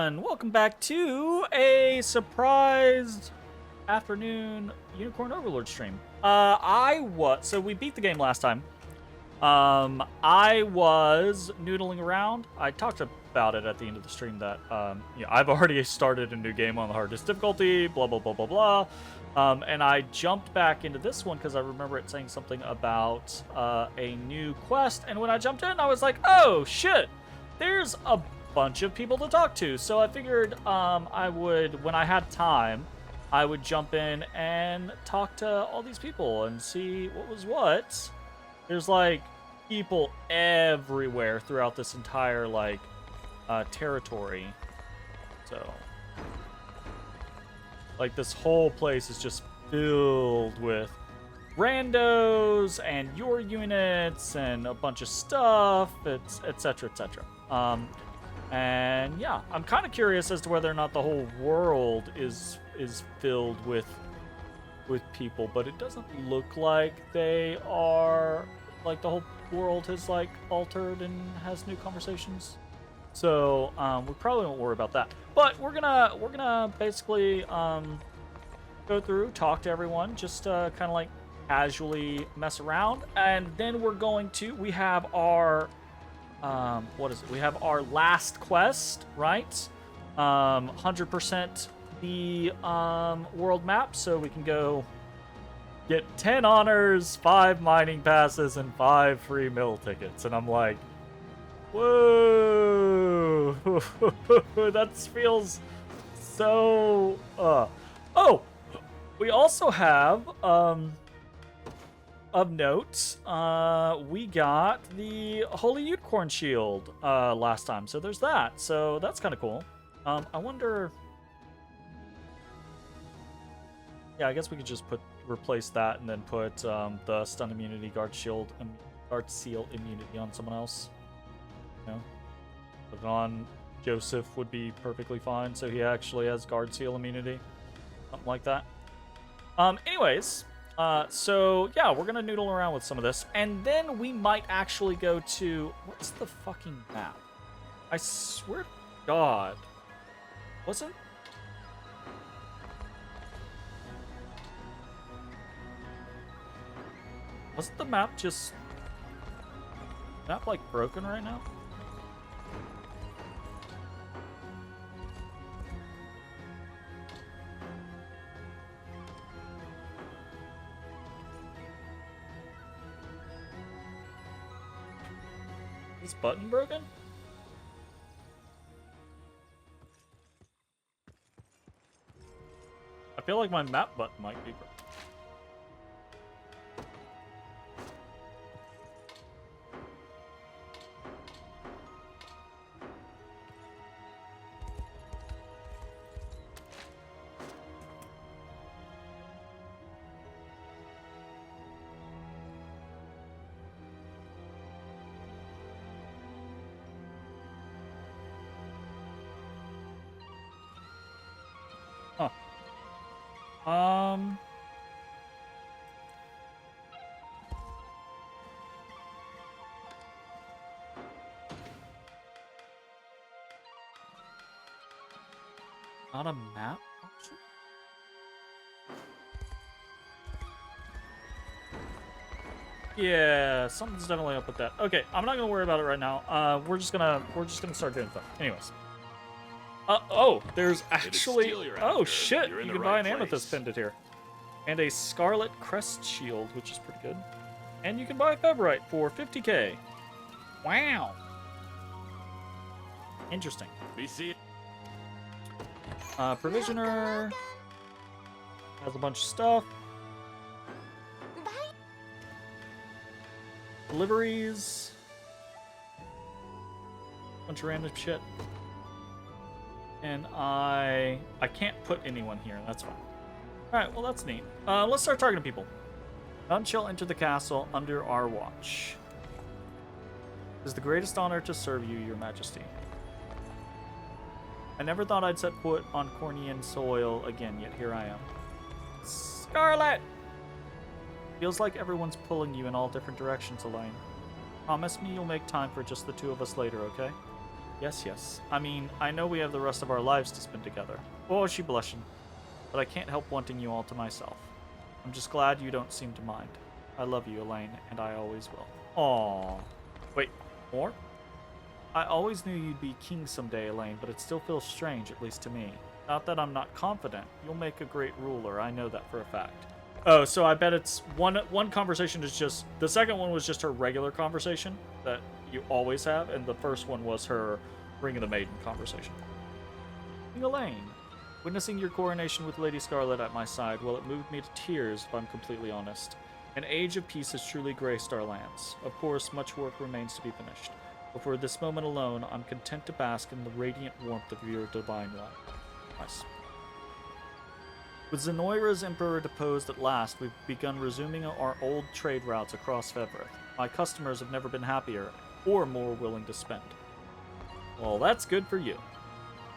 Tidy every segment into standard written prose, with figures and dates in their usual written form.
everyone! Welcome back to a surprised afternoon Unicorn Overlord stream. So we beat the game last time. I was noodling around. I talked about it at the end of the stream that, I've already started a new game on the hardest difficulty, blah, blah, blah, blah, blah. And I jumped back into this one because I remember it saying something about a new quest. And when I jumped in, I was like, oh, shit! There's a bunch of people to talk to. So I figured I would, when I had time, I would jump in and talk to all these people and see what was what. There's, like, people everywhere throughout this entire, like, territory. So, like, this whole place is just filled with randos and your units and a bunch of stuff, etc., etc. And yeah, I'm kind of curious as to whether or not the whole world is filled with people, but it doesn't look like they are, like, the whole world has, like, altered and has new conversations. So we probably won't worry about that. But we're gonna basically go through, talk to everyone, just kind of like casually mess around, and then we have our we have our last quest, right? 100% the world map, so we can go get 10 honors, 5 mining passes, and 5 free mill tickets. And I'm like, whoa, that feels so oh, we also have of note, we got the Holy Unicorn Shield last time, so there's that. So that's kind of cool. I wonder. Yeah, I guess we could just replace that and then put the stun immunity, guard shield, and guard seal immunity on someone else. You know, put it on Joseph would be perfectly fine. So he actually has guard seal immunity, something like that. Anyways. So yeah, we're gonna noodle around with some of this, and then we might actually go to, what's the fucking map? I swear to God, wasn't the map just like broken right now? Is this button broken? I feel like my map button might be broken. Not a map option? Yeah, something's definitely up with that. Okay, I'm not gonna worry about it right now. We're just gonna start doing stuff. Anyways. Oh, there's actually, oh shit, you can buy an amethyst pendant here. And a scarlet crest shield, which is pretty good. And you can buy a featherite for 50k. Wow. Interesting. Provisioner has a bunch of stuff. Deliveries. Bunch of random shit. And I can't put anyone here. That's fine. Alright, well that's neat. Let's start talking to people. None shall enter the castle under our watch. It is the greatest honor to serve you, your majesty. I never thought I'd set foot on Cornian soil again, yet here I am. Scarlet! Feels like everyone's pulling you in all different directions, Elaine. Promise me you'll make time for just the two of us later, okay? Yes, yes. I mean, I know we have the rest of our lives to spend together. Oh, she blushing. But I can't help wanting you all to myself. I'm just glad you don't seem to mind. I love you, Elaine, and I always will. Aww. Wait, more? I always knew you'd be king someday, Elaine, but it still feels strange, at least to me. Not that I'm not confident. You'll make a great ruler, I know that for a fact. Oh, so I bet it's one conversation is just... The second one was just her regular conversation that you always have, and the first one was her Ring of the Maiden conversation. King Elaine, witnessing your coronation with Lady Scarlet at my side, well, it moved me to tears, if I'm completely honest. An age of peace has truly graced our lands. Of course, much work remains to be finished. But for this moment alone, I'm content to bask in the radiant warmth of your divine love. Nice. With Zenoira's emperor deposed at last, we've begun resuming our old trade routes across Fevrith. My customers have never been happier or more willing to spend. Well, that's good for you.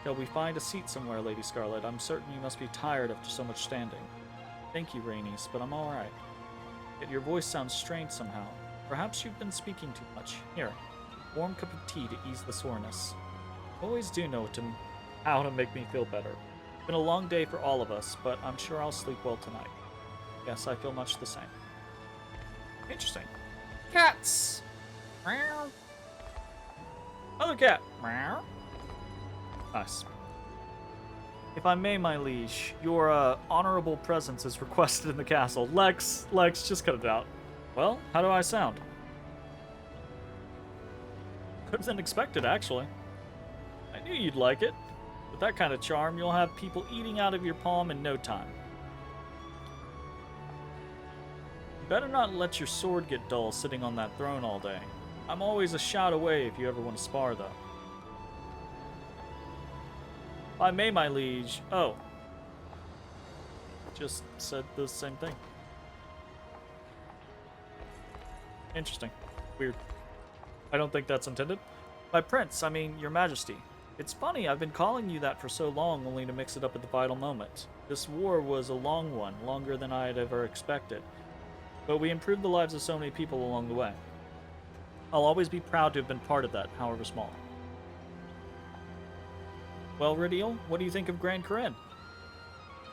Shall we find a seat somewhere, Lady Scarlet? I'm certain you must be tired after so much standing. Thank you, Rhaenys, but I'm alright. Yet your voice sounds strange somehow. Perhaps you've been speaking too much. Here, warm cup of tea to ease the soreness. You always do know how to make me feel better. It's been a long day for all of us, but I'm sure I'll sleep well tonight. Yes, I feel much the same. Interesting. Cats! Meow. Other cat. Meow. Nice. If I may, my liege, your honorable presence is requested in the castle. Lex, just cut it out. Well, how do I sound? Better than expected, actually. I knew you'd like it. With that kind of charm, you'll have people eating out of your palm in no time. You better not let your sword get dull sitting on that throne all day. I'm always a shout away if you ever want to spar, though. If I may, my liege. Oh. Just said the same thing. Interesting. Weird. I don't think that's intended. My prince, I mean, your majesty. It's funny, I've been calling you that for so long, only to mix it up at the vital moment. This war was a long one, longer than I had ever expected. But we improved the lives of so many people along the way. I'll always be proud to have been part of that, however small. Well, Ridial, what do you think of Grand Corinne?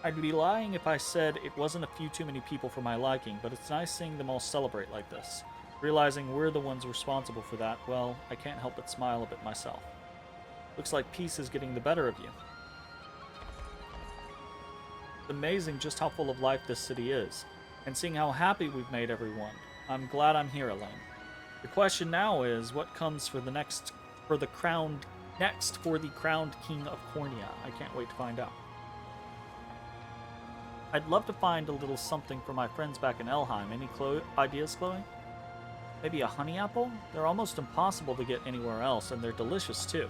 I'd be lying if I said it wasn't a few too many people for my liking, but it's nice seeing them all celebrate like this. Realizing we're the ones responsible for that, well, I can't help but smile a bit myself. Looks like peace is getting the better of you. It's amazing just how full of life this city is, and seeing how happy we've made everyone. I'm glad I'm here, Elaine. The question now is, what comes for the crowned King of Cornia? I can't wait to find out. I'd love to find a little something for my friends back in Elheim. Any ideas, Chloe? Maybe a honey apple? They're almost impossible to get anywhere else, and they're delicious too.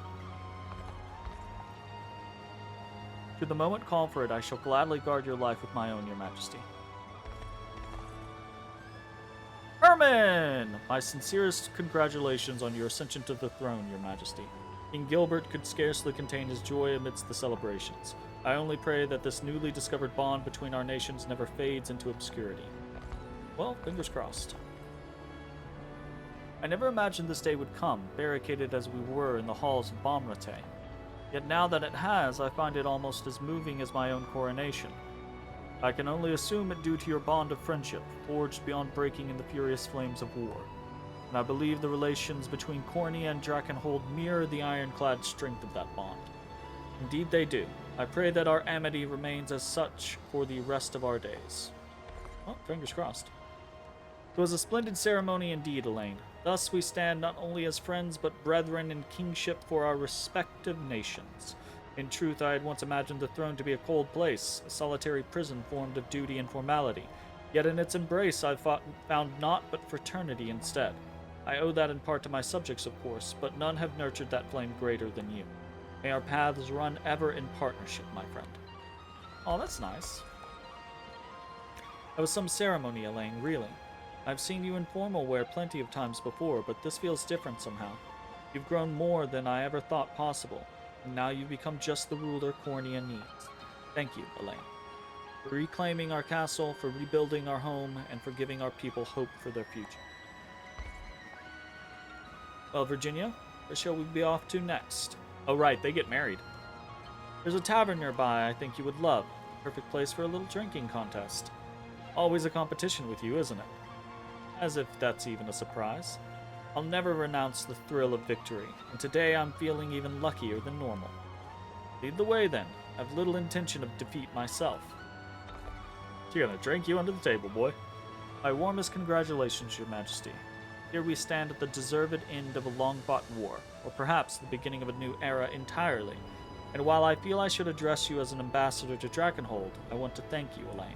Should the moment call for it, I shall gladly guard your life with my own, your majesty. Herman! My sincerest congratulations on your ascension to the throne, your majesty. King Gilbert could scarcely contain his joy amidst the celebrations. I only pray that this newly discovered bond between our nations never fades into obscurity. Well, fingers crossed. I never imagined this day would come, barricaded as we were in the halls of Baumrate. Yet now that it has, I find it almost as moving as my own coronation. I can only assume it due to your bond of friendship, forged beyond breaking in the furious flames of war. And I believe the relations between Cornia and Drakenhold mirror the ironclad strength of that bond. Indeed they do. I pray that our amity remains as such for the rest of our days. Well, fingers crossed. It was a splendid ceremony indeed, Elaine. Thus we stand not only as friends, but brethren in kingship for our respective nations. In truth, I had once imagined the throne to be a cold place, a solitary prison formed of duty and formality. Yet in its embrace I found naught but fraternity instead. I owe that in part to my subjects, of course, but none have nurtured that flame greater than you. May our paths run ever in partnership, my friend. Oh, that's nice. That was some ceremony, Elaine, really. I've seen you in formal wear plenty of times before, but this feels different somehow. You've grown more than I ever thought possible, and now you've become just the ruler Cornia needs. Thank you, Elaine. For reclaiming our castle, for rebuilding our home, and for giving our people hope for their future. Well, Virginia, Where shall we be off to next? Oh, right, they get married. There's a tavern nearby I think you would love. Perfect place for a little drinking contest. Always a competition with you, isn't it? As if that's even a surprise. I'll never renounce the thrill of victory, and today I'm feeling even luckier than normal. Lead the way, then. I've little intention of defeat myself. You're gonna drink you under the table, boy. My warmest congratulations, Your Majesty. Here we stand at the deserved end of a long-fought war, or perhaps the beginning of a new era entirely. And while I feel I should address you as an ambassador to Dragonhold, I want to thank you, Elaine.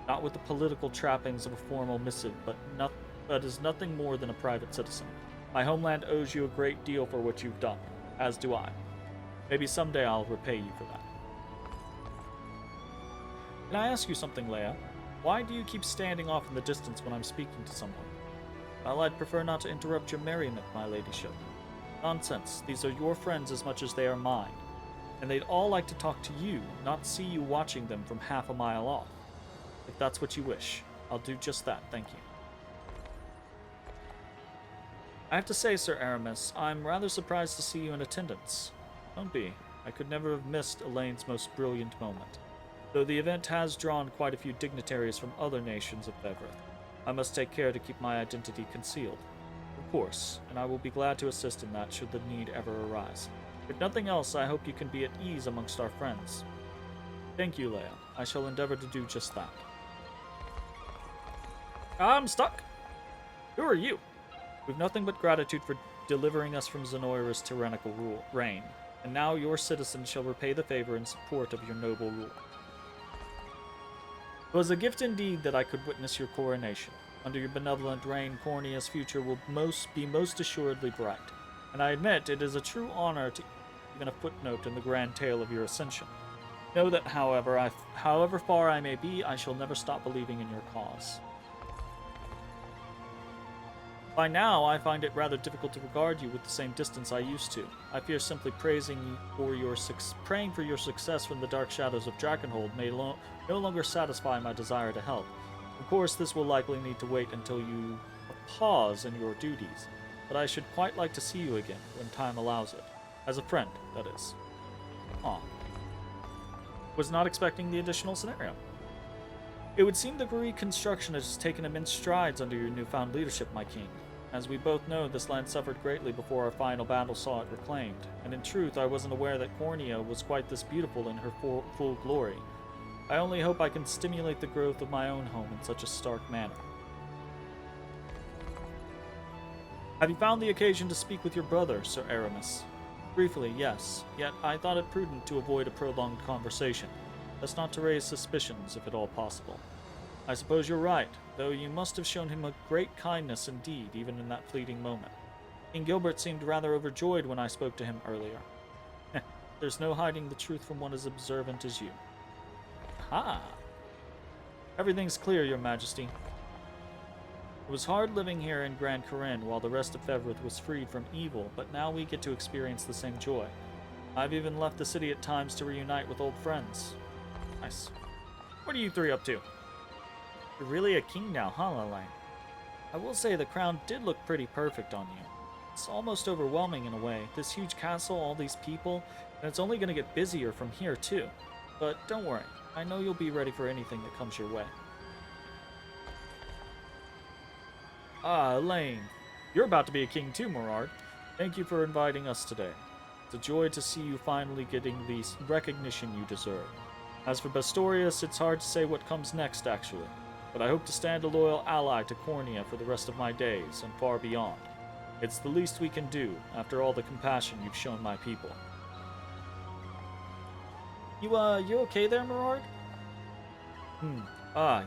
Not with the political trappings of a formal missive, but as nothing more than a private citizen. My homeland owes you a great deal for what you've done, as do I. Maybe someday I'll repay you for that. Can I ask you something, Leia? Why do you keep standing off in the distance when I'm speaking to someone? Well, I'd prefer not to interrupt your merriment, my ladyship. Nonsense. These are your friends as much as they are mine. And they'd all like to talk to you, not see you watching them from half a mile off. If that's what you wish, I'll do just that, thank you. I have to say, Sir Aramis, I'm rather surprised to see you in attendance. Don't be. I could never have missed Elaine's most brilliant moment. Though the event has drawn quite a few dignitaries from other nations of Fevrith, I must take care to keep my identity concealed. Of course, and I will be glad to assist in that should the need ever arise. If nothing else, I hope you can be at ease amongst our friends. Thank you, Leia. I shall endeavor to do just that. I'm stuck. Who are you? We've nothing but gratitude for delivering us from Zenoira's tyrannical reign, and now your citizens shall repay the favor in support of your noble rule. It was a gift indeed that I could witness your coronation. Under your benevolent reign, Cornea's future will be most assuredly bright, and I admit it is a true honor to even a footnote in the grand tale of your ascension. Know that, however far I may be, I shall never stop believing in your cause. By now, I find it rather difficult to regard you with the same distance I used to. I fear simply praying for your success from the dark shadows of Dragonhold may no longer satisfy my desire to help. Of course, this will likely need to wait until you pause in your duties, but I should quite like to see you again when time allows it. As a friend, that is. Aw. Was not expecting the additional scenario. It would seem the reconstruction has taken immense strides under your newfound leadership, my king. As we both know, this land suffered greatly before our final battle saw it reclaimed, and in truth, I wasn't aware that Cornea was quite this beautiful in her full glory. I only hope I can stimulate the growth of my own home in such a stark manner. Have you found the occasion to speak with your brother, Sir Aramis? Briefly, yes, yet I thought it prudent to avoid a prolonged conversation, thus not to raise suspicions, if at all possible. I suppose you're right, though you must have shown him a great kindness indeed, even in that fleeting moment. King Gilbert seemed rather overjoyed when I spoke to him earlier. There's no hiding the truth from one as observant as you. Ha! Everything's clear, Your Majesty. It was hard living here in Grand Corinne while the rest of Fevrith was freed from evil, but now we get to experience the same joy. I've even left the city at times to reunite with old friends. Nice. What are you three up to? You're really a king now, huh, Elaine? I will say the crown did look pretty perfect on you. It's almost overwhelming in a way. This huge castle, all these people, and it's only going to get busier from here, too. But don't worry. I know you'll be ready for anything that comes your way. Ah, Elaine. You're about to be a king too, Morard. Thank you for inviting us today. It's a joy to see you finally getting the recognition you deserve. As for Bastorius, it's hard to say what comes next, actually. But I hope to stand a loyal ally to Cornea for the rest of my days, and far beyond. It's the least we can do, after all the compassion you've shown my people. You okay there, Morard?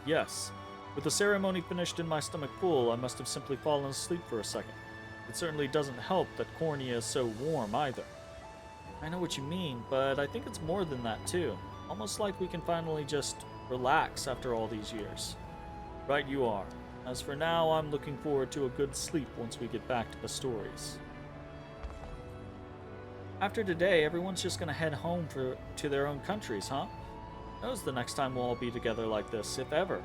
Yes. With the ceremony finished and my stomach full, I must have simply fallen asleep for a second. It certainly doesn't help that Cornea is so warm, either. I know what you mean, but I think it's more than that, too. Almost like we can finally just relax after all these years. Right you are. As for now, I'm looking forward to a good sleep once we get back to Bastorius. After today, everyone's just gonna head home to their own countries, huh? Knows the next time we'll all be together like this, if ever.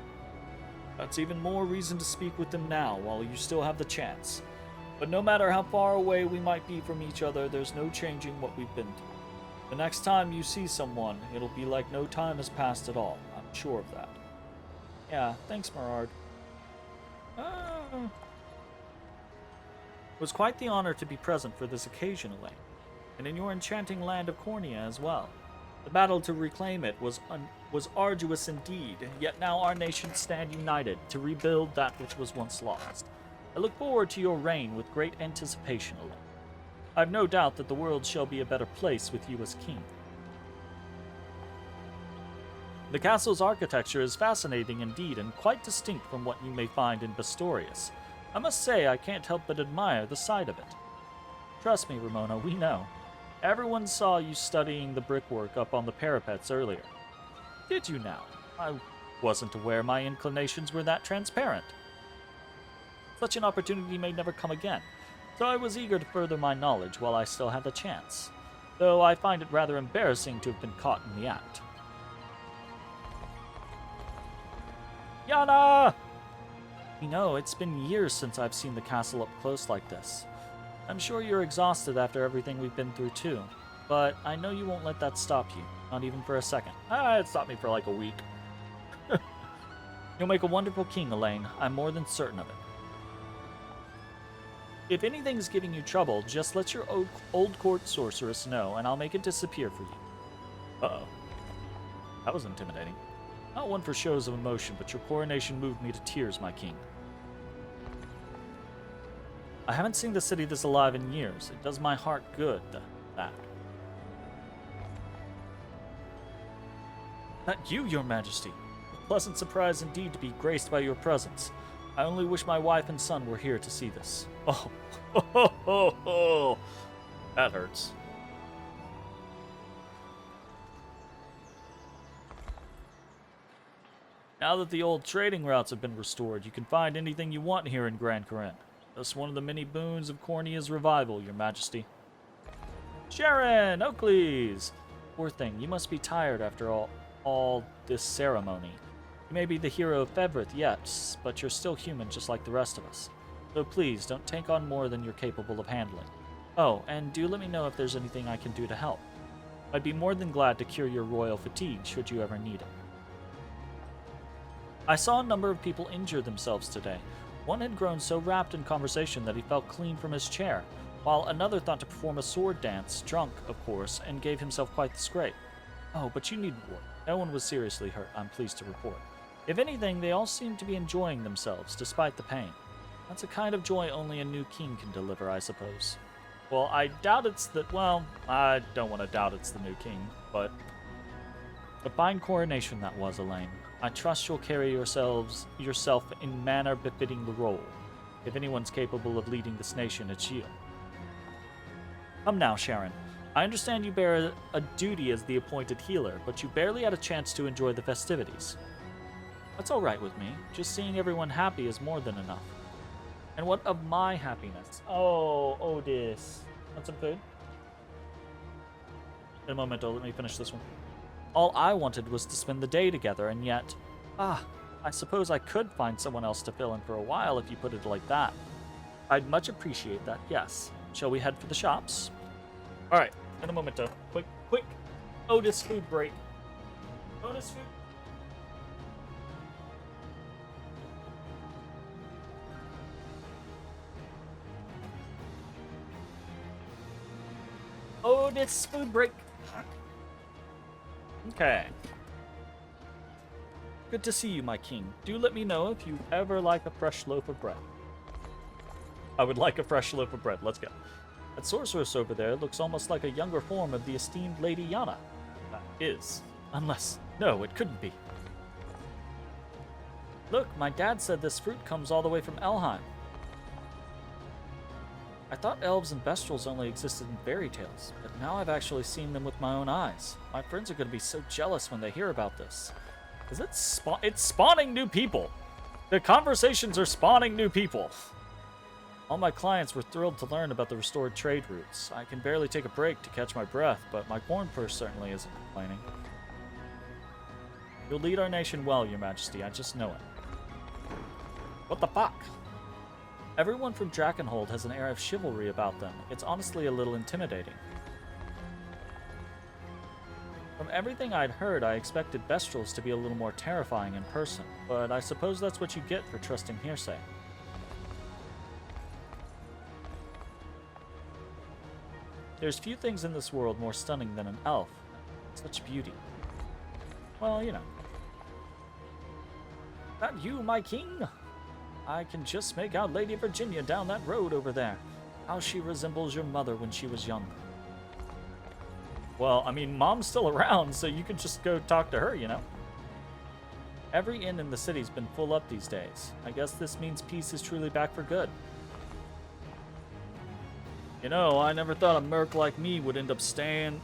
That's even more reason to speak with them now, while you still have the chance. But no matter how far away we might be from each other, there's no changing what we've been through. The next time you see someone, it'll be like no time has passed at all. I'm sure of that. Yeah, thanks, Merard. It was quite the honor to be present for this occasion, Elaine, and in your enchanting land of Cornea as well. The battle to reclaim it was arduous indeed, yet now our nations stand united to rebuild that which was once lost. I look forward to your reign with great anticipation, Elaine. I've no doubt that the world shall be a better place with you as king. The castle's architecture is fascinating indeed and quite distinct from what you may find in Bastorius. I must say I can't help but admire the sight of it. Trust me, Ramona, we know. Everyone saw you studying the brickwork up on the parapets earlier. Did you now? I wasn't aware my inclinations were that transparent. Such an opportunity may never come again, so I was eager to further my knowledge while I still had the chance, though I find it rather embarrassing to have been caught in the act. Yana! You know, it's been years since I've seen the castle up close like this. I'm sure you're exhausted after everything we've been through too, but I know you won't let that stop you, not even for a second. It stopped me for like a week. You'll make a wonderful king, Elaine. I'm more than certain of it. If anything's giving you trouble, just let your old court sorceress know, and I'll make it disappear for you. Uh-oh. That was intimidating. Not one for shows of emotion, but your coronation moved me to tears, my king. I haven't seen the city this alive in years. It does my heart good, that. That you, your majesty. A pleasant surprise indeed to be graced by your presence. I only wish my wife and son were here to see this. Oh, that hurts. Now that the old trading routes have been restored, you can find anything you want here in Grand Corinne. That's one of the many boons of Cornea's revival, your majesty. Sharon! Oakleys! Poor thing, you must be tired after all this ceremony. You may be the hero of Fevrith, yes, but you're still human just like the rest of us. So please, don't take on more than you're capable of handling. Oh, and do let me know if there's anything I can do to help. I'd be more than glad to cure your royal fatigue should you ever need it. I saw a number of people injure themselves today. One had grown so wrapped in conversation that he fell clean from his chair, while another thought to perform a sword dance, drunk, of course, and gave himself quite the scrape. Oh, but you needn't worry. No one was seriously hurt, I'm pleased to report. If anything, they all seem to be enjoying themselves, despite the pain. That's a kind of joy only a new king can deliver, I suppose. Well, I doubt it's the... Well, I don't want to doubt it's the new king, but... A fine coronation that was, Elaine. I trust you'll carry yourself in manner befitting the role. If anyone's capable of leading this nation, it's you. Come now, Sharon. I understand you bear a duty as the appointed healer, but you barely had a chance to enjoy the festivities. That's all right with me. Just seeing everyone happy is more than enough. And what of my happiness? Oh, Otis. Want some food? In a momento, let me finish this one. All I wanted was to spend the day together, and yet... I suppose I could find someone else to fill in for a while if you put it like that. I'd much appreciate that, yes. Shall we head for the shops? Alright, in a momento. Quick. Otis food break. Otis food... Otis food break. Okay. Good to see you, my king. Do let me know if you ever like a fresh loaf of bread. I would like a fresh loaf of bread. Let's go. That sorceress over there looks almost like a younger form of the esteemed Lady Yana. That is. Unless... No, it couldn't be. Look, my dad said this fruit comes all the way from Elheim. I thought elves and bestrels only existed in fairy tales, but now I've actually seen them with my own eyes. My friends are going to be so jealous when they hear about this. Is it it's spawning new people. The conversations are spawning new people. All my clients were thrilled to learn about the restored trade routes. I can barely take a break to catch my breath, but my corn purse certainly isn't complaining. You'll lead our nation well, your majesty. I just know it. What the fuck? Everyone from Drakenhold has an air of chivalry about them. It's honestly a little intimidating. From everything I'd heard, I expected Bestrels to be a little more terrifying in person, but I suppose that's what you get for trusting hearsay. There's few things in this world more stunning than an elf. Such beauty. Well, you know. That you, my king? I can just make out Lady Virginia down that road over there. How she resembles your mother when she was young. Well, I mean, Mom's still around, so you can just go talk to her, you know? Every inn in the city's been full up these days. I guess this means peace is truly back for good. You know, I never thought a merc like me would end up standing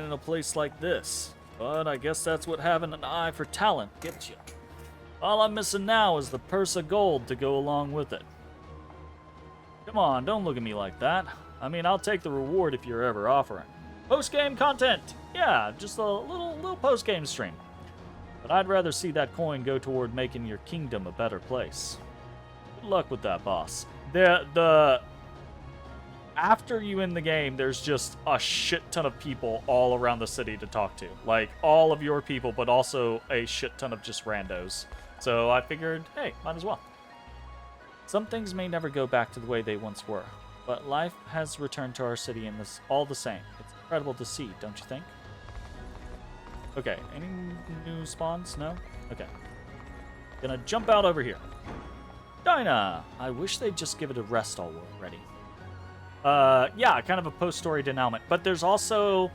in a place like this. But I guess that's what having an eye for talent gets you. All I'm missing now is the purse of gold to go along with it. Come on, don't look at me like that. I mean, I'll take the reward if you're ever offering. Post-game content! Yeah, just a little post-game stream. But I'd rather see that coin go toward making your kingdom a better place. Good luck with that, boss. After you end the game, there's just a shit ton of people all around the city to talk to. Like, all of your people, but also a shit ton of just randos. So I figured, hey, might as well. Some things may never go back to the way they once were, but life has returned to our city in this all the same. It's incredible to see, don't you think? Okay, any new spawns? No? Okay. Gonna jump out over here. Dinah! I wish they'd just give it a rest already. Yeah, kind of a post-story denouement. But there's also,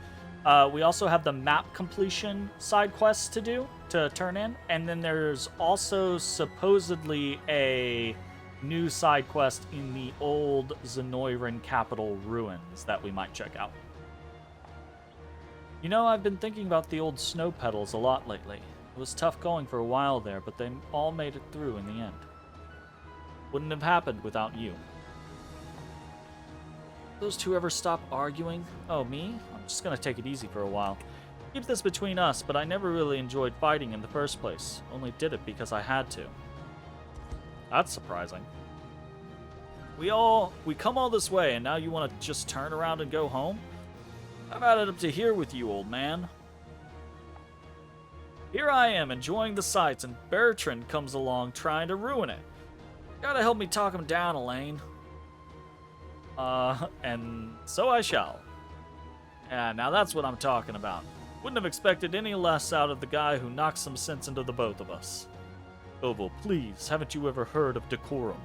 we also have the map completion side quests to do, to turn in. And then there's also supposedly a new side quest in the old Zenoiran capital ruins that we might check out. You know, I've been thinking about the old snow petals a lot lately. It was tough going for a while there, but they all made it through in the end. Wouldn't have happened without you. Those two ever stop arguing? Oh, me? I'm just gonna take it easy for a while. Keep this between us, but I never really enjoyed fighting in the first place. Only did it because I had to. That's surprising. We come all this way, and now you want to just turn around and go home? I've had it up to here with you, old man. Here I am, enjoying the sights, and Bertrand comes along trying to ruin it. Gotta help me talk him down, Elaine. And so I shall. Yeah, now that's what I'm talking about. Wouldn't have expected any less out of the guy who knocked some sense into the both of us. Oval, please, haven't you ever heard of decorum?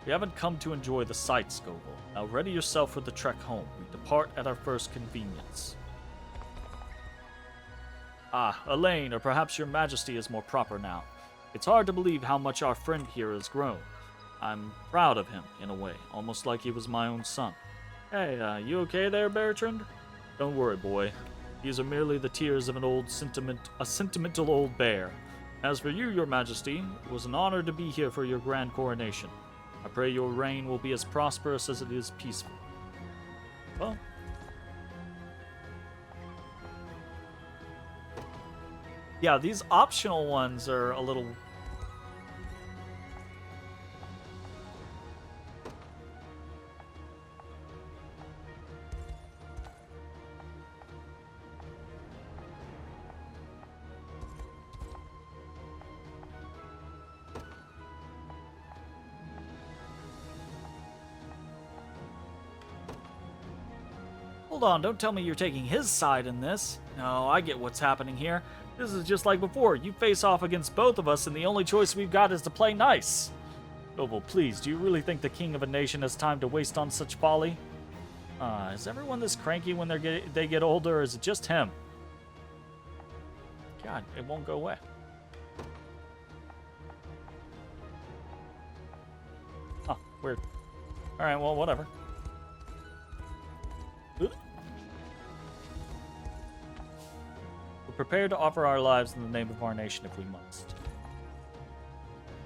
We haven't come to enjoy the sights, Scoville. Now ready yourself for the trek home. We depart at our first convenience. Ah, Elaine, or perhaps your majesty is more proper now. It's hard to believe how much our friend here has grown. I'm proud of him, in a way, almost like he was my own son. Hey, you okay there, Bertrand? Don't worry, boy. These are merely the tears of a sentimental old bear. As for you, your majesty, it was an honor to be here for your grand coronation. I pray your reign will be as prosperous as it is peaceful. Well. Yeah, these optional ones are a little... Hold on, don't tell me you're taking his side in this. No, I get what's happening here. This is just like before. You face off against both of us, and the only choice we've got is to play nice. Oval, please, do you really think the king of a nation has time to waste on such folly? Is everyone this cranky when they get older, or is it just him? God, it won't go away. Huh, weird. Alright, well, whatever. We're prepared to offer our lives in the name of our nation if we must.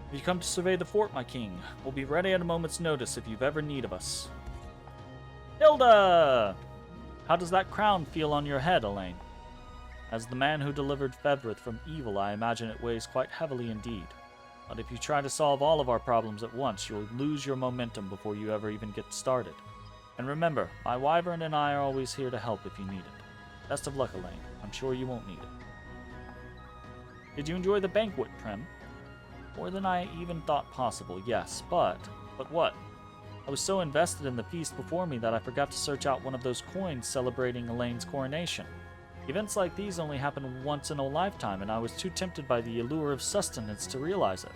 Have you come to survey the fort, my king? We'll be ready at a moment's notice if you've ever need of us. Hilda! How does that crown feel on your head, Elaine? As the man who delivered Fedrith from evil, I imagine it weighs quite heavily indeed. But if you try to solve all of our problems at once, you'll lose your momentum before you ever even get started. And remember, my wyvern and I are always here to help if you need it. Best of luck, Elaine. I'm sure you won't need it. Did you enjoy the banquet, Prim? More than I even thought possible, yes, but what? I was so invested in the feast before me that I forgot to search out one of those coins celebrating Elaine's coronation. Events like these only happen once in a lifetime, and I was too tempted by the allure of sustenance to realize it.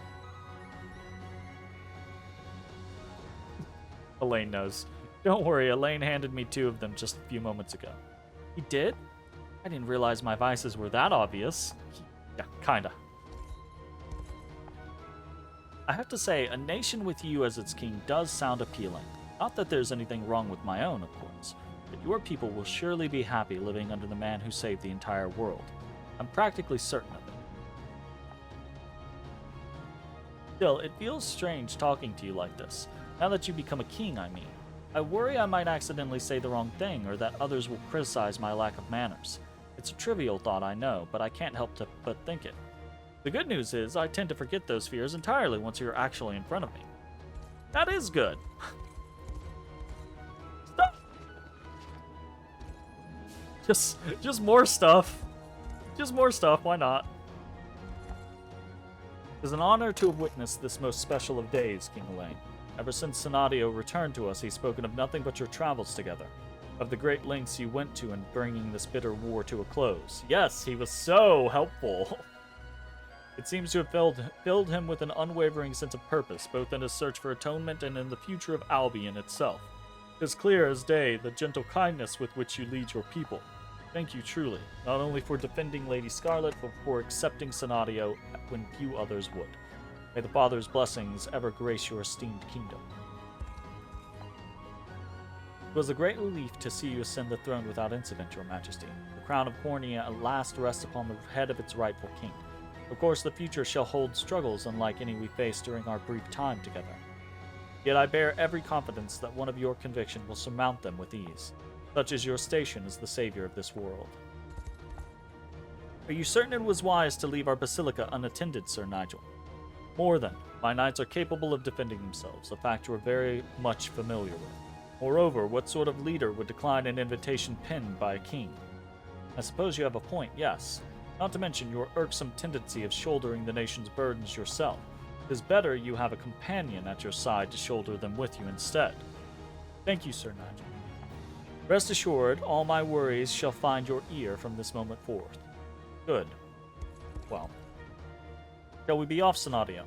Elaine knows. Don't worry, Elaine handed me 2 of them just a few moments ago. He did? I didn't realize my vices were that obvious. Yeah, kinda. I have to say, a nation with you as its king does sound appealing. Not that there's anything wrong with my own, of course, but your people will surely be happy living under the man who saved the entire world. I'm practically certain of it. Still, it feels strange talking to you like this. Now that you've become a king, I mean. I worry I might accidentally say the wrong thing, or that others will criticize my lack of manners. It's a trivial thought, I know, but I can't help but think it. The good news is, I tend to forget those fears entirely once you're actually in front of me. That is good. Stop! Just more stuff. Just more stuff, why not? It is an honor to have witnessed this most special of days, King Elaine. Ever since Sonadio returned to us, he's spoken of nothing but your travels together, of the great lengths you went to in bringing this bitter war to a close. Yes, he was so helpful. It seems to have filled him with an unwavering sense of purpose, both in his search for atonement and in the future of Albion itself. It is clear as day the gentle kindness with which you lead your people. Thank you truly, not only for defending Lady Scarlet, but for accepting Sonadio when few others would. May the Father's blessings ever grace your esteemed kingdom. It was a great relief to see you ascend the throne without incident, Your Majesty. The crown of Cornea at last rests upon the head of its rightful king. Of course, the future shall hold struggles unlike any we faced during our brief time together. Yet I bear every confidence that one of your conviction will surmount them with ease. Such is your station as the savior of this world. Are you certain it was wise to leave our basilica unattended, Sir Nigel? More than. My knights are capable of defending themselves, a fact you are very much familiar with. Moreover, what sort of leader would decline an invitation penned by a king? I suppose you have a point, yes. Not to mention your irksome tendency of shouldering the nation's burdens yourself. It is better you have a companion at your side to shoulder them with you instead. Thank you, Sir Nigel. Rest assured, all my worries shall find your ear from this moment forth. Good. Well. Shall we be off, Sonadio?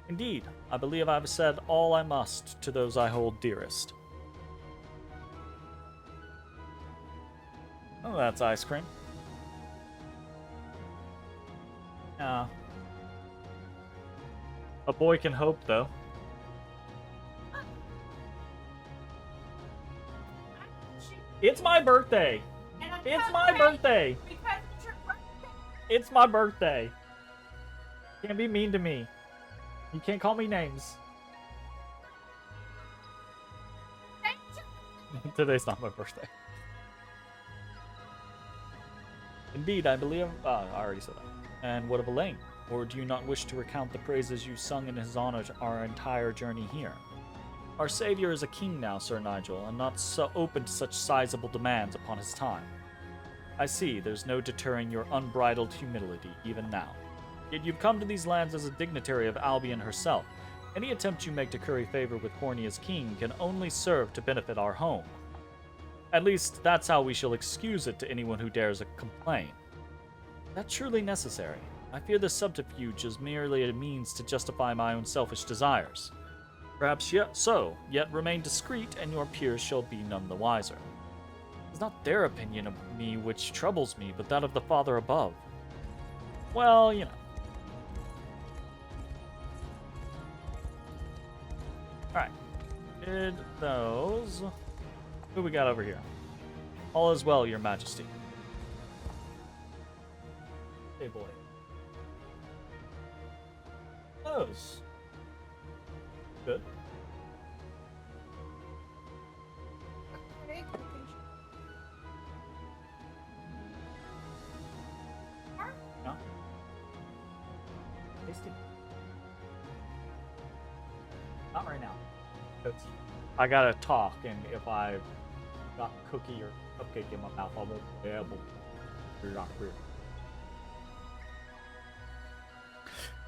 Indeed, I believe I have said all I must to those I hold dearest. Oh, that's ice cream. Yeah. A boy can hope, though. It's my birthday! It's my birthday! Because it's your birthday! It's my birthday! Can't be mean to me. You can't call me names. Today's not my birthday. Indeed, I believe... I already said that. And what of Elaine? Or do you not wish to recount the praises you sung in his honor our entire journey here? Our savior is a king now, Sir Nigel, and not so open to such sizable demands upon his time. I see, there's no deterring your unbridled humility, even now. Yet you've come to these lands as a dignitary of Albion herself. Any attempt you make to curry favor with Cornea's king can only serve to benefit our home. At least, that's how we shall excuse it to anyone who dares complain. Is that truly necessary? I fear this subterfuge is merely a means to justify my own selfish desires. Perhaps yet remain discreet, and your peers shall be none the wiser. It's not their opinion of me which troubles me, but that of the Father above. Well, you know. Alright. Did those... Who we got over here? All is well, Your Majesty. Hey, boy. Those. Good. Okay, No? Tasty. Not right now. I gotta talk, and if I got cookie or cupcake in my mouth, I won't be able to not clear.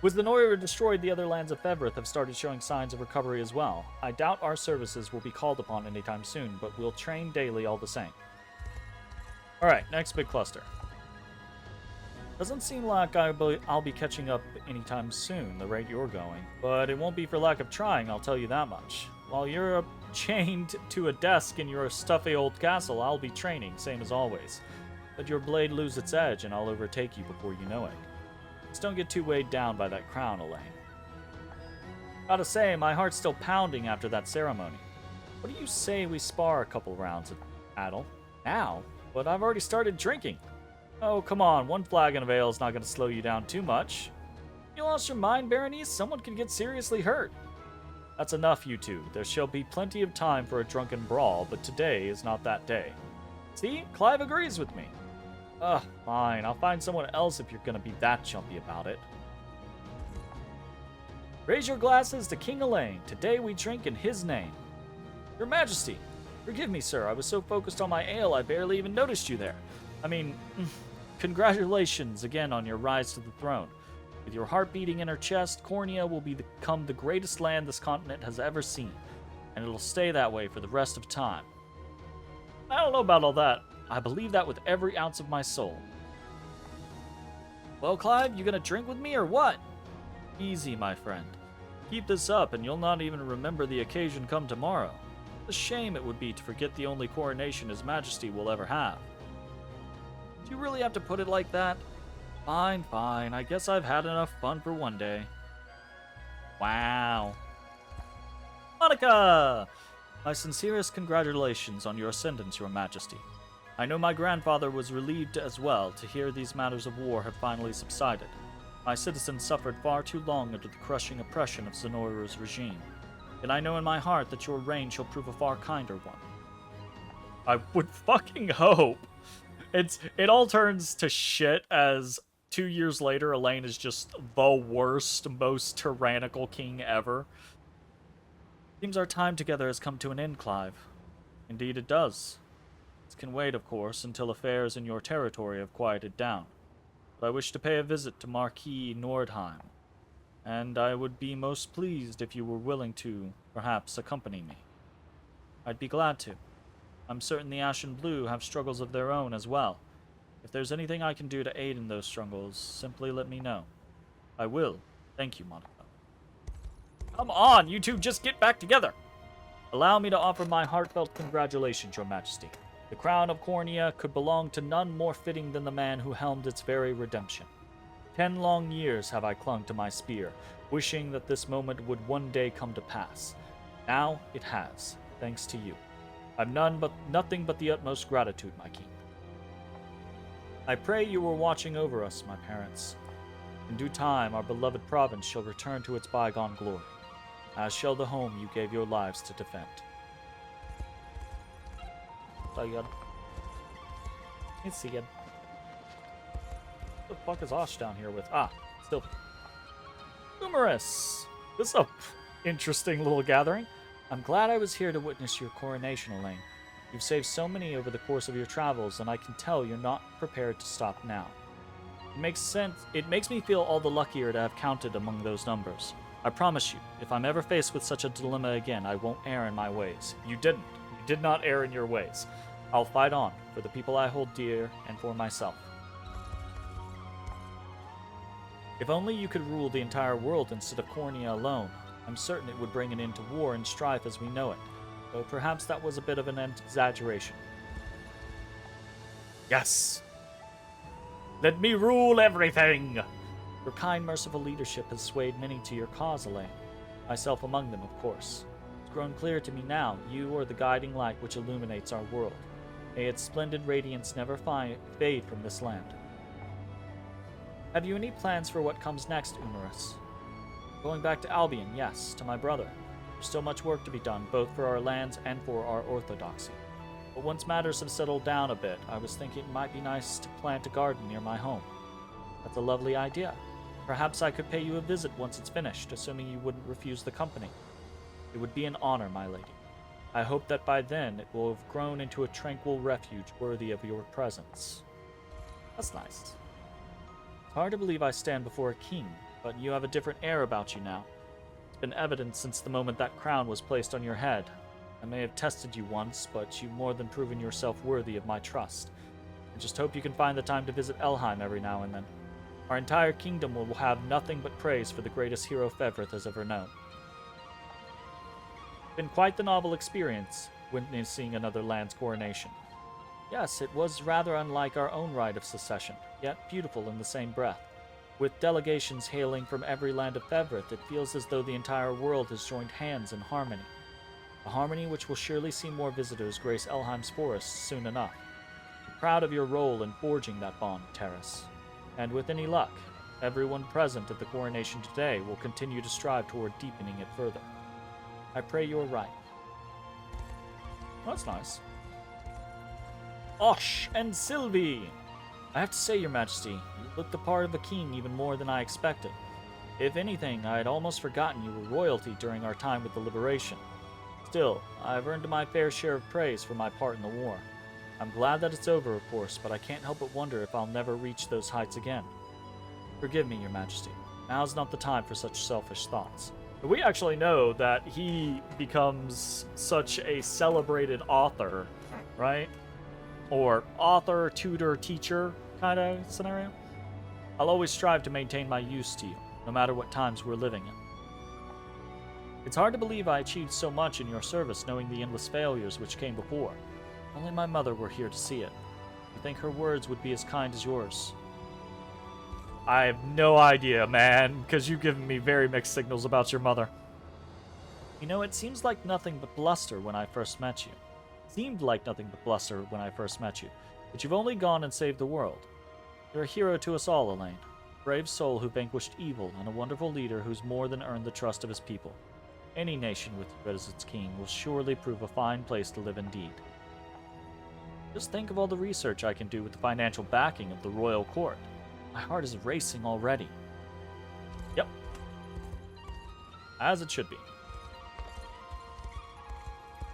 Was the Noira destroyed, the other lands of Fevrith have started showing signs of recovery as well. I doubt our services will be called upon anytime soon, but we'll train daily all the same. Alright, next big cluster. Doesn't seem like I'll be catching up anytime soon, the rate you're going. But it won't be for lack of trying, I'll tell you that much. While you're chained to a desk in your stuffy old castle, I'll be training, same as always. Let your blade lose its edge, and I'll overtake you before you know it. Just don't get too weighed down by that crown, Elaine. Gotta say, my heart's still pounding after that ceremony. What do you say we spar a couple rounds at Adel? Now? But I've already started drinking. Oh, come on, one flagon of ale is not going to slow you down too much. You lost your mind, Berenice? Someone could get seriously hurt. That's enough, you two. There shall be plenty of time for a drunken brawl, but today is not that day. See? Clive agrees with me. Ugh, fine. I'll find someone else if you're going to be that jumpy about it. Raise your glasses to King Elaine. Today we drink in his name. Your Majesty, forgive me, sir. I was so focused on my ale I barely even noticed you there. I mean, congratulations again on your rise to the throne. With your heart beating in her chest, Cornea will become the greatest land this continent has ever seen, and it'll stay that way for the rest of time. I don't know about all that. I believe that with every ounce of my soul. Well, Clive, you gonna drink with me or what? Easy, my friend. Keep this up and you'll not even remember the occasion come tomorrow. What a shame it would be to forget the only coronation His Majesty will ever have. Do you really have to put it like that? Fine, fine. I guess I've had enough fun for one day. Wow. Monica! My sincerest congratulations on your ascendance, Your Majesty. I know my grandfather was relieved as well to hear these matters of war have finally subsided. My citizens suffered far too long under the crushing oppression of Zenoira's regime. Yet I know in my heart that your reign shall prove a far kinder one. I would fucking hope. It all turns to shit as 2 years later Elaine is just the worst, most tyrannical king ever. Seems our time together has come to an end, Clive. Indeed it does. This can wait, of course, until affairs in your territory have quieted down. But I wish to pay a visit to Marquis Nordheim, and I would be most pleased if you were willing to, perhaps, accompany me. I'd be glad to. I'm certain the Ashen Blue have struggles of their own as well. If there's anything I can do to aid in those struggles, simply let me know. I will. Thank you, Monica. Come on, you two just get back together! Allow me to offer my heartfelt congratulations, Your Majesty. The crown of Cornea could belong to none more fitting than the man who helmed its very redemption. 10 long years have I clung to my spear, wishing that this moment would one day come to pass. Now it has, thanks to you. I've nothing but the utmost gratitude, my king. I pray you were watching over us, my parents. In due time, our beloved province shall return to its bygone glory, as shall the home you gave your lives to defend. So good. It's good. What the fuck is Osh down here with? Still. Humorous! This is a interesting little gathering. I'm glad I was here to witness your coronation, Elaine. You've saved so many over the course of your travels, and I can tell you're not prepared to stop now. It makes sense. It makes me feel all the luckier to have counted among those numbers. I promise you, if I'm ever faced with such a dilemma again, I won't err in my ways. You didn't. You did not err in your ways. I'll fight on, for the people I hold dear, and for myself. If only you could rule the entire world instead of Cornea alone, I'm certain it would bring an end to war and strife as we know it, though perhaps that was a bit of an exaggeration. Yes! Let me rule everything! Your kind, merciful leadership has swayed many to your cause, Elaine. Myself among them, of course. It's grown clear to me now, you are the guiding light which illuminates our world. May its splendid radiance never fade from this land. Have you any plans for what comes next, Umarus? Going back to Albion, yes, to my brother. There's still much work to be done, both for our lands and for our orthodoxy. But once matters have settled down a bit, I was thinking it might be nice to plant a garden near my home. That's a lovely idea. Perhaps I could pay you a visit once it's finished, assuming you wouldn't refuse the company. It would be an honor, my lady. I hope that by then it will have grown into a tranquil refuge worthy of your presence. That's nice. It's hard to believe I stand before a king, but you have a different air about you now. It's been evident since the moment that crown was placed on your head. I may have tested you once, but you've more than proven yourself worthy of my trust. I just hope you can find the time to visit Elheim every now and then. Our entire kingdom will have nothing but praise for the greatest hero Fevrith has ever known. It's been quite the novel experience, witnessing another land's coronation. Yes, it was rather unlike our own rite of secession, yet beautiful in the same breath. With delegations hailing from every land of Fevrith, it feels as though the entire world has joined hands in harmony. A harmony which will surely see more visitors grace Elheim's forests soon enough. I'm proud of your role in forging that bond, Terrace. And with any luck, everyone present at the coronation today will continue to strive toward deepening it further. I pray you're right. Well, that's nice. Osh and Sylvie! I have to say, Your Majesty, you look the part of a king even more than I expected. If anything, I had almost forgotten you were royalty during our time with the Liberation. Still, I've earned my fair share of praise for my part in the war. I'm glad that it's over, of course, but I can't help but wonder if I'll never reach those heights again. Forgive me, Your Majesty. Now's not the time for such selfish thoughts. We actually know that he becomes such a celebrated author, right? Or author, tutor, teacher kind of scenario. I'll always strive to maintain my use to you, no matter what times we're living in. It's hard to believe I achieved so much in your service, knowing the endless failures which came before. Only my mother were here to see it. I think her words would be as kind as yours. I have no idea, man, because you've given me very mixed signals about your mother. You know, it seems like nothing but bluster when I first met you. Seemed like nothing but bluster when I first met you, but you've only gone and saved the world. You're a hero to us all, Elaine. A brave soul who vanquished evil, and a wonderful leader who's more than earned the trust of his people. Any nation with you as its king will surely prove a fine place to live indeed. Just think of all the research I can do with the financial backing of the royal court. My heart is racing already. Yep. As it should be.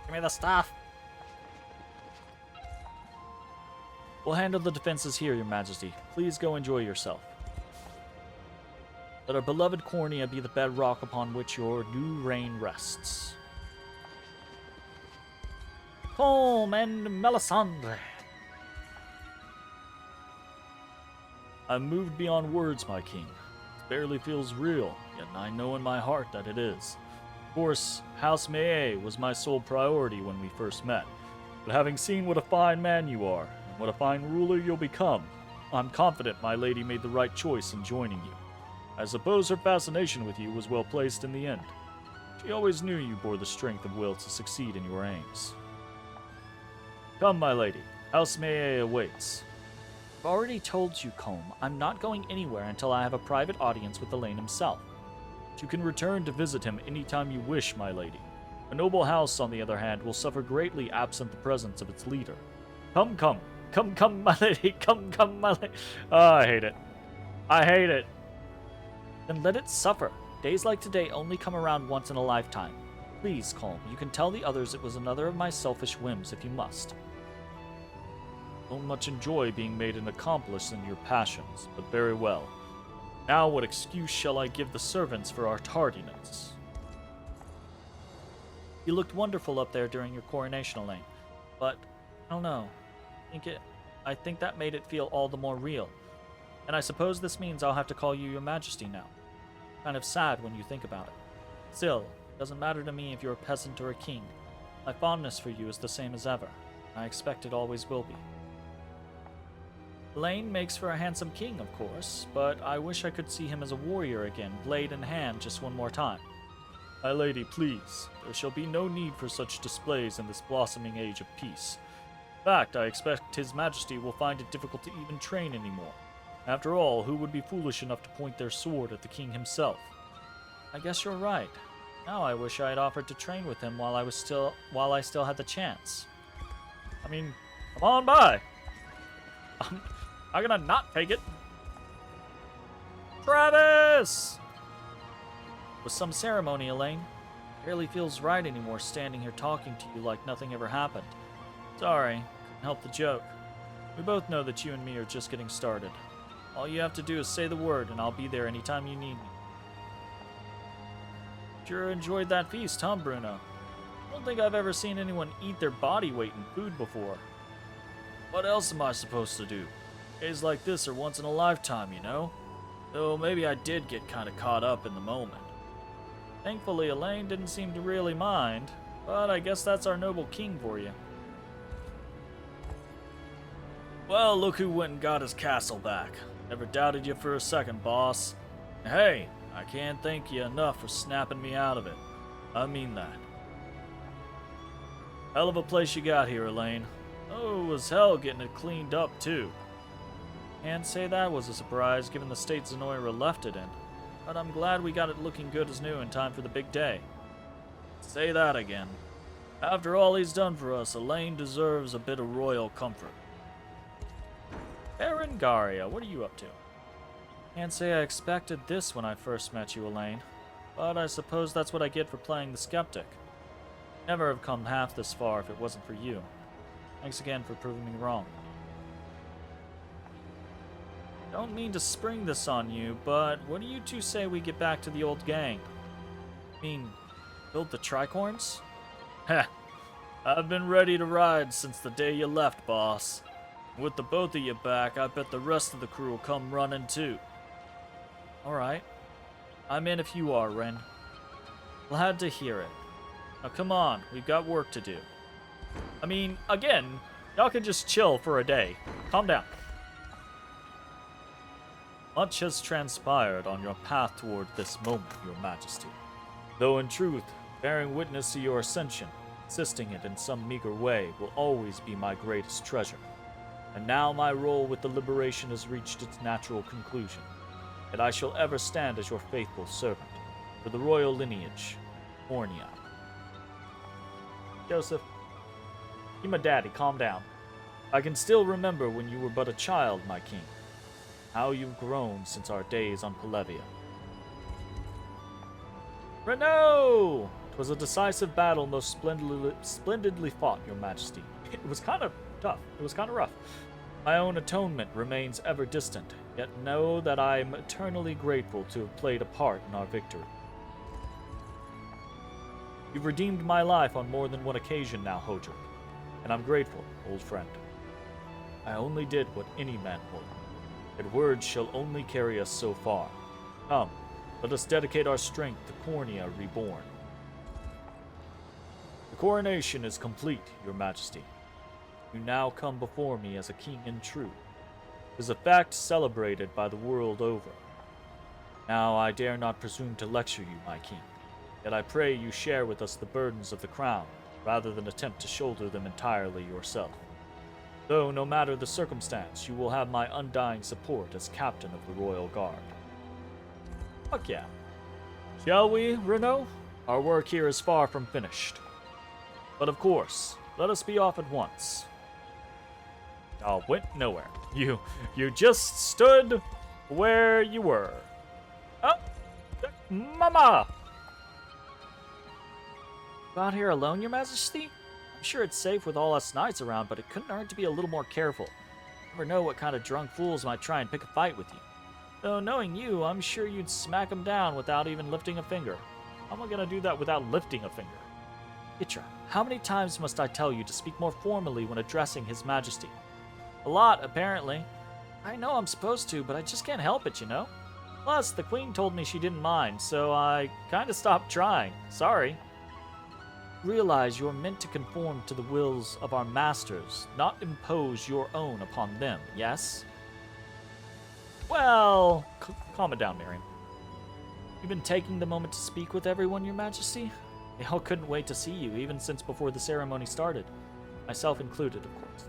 Give me the stuff. We'll handle the defenses here, Your Majesty. Please go enjoy yourself. Let our beloved Cornea be the bedrock upon which your new reign rests. Come and Melisandre. I'm moved beyond words, my king. It barely feels real, yet I know in my heart that it is. Of course, House Maé was my sole priority when we first met, but having seen what a fine man you are, and what a fine ruler you'll become, I'm confident my lady made the right choice in joining you. I suppose her fascination with you was well placed in the end. She always knew you bore the strength of will to succeed in your aims. Come, my lady. House Maé awaits. I've already told you, Combe, I'm not going anywhere until I have a private audience with Elaine himself. You can return to visit him any time you wish, my lady. A noble house, on the other hand, will suffer greatly absent the presence of its leader. Come, come. Come, come, my lady. Come, come, my lady. Oh, I hate it. I hate it. Then let it suffer. Days like today only come around once in a lifetime. Please, Combe, you can tell the others it was another of my selfish whims if you must. Don't much enjoy being made an accomplice in your passions, but very well. Now what excuse shall I give the servants for our tardiness? You looked wonderful up there during your coronation, Elaine, but I don't know. I think that made it feel all the more real. And I suppose this means I'll have to call you Your Majesty now. Kind of sad when you think about it. Still, it doesn't matter to me if you're a peasant or a king. My fondness for you is the same as ever, and I expect it always will be. Elaine makes for a handsome king, of course, but I wish I could see him as a warrior again, blade in hand, just one more time. My lady, please, there shall be no need for such displays in this blossoming age of peace. In fact, I expect His Majesty will find it difficult to even train anymore. After all, who would be foolish enough to point their sword at the king himself? I guess you're right. Now I wish I had offered to train with him while I still had the chance. I mean, come on by. I'm gonna not take it. Travis! With some ceremony, Elaine. Barely feels right anymore standing here talking to you like nothing ever happened. Sorry, couldn't help the joke. We both know that you and me are just getting started. All you have to do is say the word, and I'll be there anytime you need me. Sure enjoyed that feast, huh, Bruno? I don't think I've ever seen anyone eat their body weight in food before. What else am I supposed to do? Days like this are once in a lifetime, you know? Though maybe I did get kind of caught up in the moment. Thankfully, Elaine didn't seem to really mind, but I guess that's our noble king for you. Well, look who went and got his castle back. Never doubted you for a second, boss. Hey, I can't thank you enough for snapping me out of it. I mean that. Hell of a place you got here, Elaine. Oh, it was hell getting it cleaned up, too. Can't say that was a surprise, given the state Zenoira left it in. But I'm glad we got it looking good as new in time for the big day. Say that again. After all he's done for us, Elaine deserves a bit of royal comfort. Berengaria, what are you up to? Can't say I expected this when I first met you, Elaine. But I suppose that's what I get for playing the skeptic. Never have come half this far if it wasn't for you. Thanks again for proving me wrong. Don't mean to spring this on you, but what do you two say we get back to the old gang? I mean, build the tricorns? Heh, I've been ready to ride since the day you left, boss. With the both of you back, I bet the rest of the crew will come running too. Alright. I'm in if you are, Ren. Glad to hear it. Now come on, we've got work to do. I mean, again, y'all can just chill for a day. Calm down. Much has transpired on your path toward this moment, Your Majesty. Though in truth, bearing witness to your ascension, assisting it in some meager way, will always be my greatest treasure. And now my role with the Liberation has reached its natural conclusion, and I shall ever stand as your faithful servant, for the royal lineage, Ornia. Joseph, you're my daddy, calm down. I can still remember when you were but a child, my king. How you've grown since our days on Polevia. Renault! 'Twas a decisive battle most splendidly fought, Your Majesty. It was kind of tough. It was kind of rough. My own atonement remains ever distant, yet know that I am eternally grateful to have played a part in our victory. You've redeemed my life on more than one occasion now, Hodrick, and I'm grateful, old friend. I only did what any man would, and words shall only carry us so far. Come, let us dedicate our strength to Cornea reborn. The coronation is complete, Your Majesty. You now come before me as a king in truth. It is a fact celebrated by the world over. Now I dare not presume to lecture you, my king, yet I pray you share with us the burdens of the crown, rather than attempt to shoulder them entirely yourself. Though, no matter the circumstance, you will have my undying support as captain of the Royal Guard. Fuck yeah. Shall we, Renault? Our work here is far from finished. But of course, let us be off at once. Oh, went nowhere. You just stood where you were. Oh, Mama! You out here alone, Your Majesty? I'm sure it's safe with all us knights around, but it couldn't hurt to be a little more careful. You never know what kind of drunk fools might try and pick a fight with you. Though knowing you, I'm sure you'd smack them down without even lifting a finger. How am I gonna do that without lifting a finger? Itra, how many times must I tell you to speak more formally when addressing His Majesty? A lot, apparently. I know I'm supposed to, but I just can't help it, you know? Plus, the Queen told me she didn't mind, so I kinda stopped trying. Sorry. Realize you're meant to conform to the wills of our masters, not impose your own upon them, yes? Well, calm it down, Miriam. You've been taking the moment to speak with everyone, Your Majesty? They all couldn't wait to see you, even since before the ceremony started. Myself included, of course.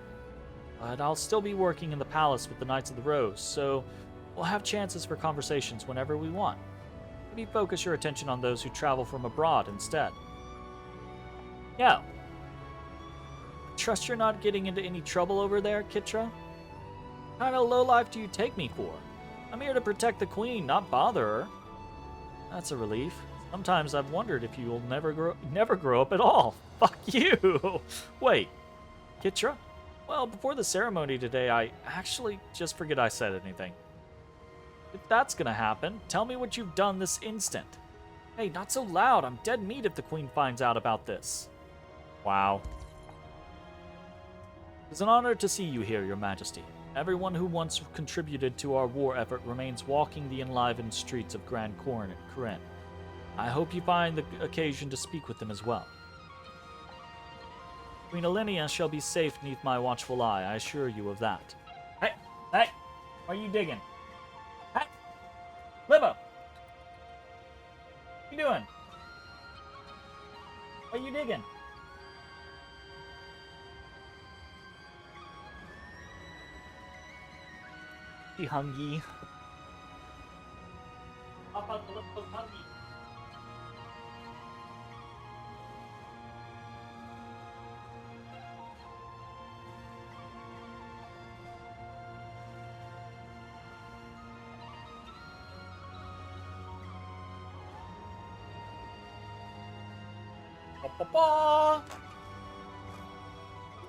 But I'll still be working in the palace with the Knights of the Rose, so we'll have chances for conversations whenever we want. Maybe focus your attention on those who travel from abroad instead. Yeah. Trust you're not getting into any trouble over there, Kitra? What kind of lowlife do you take me for? I'm here to protect the Queen, not bother her. that's a relief. Sometimes I've wondered if you'll never grow up at all. Fuck you! Wait, Kitra? Well, before the ceremony today, I actually just forget I said anything. If that's gonna happen, tell me what you've done this instant. Hey, not so loud. I'm dead meat if the Queen finds out about this. Wow. It's an honor to see you here, Your Majesty. Everyone who once contributed to our war effort remains walking the enlivened streets of Grand Corinne. I hope you find the occasion to speak with them as well. Queen Alinea shall be safe neath my watchful eye, I assure you of that. Hey! What are you digging? Hey! Libbo! What you doing? What are you digging? She hungry. Papa, the little hungry.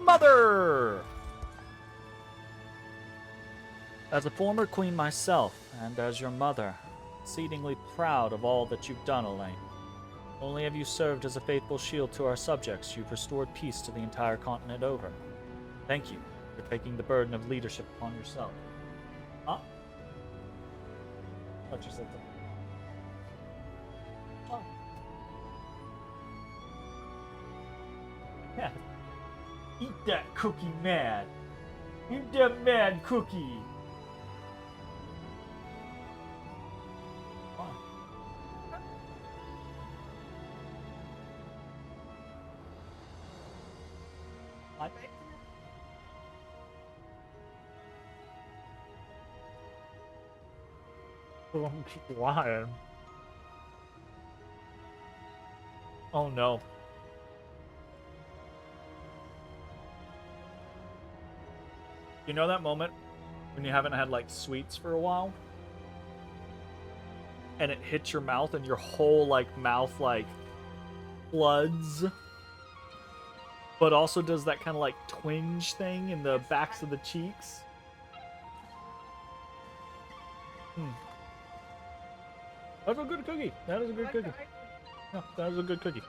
Mother! As a former queen myself, and as your mother, exceedingly proud of all that you've done, Elaine. Not only have you served as a faithful shield to our subjects, you've restored peace to the entire continent over. Thank you for taking the burden of leadership upon yourself. Huh? What you said there? Oh. Yeah. Eat that cookie, man. Eat that mad cookie. Keep lying. Oh no. You know that moment when you haven't had like sweets for a while? And it hits your mouth and your whole like mouth like floods. But also does that kind of like twinge thing in the backs of the cheeks. That's a good cookie. That is a good cookie. No, that is a good cookie.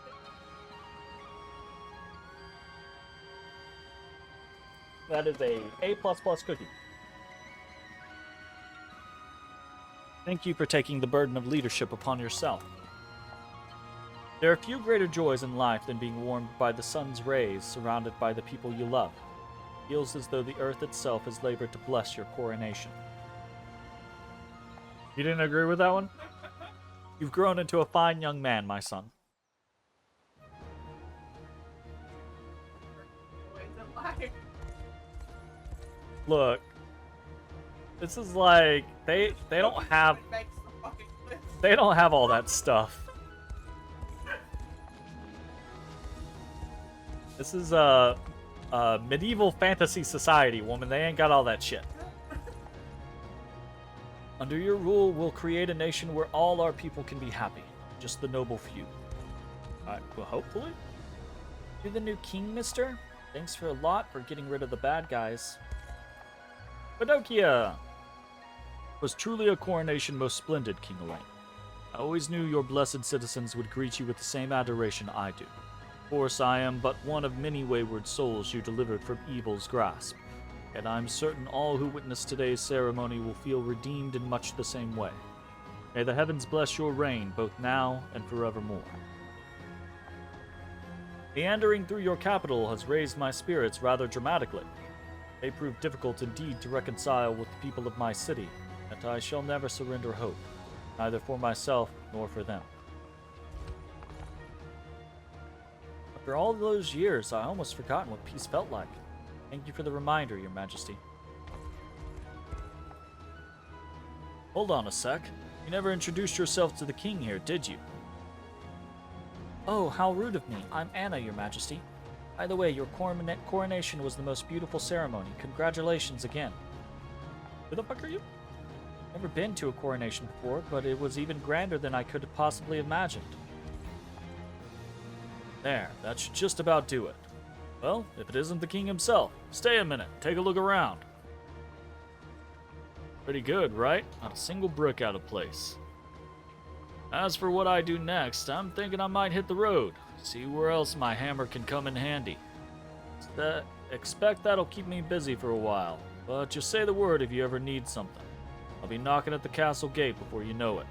That is a A++ cookie. Thank you for taking the burden of leadership upon yourself. There are few greater joys in life than being warmed by the sun's rays, surrounded by the people you love. It feels as though the earth itself has labored to bless your coronation. You didn't agree with that one? You've grown into a fine young man, my son. Look, this is like they don't have all that stuff. This is a medieval fantasy society, woman. They ain't got all that shit. Under your rule, we'll create a nation where all our people can be happy. Just the noble few. Well, hopefully. You're the new king, mister? Thanks for a lot for getting rid of the bad guys. Pinocchio! Was truly a coronation most splendid, King Elaine. I always knew your blessed citizens would greet you with the same adoration I do. Of course, I am but one of many wayward souls you delivered from evil's grasp. And I'm certain all who witness today's ceremony will feel redeemed in much the same way. May the heavens bless your reign, both now and forevermore. Meandering through your capital has raised my spirits rather dramatically. They proved difficult indeed to reconcile with the people of my city, yet I shall never surrender hope, neither for myself nor for them. After all those years, I almost forgotten what peace felt like. Thank you for the reminder, Your Majesty. Hold on a sec. You never introduced yourself to the king here, did you? Oh, how rude of me. I'm Anna, Your Majesty. By the way, your coronation was the most beautiful ceremony. Congratulations again. Who the fuck are you? Never been to a coronation before, but it was even grander than I could have possibly imagined. There, that should just about do it. Well, if it isn't the king himself, stay a minute, take a look around. Pretty good, right? Not a single brick out of place. As for what I do next, I'm thinking I might hit the road, see where else my hammer can come in handy. Expect that'll keep me busy for a while, but just say the word if you ever need something. I'll be knocking at the castle gate before you know it.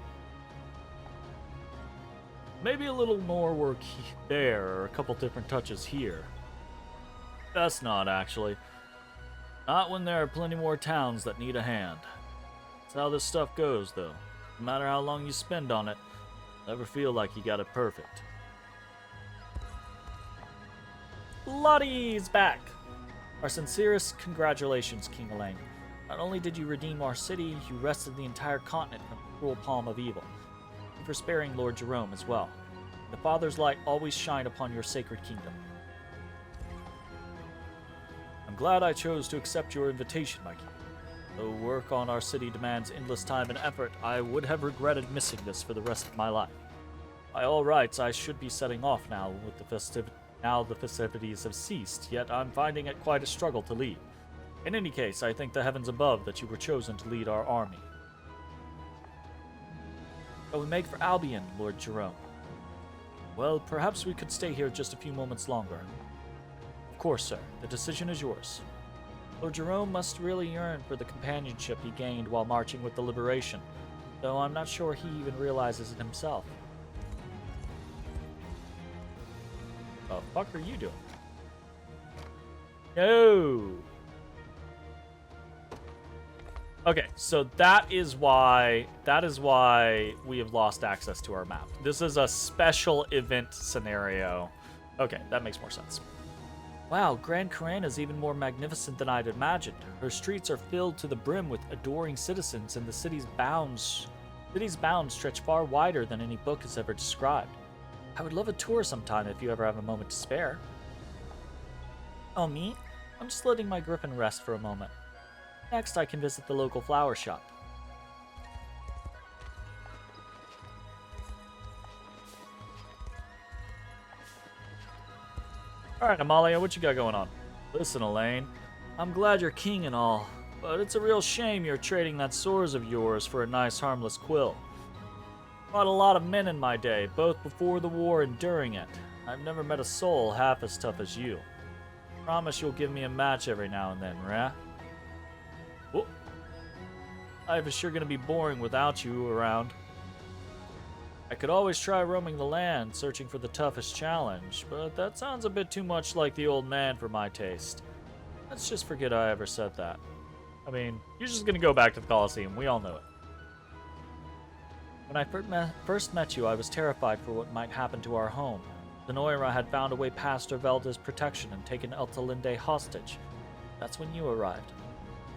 Maybe a little more work there, or a couple different touches here. Best not, actually. Not when there are plenty more towns that need a hand. That's how this stuff goes, though. No matter how long you spend on it, never feel like you got it perfect. Lottie's back! Our sincerest congratulations, King Elaine. Not only did you redeem our city, you wrested the entire continent from the cruel palm of evil. Thank you for sparing Lord Jerome as well. The Father's light always shine upon your sacred kingdom. I'm glad I chose to accept your invitation, my king. Though work on our city demands endless time and effort, I would have regretted missing this for the rest of my life. By all rights, I should be setting off now with the festivities have ceased, yet I'm finding it quite a struggle to leave. In any case, I thank the heavens above that you were chosen to lead our army. Shall we make for Albion, Lord Jerome? Well, perhaps we could stay here just a few moments longer. Of course, sir. The decision is yours. Lord Jerome must really yearn for the companionship he gained while marching with the Liberation, though I'm not sure he even realizes it himself. What the fuck are you doing? No! Okay, so that is why we have lost access to our map. This is a special event scenario. Okay, that makes more sense. Wow, Grand Coran is even more magnificent than I'd imagined. Her streets are filled to the brim with adoring citizens, and the city's bounds stretch far wider than any book has ever described. I would love a tour sometime if you ever have a moment to spare. Oh, me? I'm just letting my griffin rest for a moment. Next, I can visit the local flower shop. Alright, Amalia, what you got going on? Listen, Elaine, I'm glad you're king and all, but it's a real shame you're trading that swords of yours for a nice harmless quill. Fought a lot of men in my day, both before the war and during it. I've never met a soul half as tough as you. Promise you'll give me a match every now and then, Ra? Oh. Life is sure gonna be boring without you around. I could always try roaming the land, searching for the toughest challenge, but that sounds a bit too much like the old man for my taste. Let's just forget I ever said that. I mean, you're just gonna go back to the Colosseum, we all know it. When I first met you, I was terrified for what might happen to our home. The Noira had found a way past Ervelda's protection and taken Eltalinde hostage. That's when you arrived.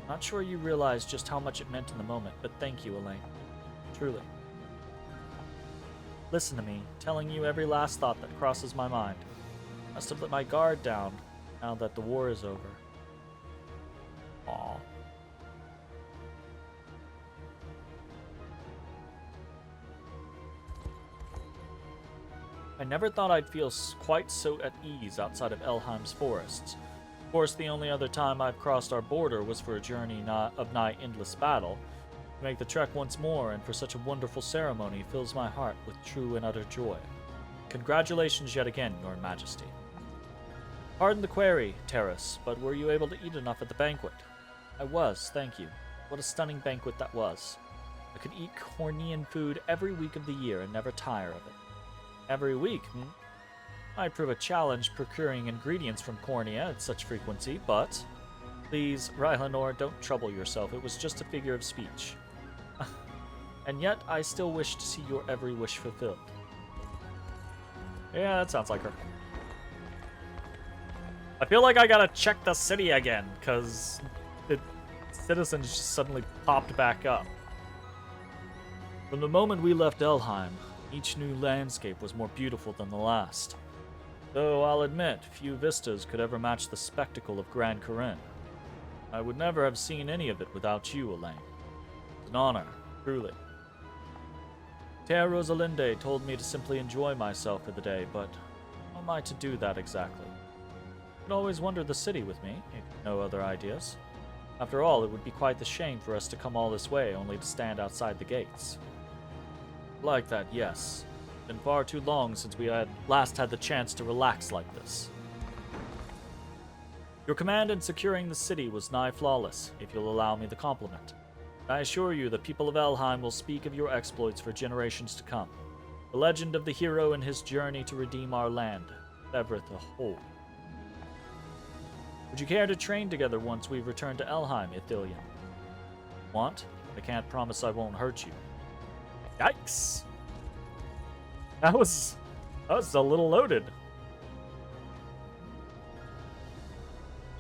Not sure you realized just how much it meant in the moment, but thank you, Elaine. Truly. Listen to me, telling you every last thought that crosses my mind. Must have let my guard down, now that the war is over. Aww. I never thought I'd feel quite so at ease outside of Elheim's forests. Of course, the only other time I've crossed our border was for a journey of nigh endless battle. To make the trek once more and for such a wonderful ceremony fills my heart with true and utter joy. Congratulations yet again, Your Majesty. Pardon the query, Terrace, but were you able to eat enough at the banquet? I was, thank you. What a stunning banquet that was. I could eat Cornean food every week of the year and never tire of it. Every week, Might prove a challenge procuring ingredients from Cornea at such frequency, but... Please, Rylanor, don't trouble yourself. It was just a figure of speech. And yet, I still wish to see your every wish fulfilled. Yeah, that sounds like her. I feel like I gotta check the city again, because the citizens just suddenly popped back up. From the moment we left Elheim, each new landscape was more beautiful than the last. Though I'll admit, few vistas could ever match the spectacle of Grand Corinne. I would never have seen any of it without you, Elaine. It's an honor, truly. Tea Rosalinde told me to simply enjoy myself for the day, but how am I to do that exactly? You can always wander the city with me, if you have no other ideas. After all, it would be quite the shame for us to come all this way only to stand outside the gates. Like that, yes. It's been far too long since we had last had the chance to relax like this. Your command in securing the city was nigh flawless, if you'll allow me the compliment. I assure you the people of Elheim will speak of your exploits for generations to come. The legend of the hero and his journey to redeem our land, Everett the whole. Would you care to train together once we've returned to Elheim, Ithilien? Want? I can't promise I won't hurt you. Yikes! That was a little loaded.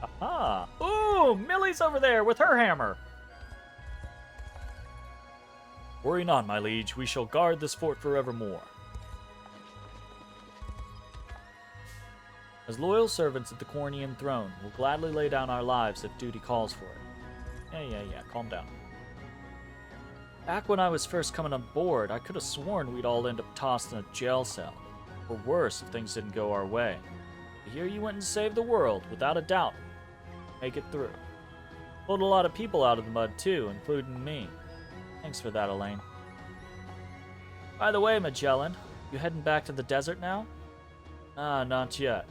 Aha! Ooh, Millie's over there with her hammer. Worry not, my liege. We shall guard this fort forevermore. As loyal servants at the Cornian throne, we'll gladly lay down our lives if duty calls for it. Yeah, calm down. Back when I was first coming on board, I could have sworn we'd all end up tossed in a jail cell. Or worse, if things didn't go our way. But here you went and saved the world, without a doubt. Make it through. Pulled a lot of people out of the mud, too, including me. Thanks for that, Elaine. By the way, Magellan, you heading back to the desert now? Not yet.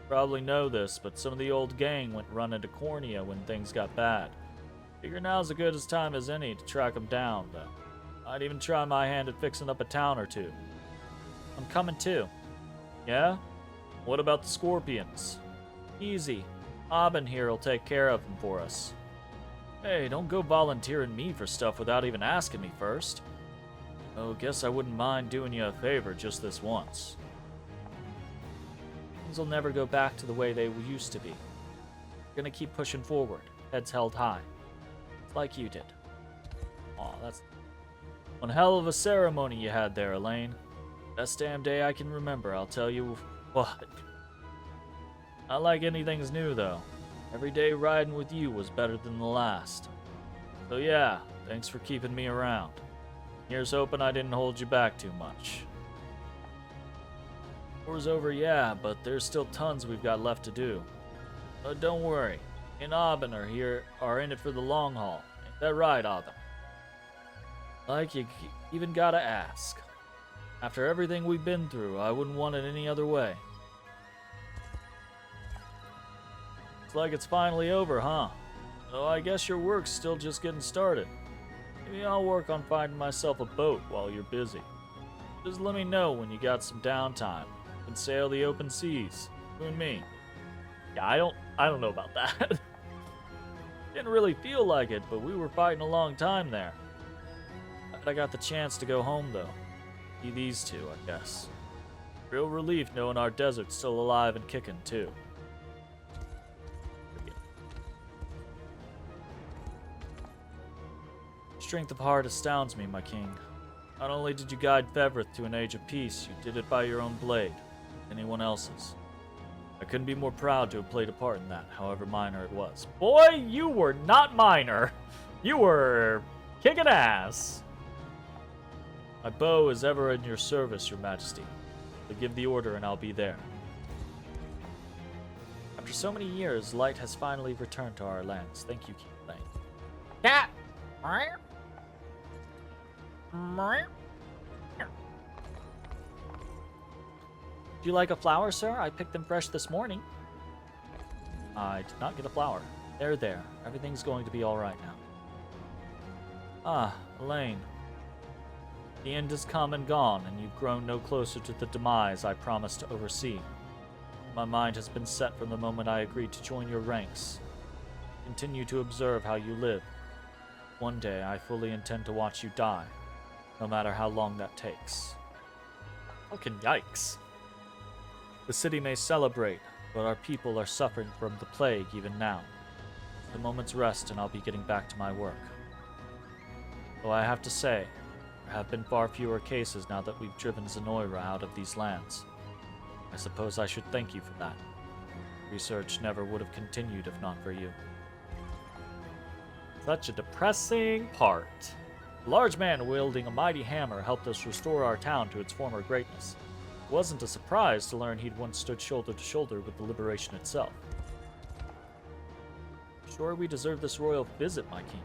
Probably know this, but some of the old gang went running to Cornia when things got bad. Figure now's as good a time as any to track them down, though. I'd even try my hand at fixing up a town or two. I'm coming too. Yeah? What about the Scorpions? Easy. Aubin here will take care of them for us. Hey, don't go volunteering me for stuff without even asking me first. Oh, guess I wouldn't mind doing you a favor just this once. Things will never go back to the way they used to be. We're gonna keep pushing forward, heads held high. Like you did. Aw, that's one hell of a ceremony you had there, Elaine. Best damn day I can remember, I'll tell you what. Not like anything's new, though. Every day riding with you was better than the last. So yeah, thanks for keeping me around. Here's hoping I didn't hold you back too much. War's over, yeah, but there's still tons we've got left to do. But don't worry. Me and Aubin are in it for the long haul. Ain't that right, Aubin? Like you even gotta ask. After everything we've been through, I wouldn't want it any other way. It's like it's finally over, huh? Oh, I guess your work's still just getting started. Maybe I'll work on finding myself a boat while you're busy. Just let me know when you got some downtime. We can sail the open seas. You and me. Yeah, I don't know about that. Didn't really feel like it, but we were fighting a long time there. I got the chance to go home, though. See these two, I guess. Real relief knowing our desert's still alive and kicking, too. Strength of heart astounds me, my king. Not only did you guide Fevrith to an age of peace, you did it by your own blade, anyone else's. I couldn't be more proud to have played a part in that, however minor it was. Boy, you were not minor. You were kicking ass. My bow is ever in your service, your majesty. So give the order and I'll be there. After so many years, light has finally returned to our lands. Thank you, King Lane. Cat! Do you like a flower, sir? I picked them fresh this morning. I did not get a flower. They're there. Everything's going to be all right now. Ah, Elaine. The end has come and gone, and you've grown no closer to the demise I promised to oversee. My mind has been set from the moment I agreed to join your ranks. Continue to observe how you live. One day, I fully intend to watch you die, no matter how long that takes. Fucking yikes. The city may celebrate, but our people are suffering from the plague even now. A moment's rest and I'll be getting back to my work. Though I have to say, there have been far fewer cases now that we've driven Zenoira out of these lands. I suppose I should thank you for that. Research never would have continued if not for you. Such a depressing part. A large man wielding a mighty hammer helped us restore our town to its former greatness. It wasn't a surprise to learn he'd once stood shoulder to shoulder with the liberation itself. Sure, we deserve this royal visit, my king.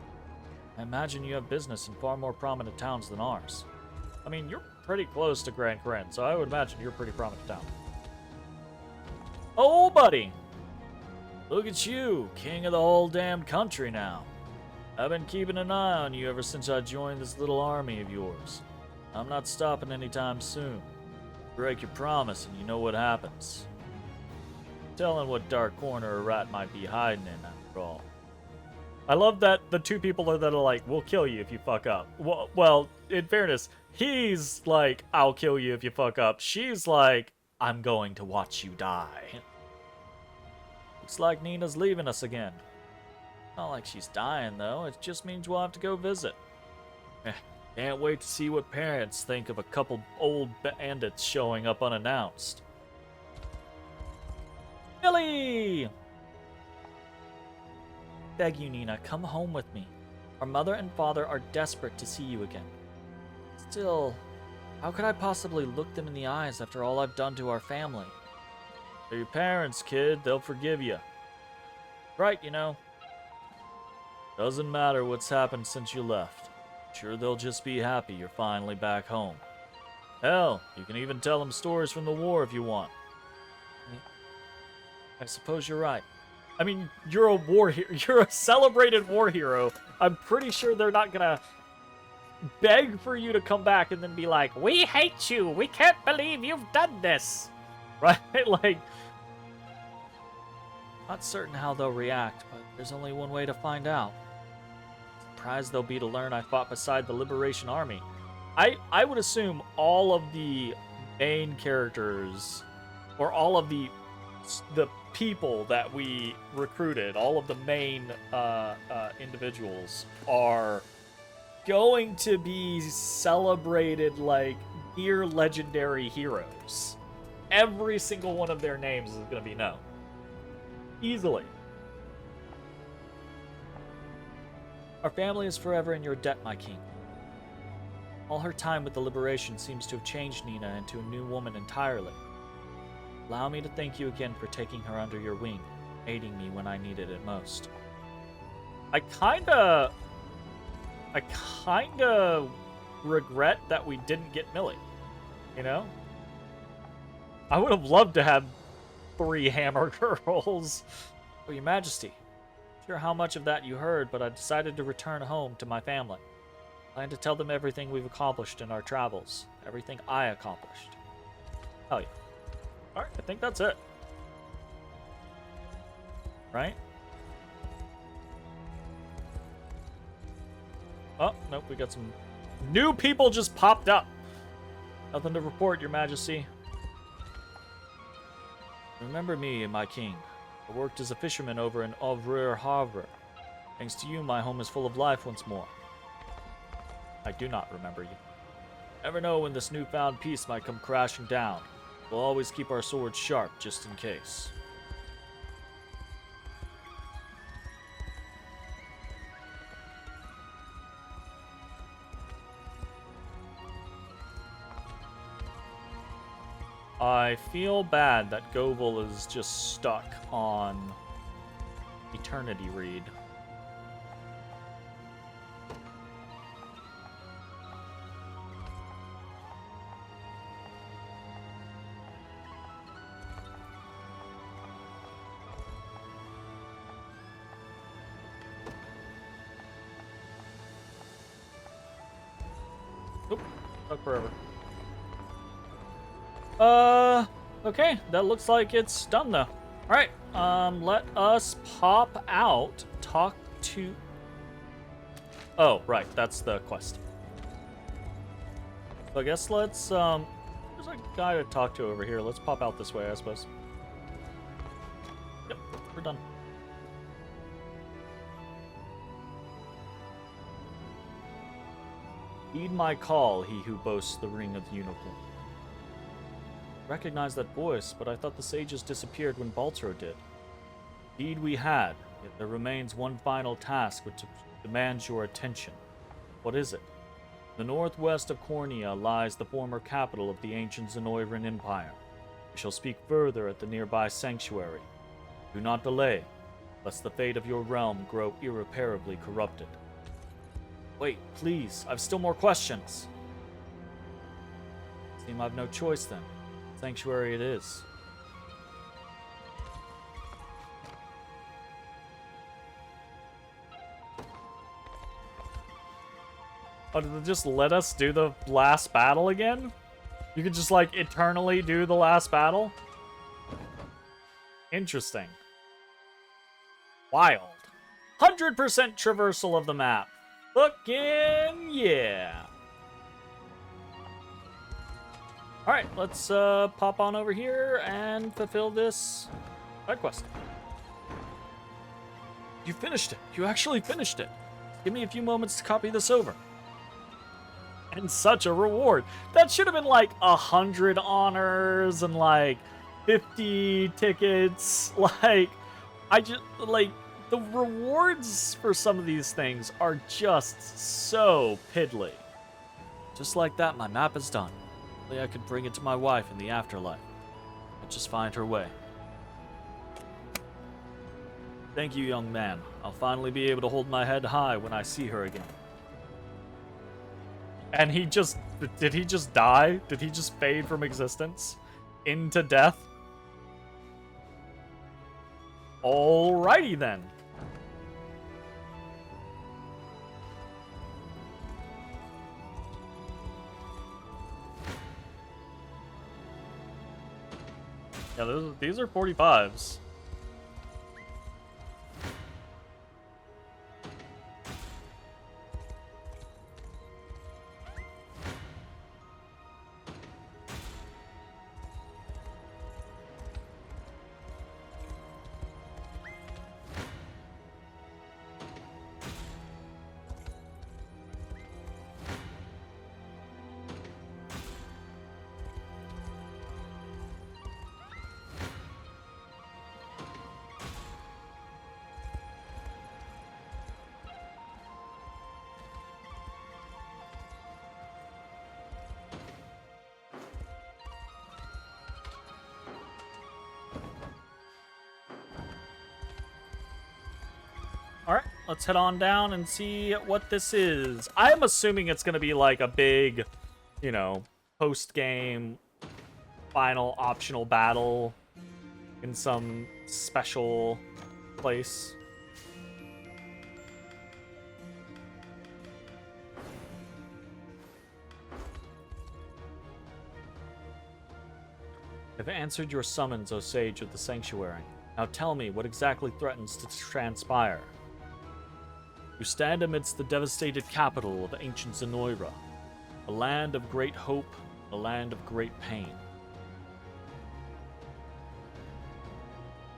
I imagine you have business in far more prominent towns than ours. I mean, you're pretty close to Grand Karen, so I would imagine you're a pretty prominent town. Oh, buddy! Look at you, king of the whole damn country now. I've been keeping an eye on you ever since I joined this little army of yours. I'm not stopping anytime soon. Break your promise and you know what happens. Telling what dark corner a rat might be hiding in, after all. I love that the two people that are like, we'll kill you if you fuck up. Well, in fairness, he's like, I'll kill you if you fuck up. She's like, I'm going to watch you die. Looks like Nina's leaving us again. Not like she's dying, though. It just means we'll have to go visit. Can't wait to see what parents think of a couple old bandits showing up unannounced. Billy! Beg you, Nina, come home with me. Our mother and father are desperate to see you again. Still, how could I possibly look them in the eyes after all I've done to our family? They're your parents, kid. They'll forgive you. Right, you know. Doesn't matter what's happened since you left. Sure, they'll just be happy you're finally back home. Hell, you can even tell them stories from the war if you want. I suppose you're right. I mean, you're a war hero. You're a celebrated war hero. I'm pretty sure they're not gonna beg for you to come back and then be like, we hate you. We can't believe you've done this. Right? Like, not certain how they'll react, but there's only one way to find out. Surprised they'll be to learn I fought beside the Liberation Army. I would assume all of the main characters, or all of the people that we recruited, all of the main individuals are going to be celebrated like near legendary heroes. Every single one of their names is going to be known. Easily. Our family is forever in your debt, my king. All her time with the Liberation seems to have changed Nina into a new woman entirely. Allow me to thank you again for taking her under your wing, aiding me when I needed it most. I kinda regret that we didn't get Millie. You know? I would have loved to have 3 hammer girls. Oh, your majesty. Not sure how much of that you heard, but I decided to return home to my family. I plan to tell them everything we've accomplished in our travels. Everything I accomplished. Hell yeah. Alright, I think that's it. Right? Oh, nope, we got some new people just popped up. Nothing to report, your majesty. Remember me, my king. I worked as a fisherman over in Overlord Harbor. Thanks to you, my home is full of life once more. I do not remember you. Never know when this newfound peace might come crashing down. We'll always keep our swords sharp, just in case. I feel bad that Goval is just stuck on Eternity Read. Oop, stuck forever. Okay, that looks like it's done though. Alright, let us pop out, talk to... Oh, right, that's the quest. So I guess let's, there's a guy to talk to over here. Let's pop out this way, I suppose. Yep, we're done. Heed my call, he who boasts the ring of the Unicorn. Recognize that voice, but I thought the sages disappeared when Baltro did. Indeed we had, yet there remains one final task which demands your attention. What is it? The northwest of Cornea lies the former capital of the ancient Zenoiran Empire. We shall speak further at the nearby sanctuary. Do not delay, lest the fate of your realm grow irreparably corrupted. Wait, please, I've still more questions. Seem I've no choice then. Sanctuary it is. Oh, did they just let us do the last battle again? You could just, like, eternally do the last battle? Interesting. Wild. 100% traversal of the map. Fucking yeah. Alright, let's pop on over here and fulfill this side quest. You finished it. You actually finished it. Give me a few moments to copy this over. And such a reward. That should have been like 100 honors and like 50 tickets. Like, the rewards for some of these things are just so piddly. Just like that, my map is done. Hopefully I could bring it to my wife in the afterlife. I'll just find her way. Thank you, young man. I'll finally be able to hold my head high when I see her again. And did he just die? Did he just fade from existence into death? Alrighty then. Yeah, these are 45s. Alright, let's head on down and see what this is. I'm assuming it's going to be like a big, you know, post-game final optional battle in some special place. I've answered your summons, O Sage of the Sanctuary. Now tell me what exactly threatens to transpire. You stand amidst the devastated capital of ancient Zenoira, a land of great hope, a land of great pain.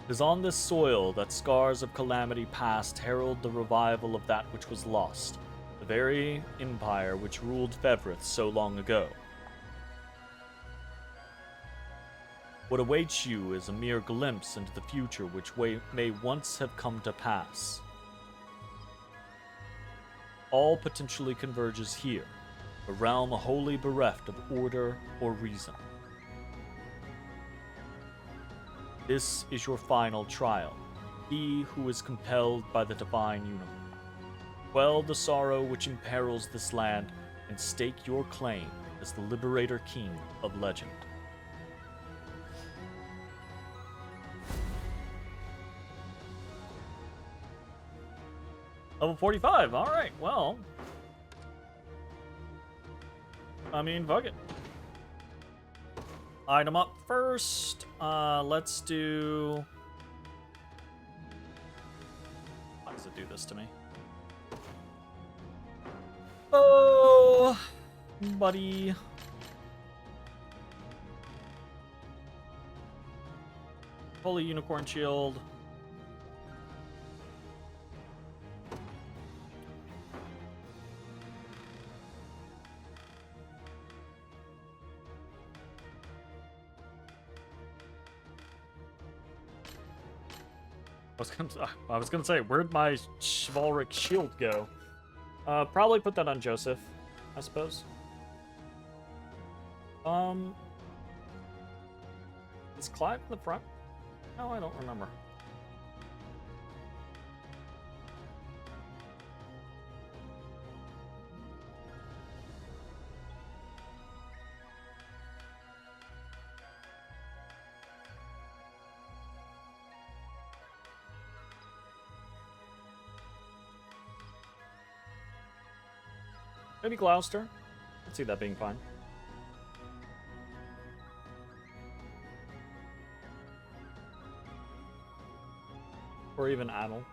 It is on this soil that scars of calamity past herald the revival of that which was lost, the very empire which ruled Fevrith so long ago. What awaits you is a mere glimpse into the future which may once have come to pass. All potentially converges here, a realm wholly bereft of order or reason. This is your final trial, he who is compelled by the divine universe. Quell the sorrow which imperils this land, and stake your claim as the liberator king of legend. Level 45, alright, well. I mean, fuck it. Item up first. Let's do... Why does it do this to me? Oh, buddy. Holy Unicorn Shield. I was gonna say, where'd my chivalric shield go? Probably put that on Joseph. I suppose. Is Clive in the front? No, I don't remember. Maybe Gloucester. I could see that being fine. Or even Adel.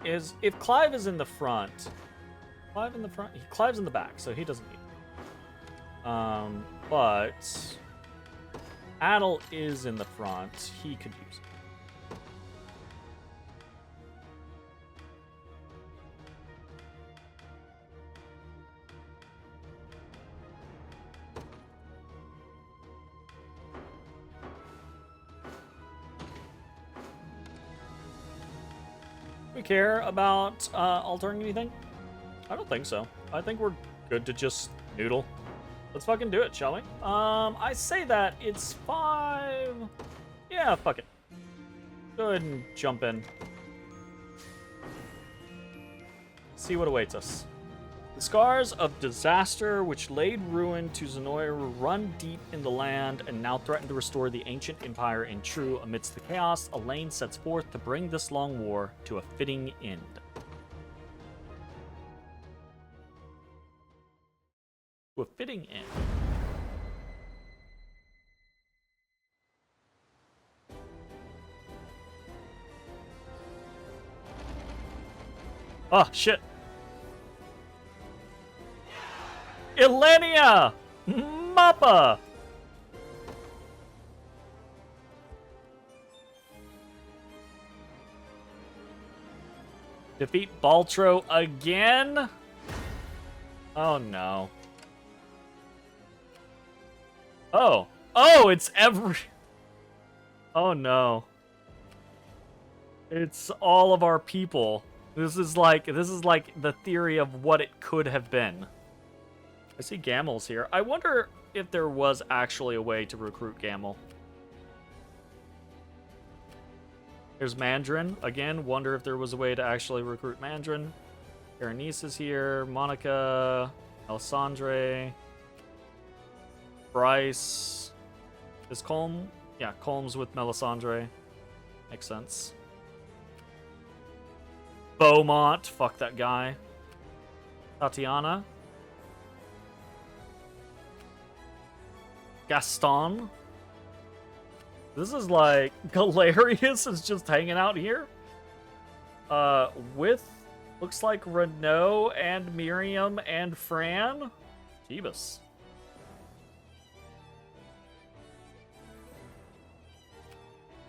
If Clive is in the front, Clive in the front, Clive's in the back, so he doesn't need it. But Adel is in the front. He could use it. We care about altering anything? I don't think so. I think we're good to just noodle. Let's fucking do it, shall we? I say that it's 5. Yeah, fuck it. Go ahead and jump in. See what awaits us. The scars of disaster which laid ruin to Zenoir run deep in the land and now threaten to restore the ancient empire in true. Amidst the chaos, Elaine sets forth to bring this long war to a fitting end. To a fitting end. Oh, shit. Ilenia! Mappa! Defeat Baltro again? Oh no. Oh. Oh, it's every... Oh no. It's all of our people. This is like the theory of what it could have been. I see Gamel's here. I wonder if there was actually a way to recruit Gamel. There's Mandarin. Again, wonder if there was a way to actually recruit Mandarin. Berenice is here. Monica. Alessandre. Bryce. Is Colm? Yeah, Colm's with Melisandre. Makes sense. Beaumont. Fuck that guy. Tatiana. Gaston. This is like Galerius is just hanging out here. With looks like Renault and Miriam and Fran. Jeebus.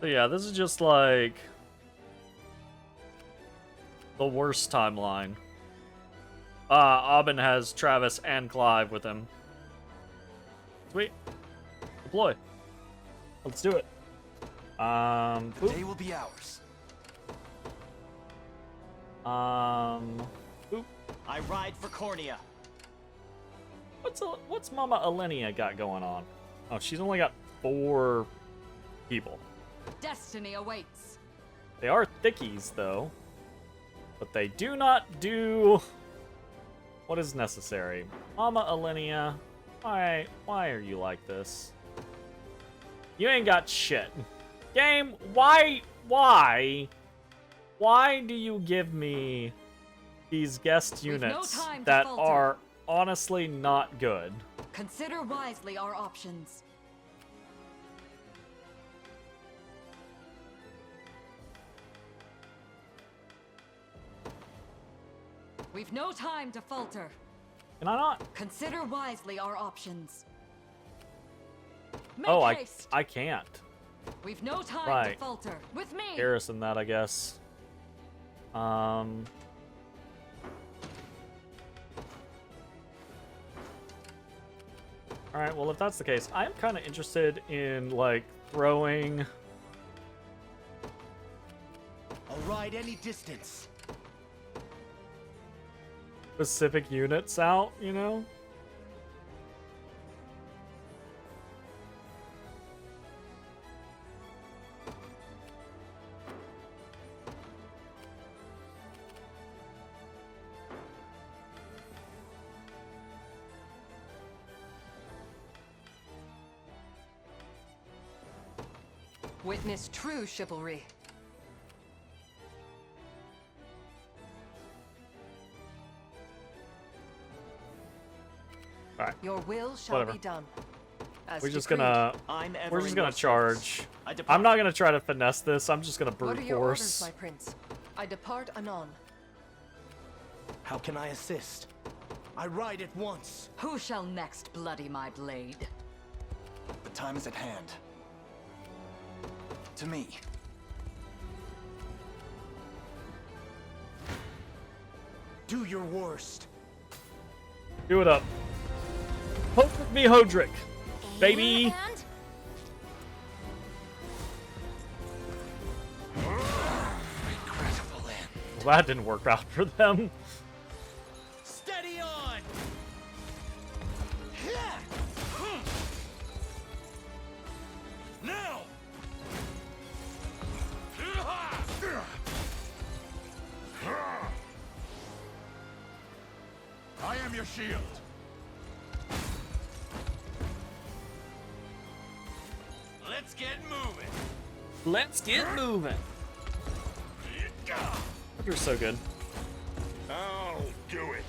So yeah, this is just like the worst timeline. Aubin has Travis and Clive with him. Sweet. Deploy. Let's do it. They will be ours. Boop. I ride for Cornea. What's Mama Elenia got going on? Oh, she's only got 4 people. Destiny awaits. They are thickies, though. But they do not do what is necessary. Mama Elenia, why are you like this? You ain't got shit. Game, why do you give me these guest units that are honestly not good? Consider wisely our options. We've no time to falter. Can I not? Consider wisely our options. Make Oh, haste. I can't. We've no time Right. to falter. With me. Garrison that, I guess. Alright, well, if that's the case, I'm kind of interested in, like, throwing... I'll ride any distance. specific units out, you know? Witness true chivalry. All right. Your will shall Whatever. be done. As We're just decreed. gonna I'm ever we're just in gonna your service. charge. I depart. I'm not gonna try to finesse this. I'm just gonna What brute are your orders, force. my prince? I depart anon. How can I assist? I ride at once. Who shall next bloody my blade? The time is at hand. To me. Do your worst. Do it up. Hope with me, Hodrick. Baby. Regrettable end. Well, that didn't work out for them. Steady on! Now! I am your shield. Let's get moving. Let's get moving. You're so good. I'll do it.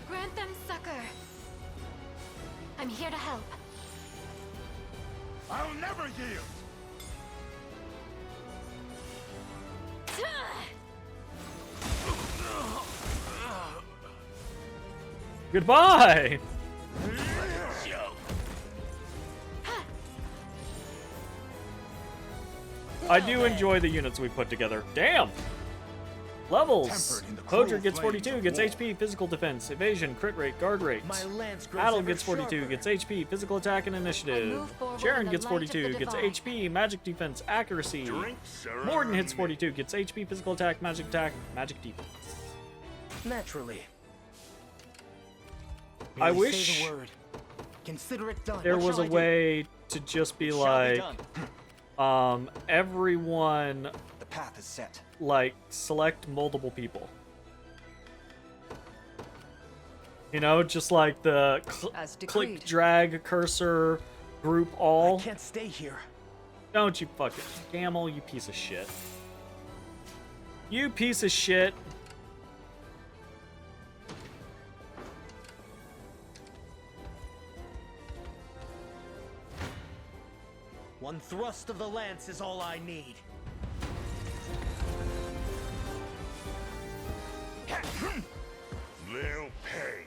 Grant them succor. I'm here to help. I'll never yield. Goodbye. I do enjoy the units we put together. Damn. Levels. Tempered in the cruel Hodrick gets flames 42, of gets war. HP, physical defense, evasion, crit rate, guard rate. My lance grows Battle ever gets 42, sharper. gets HP, physical attack and initiative. move forward Sharon in the gets light of 42, the gets divine. HP, magic defense, accuracy. Morden hits 42, gets HP, physical attack, magic defense. Naturally. I Merely wish say the word. Consider it done. there What was shall a I do? way to just be Shall be like, done. everyone, The path is set. like, select multiple people. You know, just like the As click, decreed. drag, cursor, group all. I can't stay here. Don't you fucking Gamel, you piece of shit. You piece of shit. One thrust of the lance is all I need. They'll pay.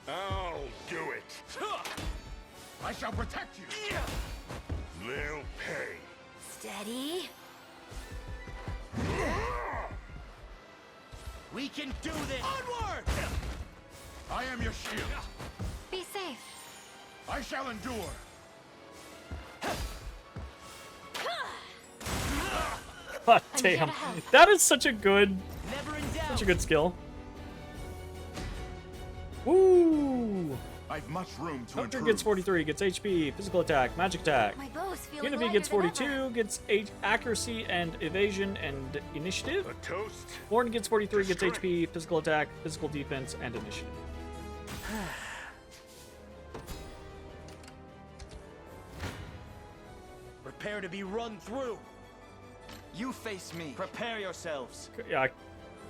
I'll do it. I shall protect you. They'll pay. Steady. We can do this. Onward! I am your shield. Be safe. I shall endure. God I'm here damn. to help. That is such a good Never in doubt. such a good skill. Woo! I've much room to Hunter improve. gets 43, gets HP, physical attack, magic attack. My bow's feeling Unity lighter gets than 42, ever. gets accuracy and evasion and initiative. A toast. Morden gets 43, gets HP, physical attack, physical defense, and initiative. Prepare to be run through. You face me. Prepare yourselves. Yeah, I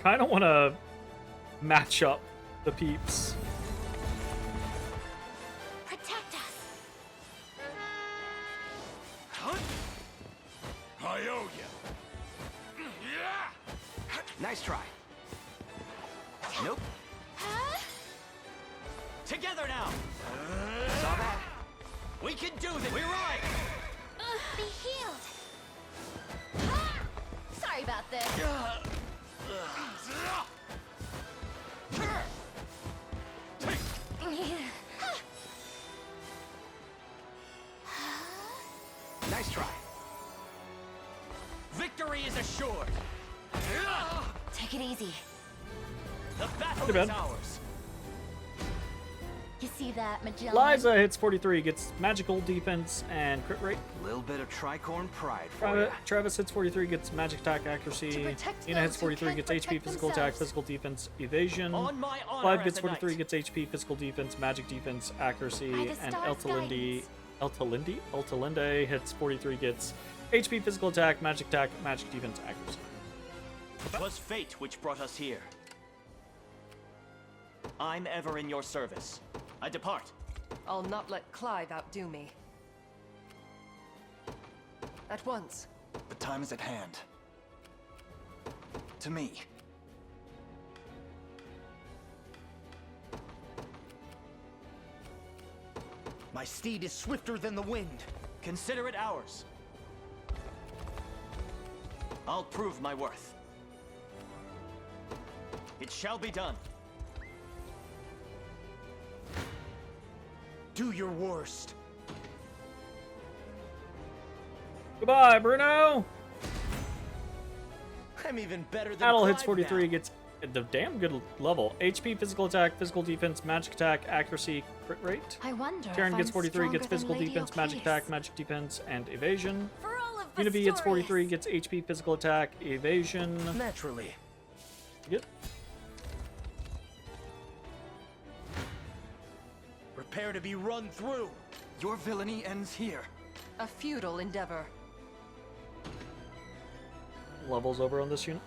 kind of want to match up the peeps. Protect us. I owe you. Nice try. Nope. Huh? Together now. Saw that? We can do this. We ride. Be healed. Ah! Sorry about this. Nice try. easy. The battle Too bad. is ours. You see that, Magellan? Liza hits 43, gets magical defense and crit rate. Little bit of tricorn pride for ya. Travis hits 43, gets magic attack, accuracy. To protect Ina hits those who 43, can't gets HP, protect physical attack, themselves. physical defense, evasion. On my honor Clive as gets a 43, knight. gets HP, physical defense, magic defense, accuracy. By the And star's guidance. Eltalinde hits 43, gets HP, physical attack, magic defense, accuracy. 'Twas fate which brought us here. I'm ever in your service. I depart. I'll not let Clive outdo me. At once. The time is at hand. To me. My steed is swifter than the wind. Consider it ours. I'll prove my worth. It shall be done. Do your worst. Goodbye, Bruno! I'm even better than Adel hits Clive 43, now. gets the damn good level. HP, physical attack, physical defense, magic attack, accuracy, crit rate. I wonder if Terran gets I'm 43, gets stronger physical than Lady defense, magic Ocatus. attack, magic defense, and evasion. For all of the Univi gets 43, stories. gets HP, physical attack, evasion. Naturally. Yep. Prepare to be run through. Your villainy ends here. A futile endeavor. Levels over on this unit.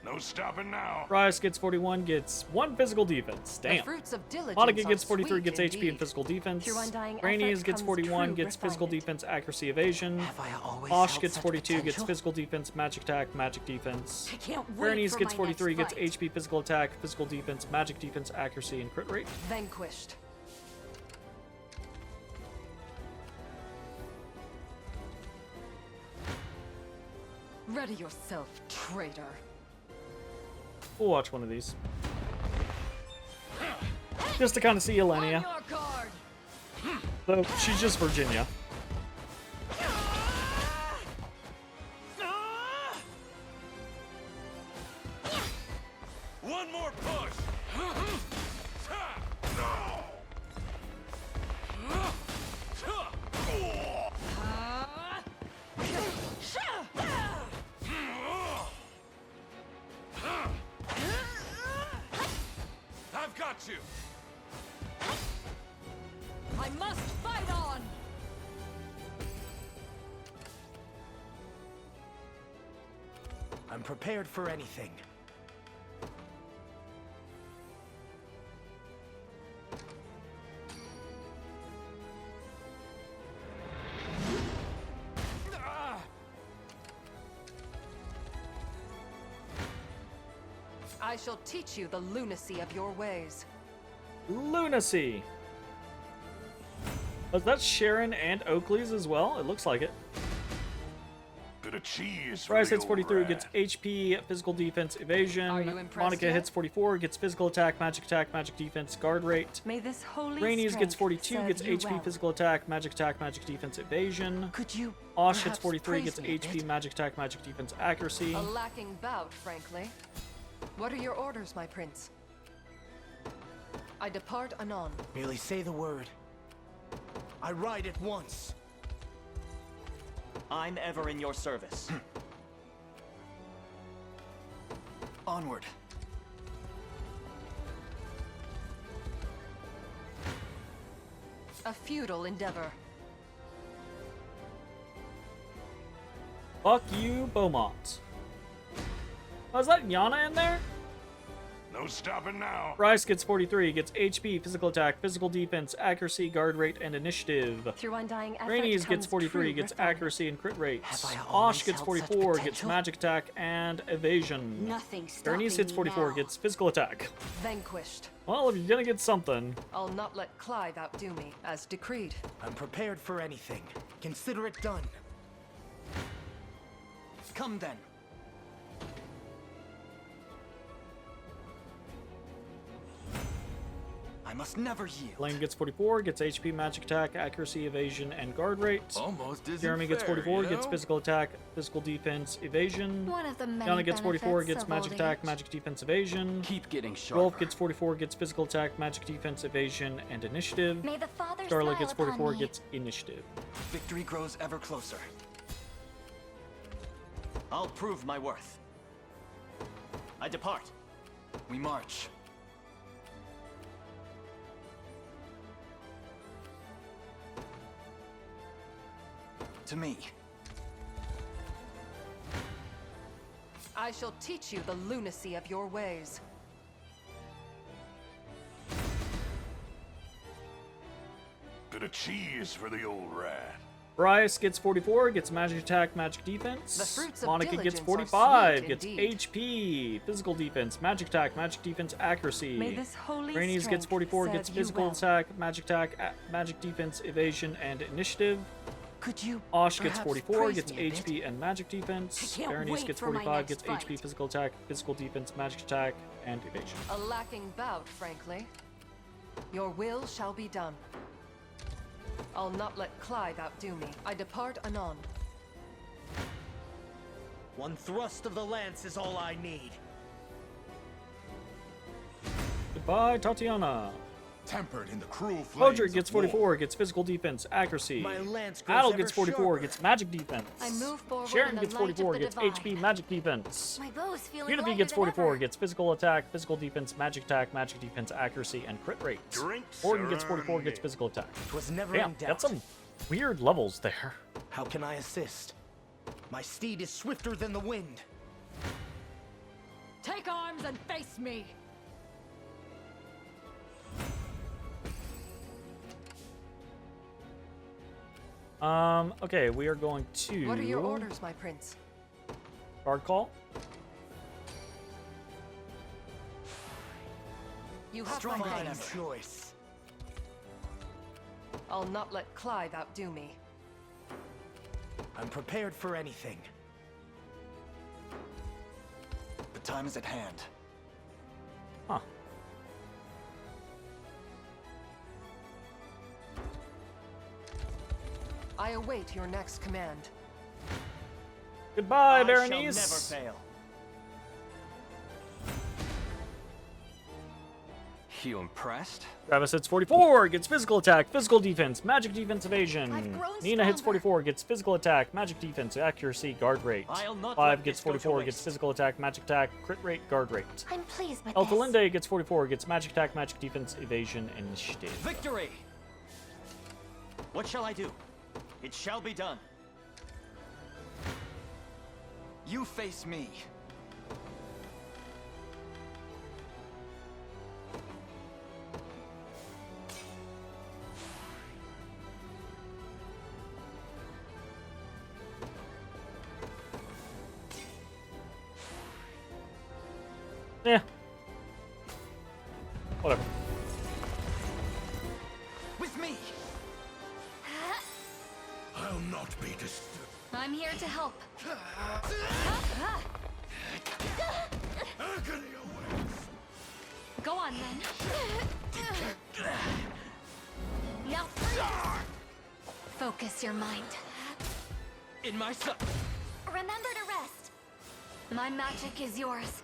No stopping now. Rice gets 41, gets 1 physical defense. The Damn. fruits of diligence Monica are gets 43, sweet gets HP and indeed. physical defense. Through undying Rainies effort gets comes 41, true gets physical refinement. defense, accuracy, evasion. Have I always Osh held gets such 42, gets potential? physical defense, magic attack, magic defense. I can't wait Rainies for gets my 43, next gets fight. HP, physical attack, physical defense, magic defense, accuracy, and crit rate. Vanquished. Ready yourself, traitor. We'll watch one of these. Just to kind of see Elenia. On your guard! Though she's just Virginia. One more push. I've got you. I must fight on! I'm prepared for anything. I shall teach you the lunacy of your ways. Lunacy. Was that Sharon and Oakley's as well? It looks like it. Bit of cheese. Rice for hits the 43, old gets rat. HP, physical defense, evasion. Are you impressed Monica yet? hits 44, gets physical attack, magic defense, guard rate. May this holy Rainies gets strength 42, serve gets you HP, well. physical attack, magic defense, evasion. Could you Osh hits perhaps 43, praise gets me a HP, bit? magic defense, accuracy. A lacking bout, frankly. What are your orders, my prince? I depart anon. Merely say the word. I ride at once. I'm ever in your service. Onward. A futile endeavor. Fuck you, Beaumont. Oh, is that Yana in there? No stopping now. Rice gets 43, gets HP, physical attack, physical defense, accuracy, guard rate, and initiative. Through undying effort Rainies comes gets 43, true gets refinement. accuracy and crit rates. Have I always Osh gets held 44, such gets potential? magic attack and evasion. Nothing stopping Rainies hits me 44, now. gets physical attack. Vanquished. Well, if you're gonna get something. I'll not let Clive outdo me, as decreed. I'm prepared for anything. Consider it done. Come then. I must never yield. Lane gets 44, gets HP, magic attack, accuracy, evasion, and guard rate. Almost isn't Jeremy gets fair, 44, you gets know? physical attack, physical defense, evasion. One of the many Yana gets 44, benefits gets of magic old attack, age. magic defense, evasion. Keep getting sharper. Rolf gets 44, gets physical attack, magic defense, evasion, and initiative. May the Father Scarlet smile gets 44, upon me. gets initiative. Victory grows ever closer. I'll prove my worth. I depart. We march. To me. I shall teach you the lunacy of your ways. Bit of cheese for the old rat. Bryce gets 44, gets magic attack, magic defense. The fruits of Monica gets diligence are 45, sweet gets indeed. HP, physical defense, magic attack, magic defense, accuracy. May this holy Rainies gets strength 44, serve gets you physical well. attack, magic defense, evasion, and initiative. Could you Osh gets perhaps 44, praise gets me a bit? HP and magic defense. I can't Berenice wait gets for my 45, next gets HP, fight. physical attack, physical defense, magic attack, and evasion. A lacking bout, frankly. Your will shall be done. I'll not let Clive outdo me. I depart anon. One thrust of the lance is all I need. Goodbye, Tatiana. Tempered in the cruel flames. Podrick gets of war. 44, gets physical defense, accuracy. My lance grows Adel ever gets 44, sharper. gets magic defense. I move forward Sharon in the gets light of 44, the gets divine. HP, magic defense. My bow is feeling Unity lighter gets than 44, ever. gets physical attack, physical defense, magic attack, magic defense, accuracy, and crit rate. Drinks Morgan gets are 44, gets neat. physical attack. Was never Damn, in doubt. got some weird levels there. How can I assist? My steed is swifter than the wind. Take arms and face me. Okay, we are going to... What are your orders, my prince? Guard call. You have Strong my than thanks. ever. Choice. I'll not let Clive outdo me. I'm prepared for anything. The time is at hand. Huh. I await your next command. Goodbye, I Berenice. shall never fail. You impressed? Travis hits 44, gets physical attack, physical defense, magic defense, evasion. I've grown Nina hits stronger. 44, gets physical attack, magic defense, accuracy, guard rate. I'll not 5 let gets this go to 44, gets waste. physical attack, magic attack, crit rate, guard rate. I'm pleased with Elta this. Linde gets 44, gets magic attack, magic defense, evasion, and initiative. Victory! What shall I do? It shall be done. You face me. Yeah. Whatever. With me. I'll not be disturbed. I'm here to help. Agony awaits. Go on then. Now focus your mind. In my sight. Remember to rest. My magic is yours.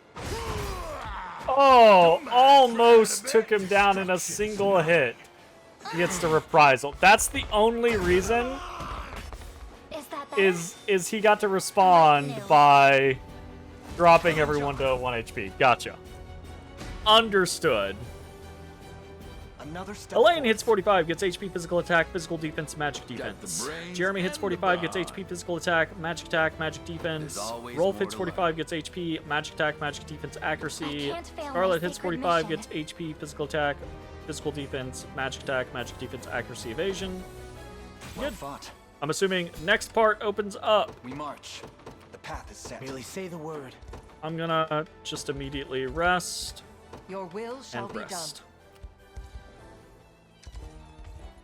Oh, almost took him down in a single hit. He gets the reprisal. That's the only reason Is that better? is he got to respond by dropping everyone to 1 HP. Gotcha. Understood. Another step. Elaine forward. hits 45, gets HP, physical attack, physical defense, magic defense. brains Jeremy hits and 45, the gets HP, physical attack, magic defense. There's always Rolf more hits to 45, gets HP, magic attack, magic defense, accuracy. I can't fail my Scarlet hits sacred 45, mission. gets HP, physical attack, physical defense, magic attack, magic defense, accuracy, evasion. Well fought. I'm assuming next part opens up. We march. The path is set. Merely say the word. I'm gonna just immediately rest Your will shall and be done. rest.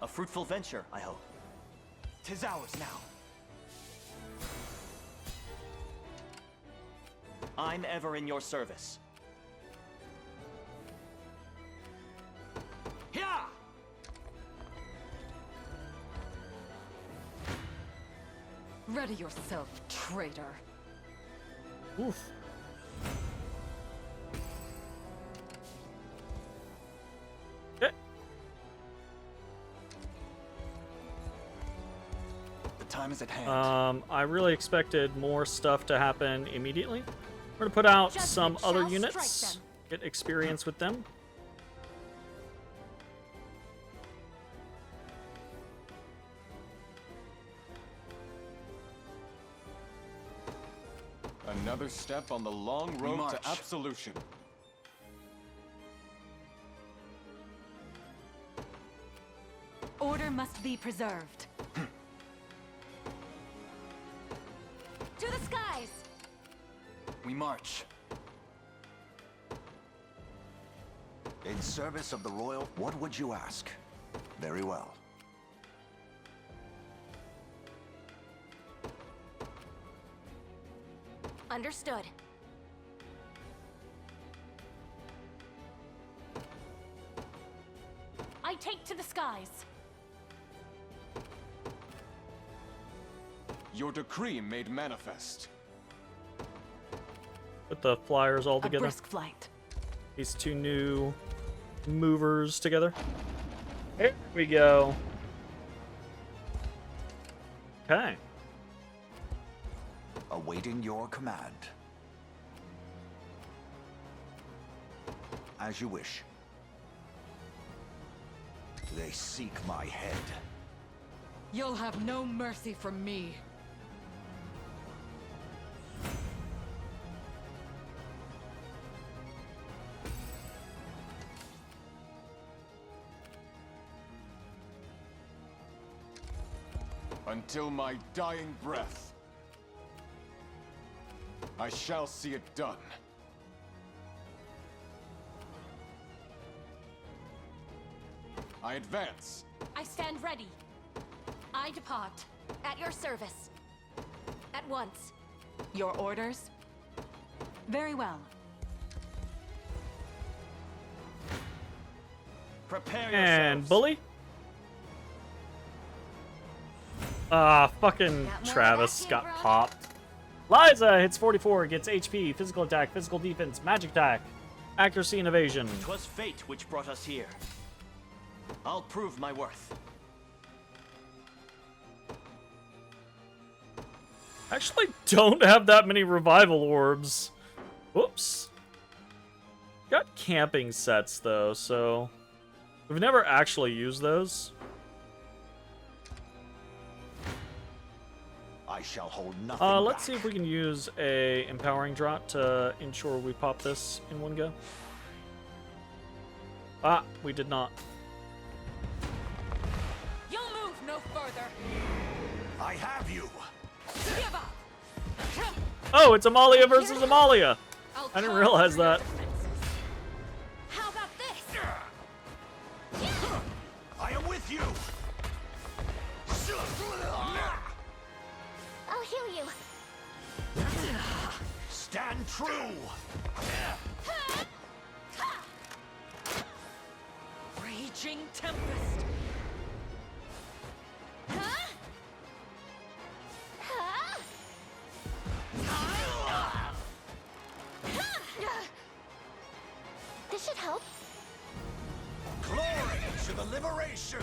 A fruitful venture, I hope. 'Tis ours now. I'm ever in your service. Ready yourself, traitor. Oof. Okay. The time is at hand. I really expected more stuff to happen immediately. We're gonna put out Judgment some other shall units, strike them. get experience with them. Another step on the long road march. to absolution. Order must be preserved. To the skies! We march. In service of the royal, what would you ask? Very well. Understood. I take to the skies. Your decree made manifest. Put the flyers all A together. brisk flight. These two new movers together. Here we go. Okay. Awaiting your command. As you wish. They seek my head. You'll have no mercy from me. Until my dying breath, I shall see it done. I advance. I stand ready. I depart. At your service. At once. Your orders? Very well. Prepare And yourselves. bully. Ah, fucking Got more Travis of that, got Bro? popped. Liza hits 44, gets HP, physical attack, physical defense, magic attack, accuracy, and evasion. 'Twas fate which brought us here. I'll prove my worth. Actually, don't have that many revival orbs. Whoops. Got camping sets though, so we've never actually used those. I shall hold nothing Let's back. see if we can use a empowering draught to ensure we pop this in one go. Ah, we did not. You'll move no further. I have you. Give up. Oh, it's Amalia versus Amalia. I'll I didn't come realize for your that. defenses. How about this? I am with you. I'll heal you. Stand true. Raging tempest. Huh? Huh? This should help. Glory to the liberation.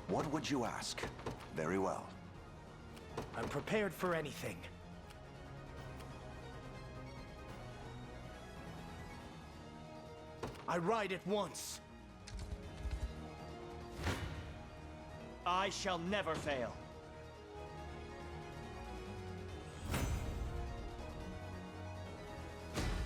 What would you ask? Very well. I'm prepared for anything. I ride at once. I shall never fail.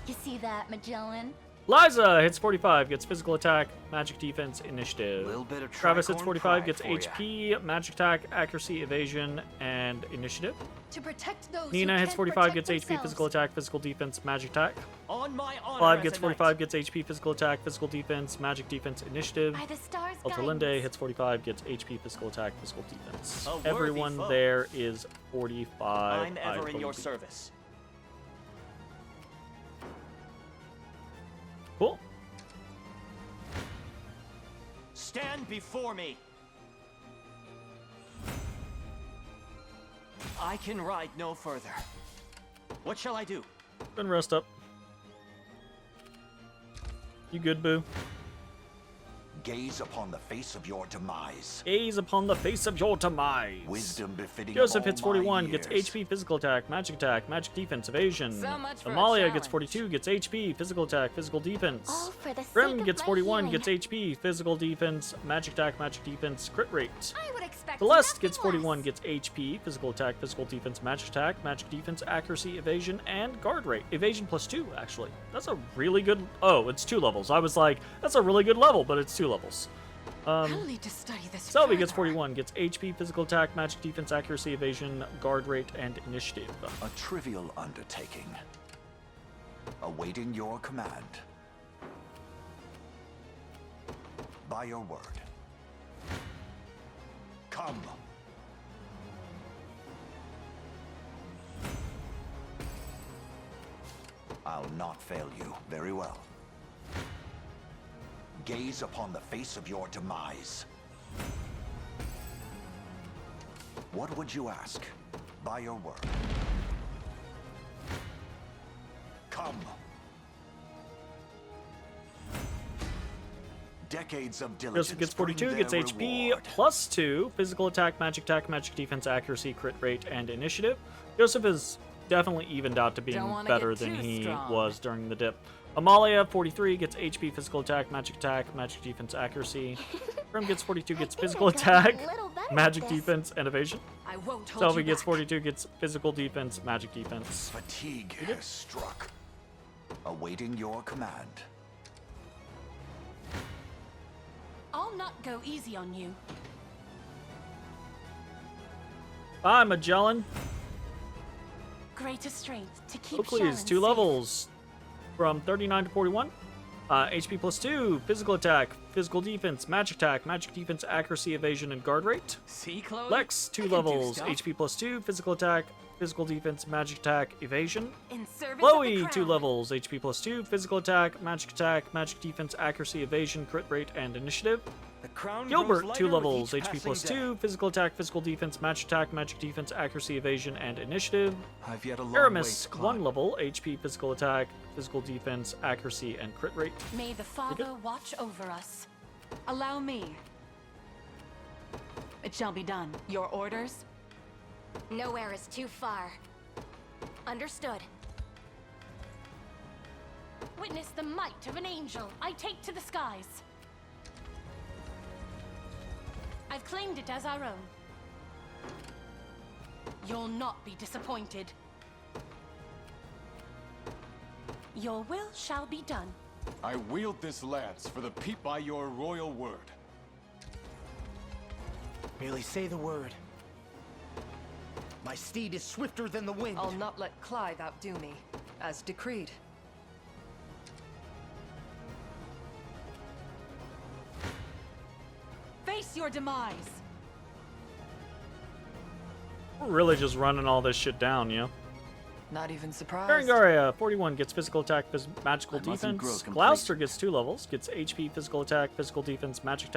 You see that, Magellan? Liza hits 45, gets physical attack, magic defense, initiative. Little bit of Travis hits tricorn 45, pride gets for ya. HP, magic attack, accuracy, evasion, and initiative. To protect those Nina who hits can't 45, protect gets HP, themselves. physical attack, physical defense, magic attack. On my honor. 5 as gets a 45, knight. gets HP, physical attack, physical defense, magic defense, initiative. By the stars' Alta guidance. Linde hits 45, gets HP, physical attack, physical defense. A worthy Everyone foe. there is 45. I'm ever I in your believe. service. Cool. Stand before me. I can ride no further. What shall I do? Then rest up. You good, boo? Gaze upon the face of your demise. Gaze upon the face of your demise. Wisdom befitting Joseph of hits all my 41, gets years. HP, physical attack, magic defense, evasion. So much for a Amalia gets challenge. 42, gets HP, physical attack, physical defense. All for the Grim sake of gets my 41, healing. gets HP, physical defense, magic attack, magic defense, crit rate. I would expect Celeste nothing gets 41, less. gets HP, physical attack, physical defense, magic defense, accuracy, evasion, and guard rate. Evasion +2, actually. That's a really good... Oh, it's 2 levels. I was like, that's a really good level, but it's 2 levels. I'll need to study this Selby gets further. 41, gets HP, physical attack, magic defense, accuracy, evasion, guard rate, and initiative. A trivial undertaking. Awaiting your command. By your word. Come. I'll not fail you. Very well. Gaze upon the face of your demise. What would you ask? By your word. Come. Decades of diligence. Joseph gets 42, bring gets their HP reward. +2, physical attack, magic defense, accuracy, crit rate, and initiative. Joseph is definitely evened out to being Don't wanna better get than too he strong. was during the dip. Amalia, 43, gets HP, physical attack, magic defense, accuracy. Grim gets 42, gets think physical I got a attack, little better at magic this. defense, and evasion. I won't hold Selby you gets back. 42, gets physical defense, magic defense. Fatigue has struck. Awaiting your command. I'll not go easy on you. Bye, Magellan. Greater strength to keep Oakley Sharon is 2 safe. levels from 39 to 41. HP +2, physical attack, physical defense, magic defense, accuracy, evasion, and guard rate. See, Chloe? Lex, I 2 can do levels, stuff. HP +2, physical attack, physical defense, magic attack, evasion. In service Chloe, of the 2 crown. levels, HP +2, physical attack, magic defense, accuracy, evasion, crit rate, and initiative. The crown grows Gilbert, 2 lighter with levels, each HP passing day. +2, physical attack, physical defense, magic defense, accuracy, evasion, and initiative. I've yet a long Aramis, ways to 1 climb. level, HP, physical attack, physical defense, accuracy, and crit rate. May the Father watch over us. Allow me. It shall be done. Your orders? Nowhere is too far. Understood. Witness the might of an angel. I take to the skies. I've claimed it as our own. You'll not be disappointed. Your will shall be done. I wield this lance for the by your royal word. Merely say the word. My steed is swifter than the wind. I'll not let Clive outdo me, as decreed. Face your demise. We're really just running all this shit down, you know? Not even surprised. Berengaria, 41, gets physical attack, magical I mustn't grow defense. complete. Gloucester gets 2 levels, gets HP, physical attack, physical defense, magic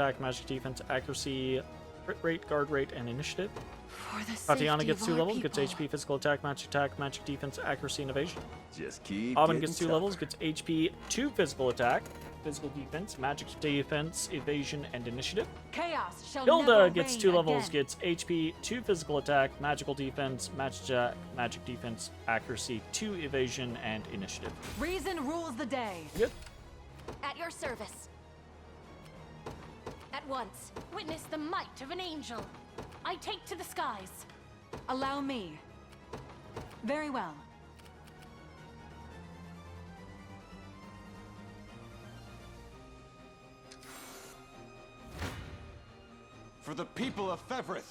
defense, accuracy, crit rate, guard rate, and initiative. For the Tatiana safety gets of 2 our levels, gets people. HP, physical attack, magic defense, accuracy, and evasion. Just keep Aubin getting gets 2 tougher. levels, gets HP, 2 physical attack, physical defense, magic defense, evasion, and initiative. Chaos shall Hilda never gets reign 2 levels, again. gets HP, 2 physical attack, magical defense, magic defense, accuracy, 2 evasion, and initiative. Reason rules the day. Good. At your service. At once, witness the might of an angel. I take to the skies. Allow me. Very well. For the people of Fevrith.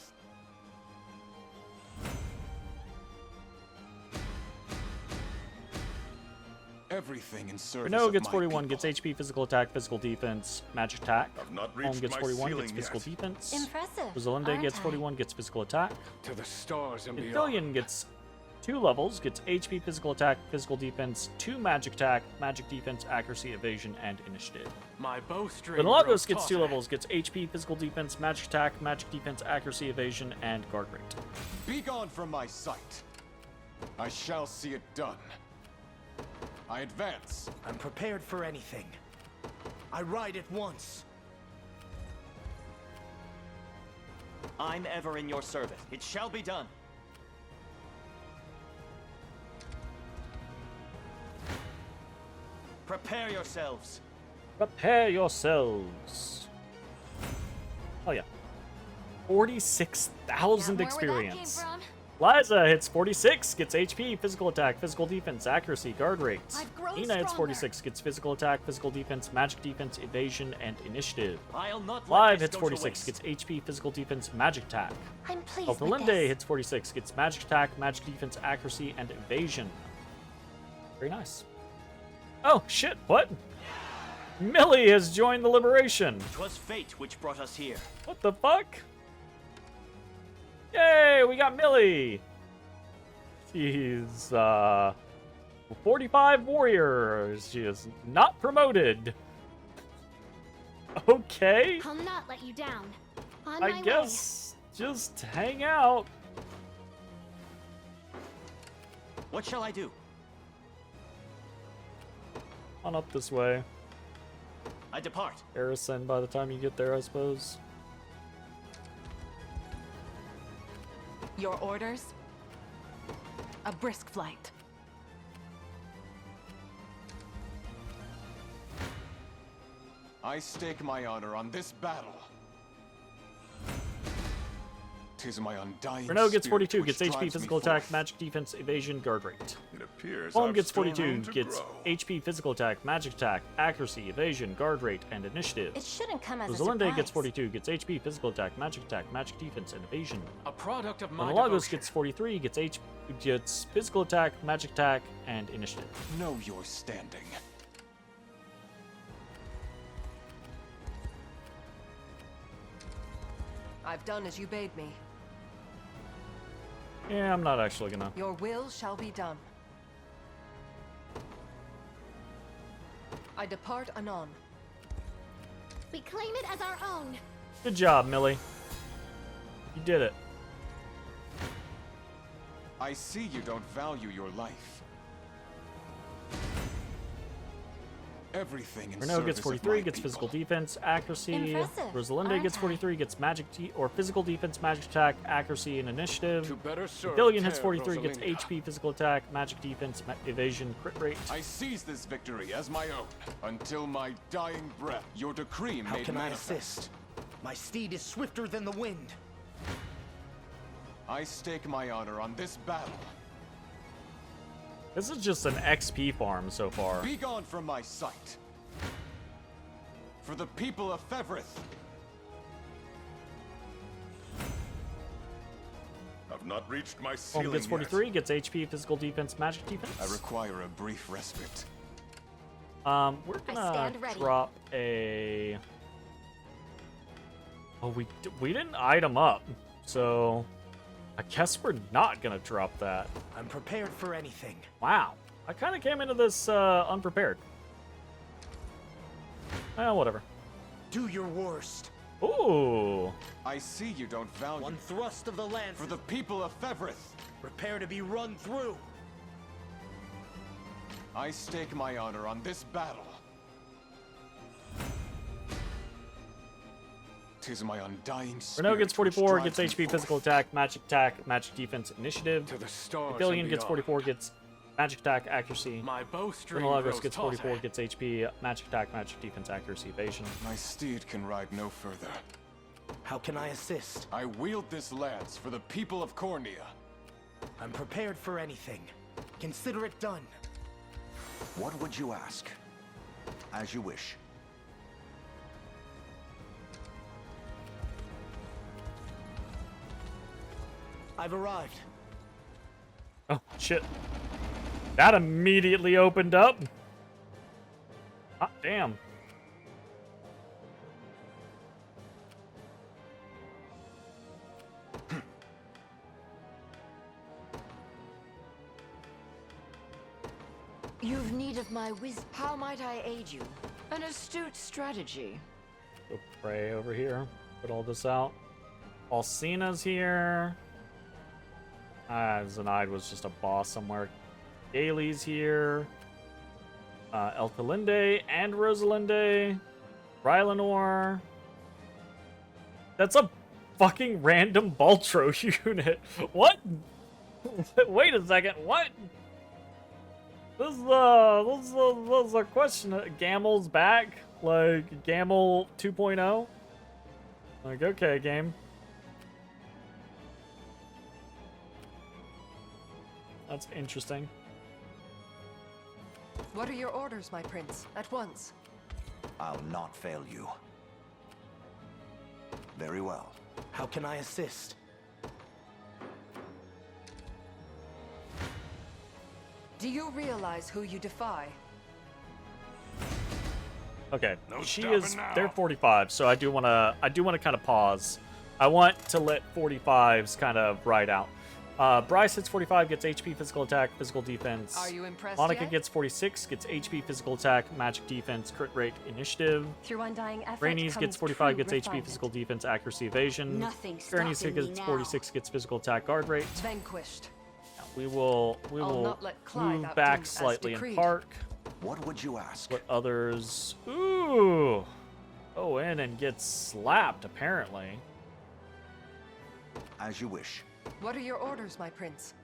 Everything in service Renault of gets my 41, people. gets HP, physical attack, physical defense, magic attack. I've not Home reached gets my 41, gets ceiling physical yet. defense. Impressive. Rosalinde aren't gets I? 41, gets physical attack. To the stars and beyond. Infillion gets 2 levels, gets HP, physical attack, physical defense, 2 magic attack, magic defense, accuracy, evasion, and initiative. My bowstring. Benelagos gets 2 levels, gets HP, physical defense, magic attack, magic defense, accuracy, evasion, and guard rate. Be gone from my sight. I shall see it done. I advance. I'm prepared for anything. I ride at once. I'm ever in your service. It shall be done. Prepare yourselves. Prepare yourselves. Oh yeah. 46,000 Got more where that came experience. from? Liza hits 46, gets HP, physical attack, physical defense, accuracy, guard rates. I've grown Ina hits stronger. 46, gets physical attack, physical defense, magic defense, evasion, and initiative. I'll not let Live this hits go to 46, waste. gets HP, physical defense, magic attack. I'm pleased with Alphalinde this. hits 46, gets magic attack, magic defense, accuracy, and evasion. Very nice. Oh, shit, what? Millie has joined the Liberation. 'Twas fate which brought us here. What the fuck? Yay, we got Millie. She's, 45 warrior. She is not promoted. Okay. I'll not let you down. On I my guess just hang out. What shall I do? On up this way. I depart. Harrison, by the time you get there, I suppose. Your orders? A brisk flight. I stake my honor on this battle. 'Tis my undying Renault gets spirit 42, which gets HP, drives me physical attack, forth. magic defense, evasion, guard rate. It appears Home I've gets still 42, room to gets grow. HP, physical attack, magic attack, accuracy, evasion, guard rate, and initiative. It shouldn't come as a Rosalind surprise. gets 42, gets HP, physical attack, magic defense, and evasion. A product of my Monolagos devotion. gets 43, gets physical attack, magic attack, and initiative. Know your standing. I've done as you bade me. Yeah, I'm not actually gonna. Your will shall be done. I depart anon. We claim it as our own. Good job, Millie. You did it. I see you don't value your life. Everything in Renault gets service of 43, my gets physical people. defense, accuracy. Impressive. Rosalinda gets Okay. 43, gets or physical defense, magic attack, accuracy, and initiative. To better serve Billion hits Ter 43, gets Rosalinda. HP, physical attack, magic defense, evasion, crit rate. I seize this victory as my own until my dying breath. Your decree How made can I manifest. assist? My steed is swifter than the wind. I stake my honor on this battle. This is just an XP farm so far. Be gone from my sight. For the people of Fevrith. I've not reached my Home ceiling gets yet. 43, gets HP, physical defense, magic defense. I require a brief respite. We're I gonna stand ready. drop a. Oh, we didn't item up, so I guess we're not gonna drop that. I'm prepared for anything. Wow, I kind of came into this unprepared. Whatever. Do your worst. Ooh, I see you don't value. One thrust of the lance. For the people of Fevrith. Prepare to be run through. I stake my honor on this battle. 'Tis my undying spirit. Renault gets which 44, drives gets me HP, forth. physical attack, magic defense, initiative. To the stars. Billion and gets beyond. 44, gets magic attack, accuracy. My bowstring Benelagos grows gets tauter. 44, gets HP, magic attack, magic defense, accuracy, evasion. My steed can ride no further. How can I assist? I wield this lance for the people of Cornea. I'm prepared for anything. Consider it done. What would you ask? As you wish. I've arrived. Oh, shit. That immediately opened up. Hot damn. You've need of my wisdom. How might I aid you? An astute strategy. Go pray over here. Put all this out. Alcina's here. Zenaid was just a boss somewhere. Gailey's here. Eltalinde and Rosalinde. Rylanor. That's a fucking random Baltro unit. What? Wait a second. What? This is a question. Gamel's back? Like, Gamel 2.0? Like, okay, game. That's interesting. What are your orders, my prince? At once. I'll not fail you. Very well. How can I assist? Do you realize who you defy? Okay, No she stopping is. now. They're 45, so I do want to kind of pause. I want to let 45s kind of ride out. Bryce hits 45, gets HP, physical attack, physical defense. Are you impressed Monica yet? gets 46, gets HP, physical attack, magic defense, crit rate, initiative. Through undying effort Rainy's comes gets 45, true gets HP, refinement. physical defense, accuracy, evasion. Nothing's Gurney's stopping me gets now. 46, gets physical attack, guard rate. Vanquished. We will I'll not let Clyde move outdo back as slightly in decreed. park. What would you ask? What others? Ooh. Go in and get slapped, apparently. As you wish. What are your orders, my prince?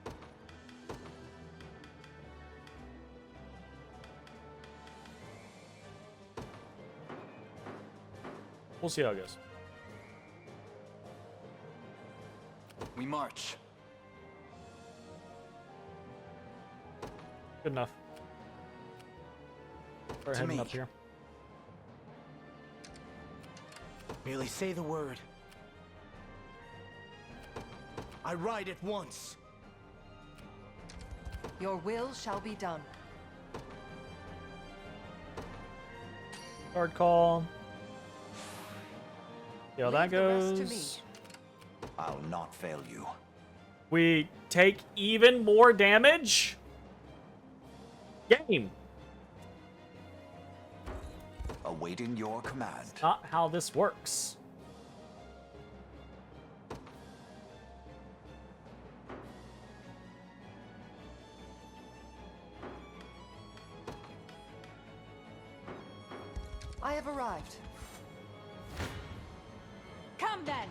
We'll see how it goes. We march. Good enough. We're To heading me. up here. Merely say the word. I ride at once. Your will shall be done. Guard call. See how that Leave the rest to goes. I'll not fail you. We take even more damage. Game. Awaiting your command. Not how this works. I have arrived. Come then.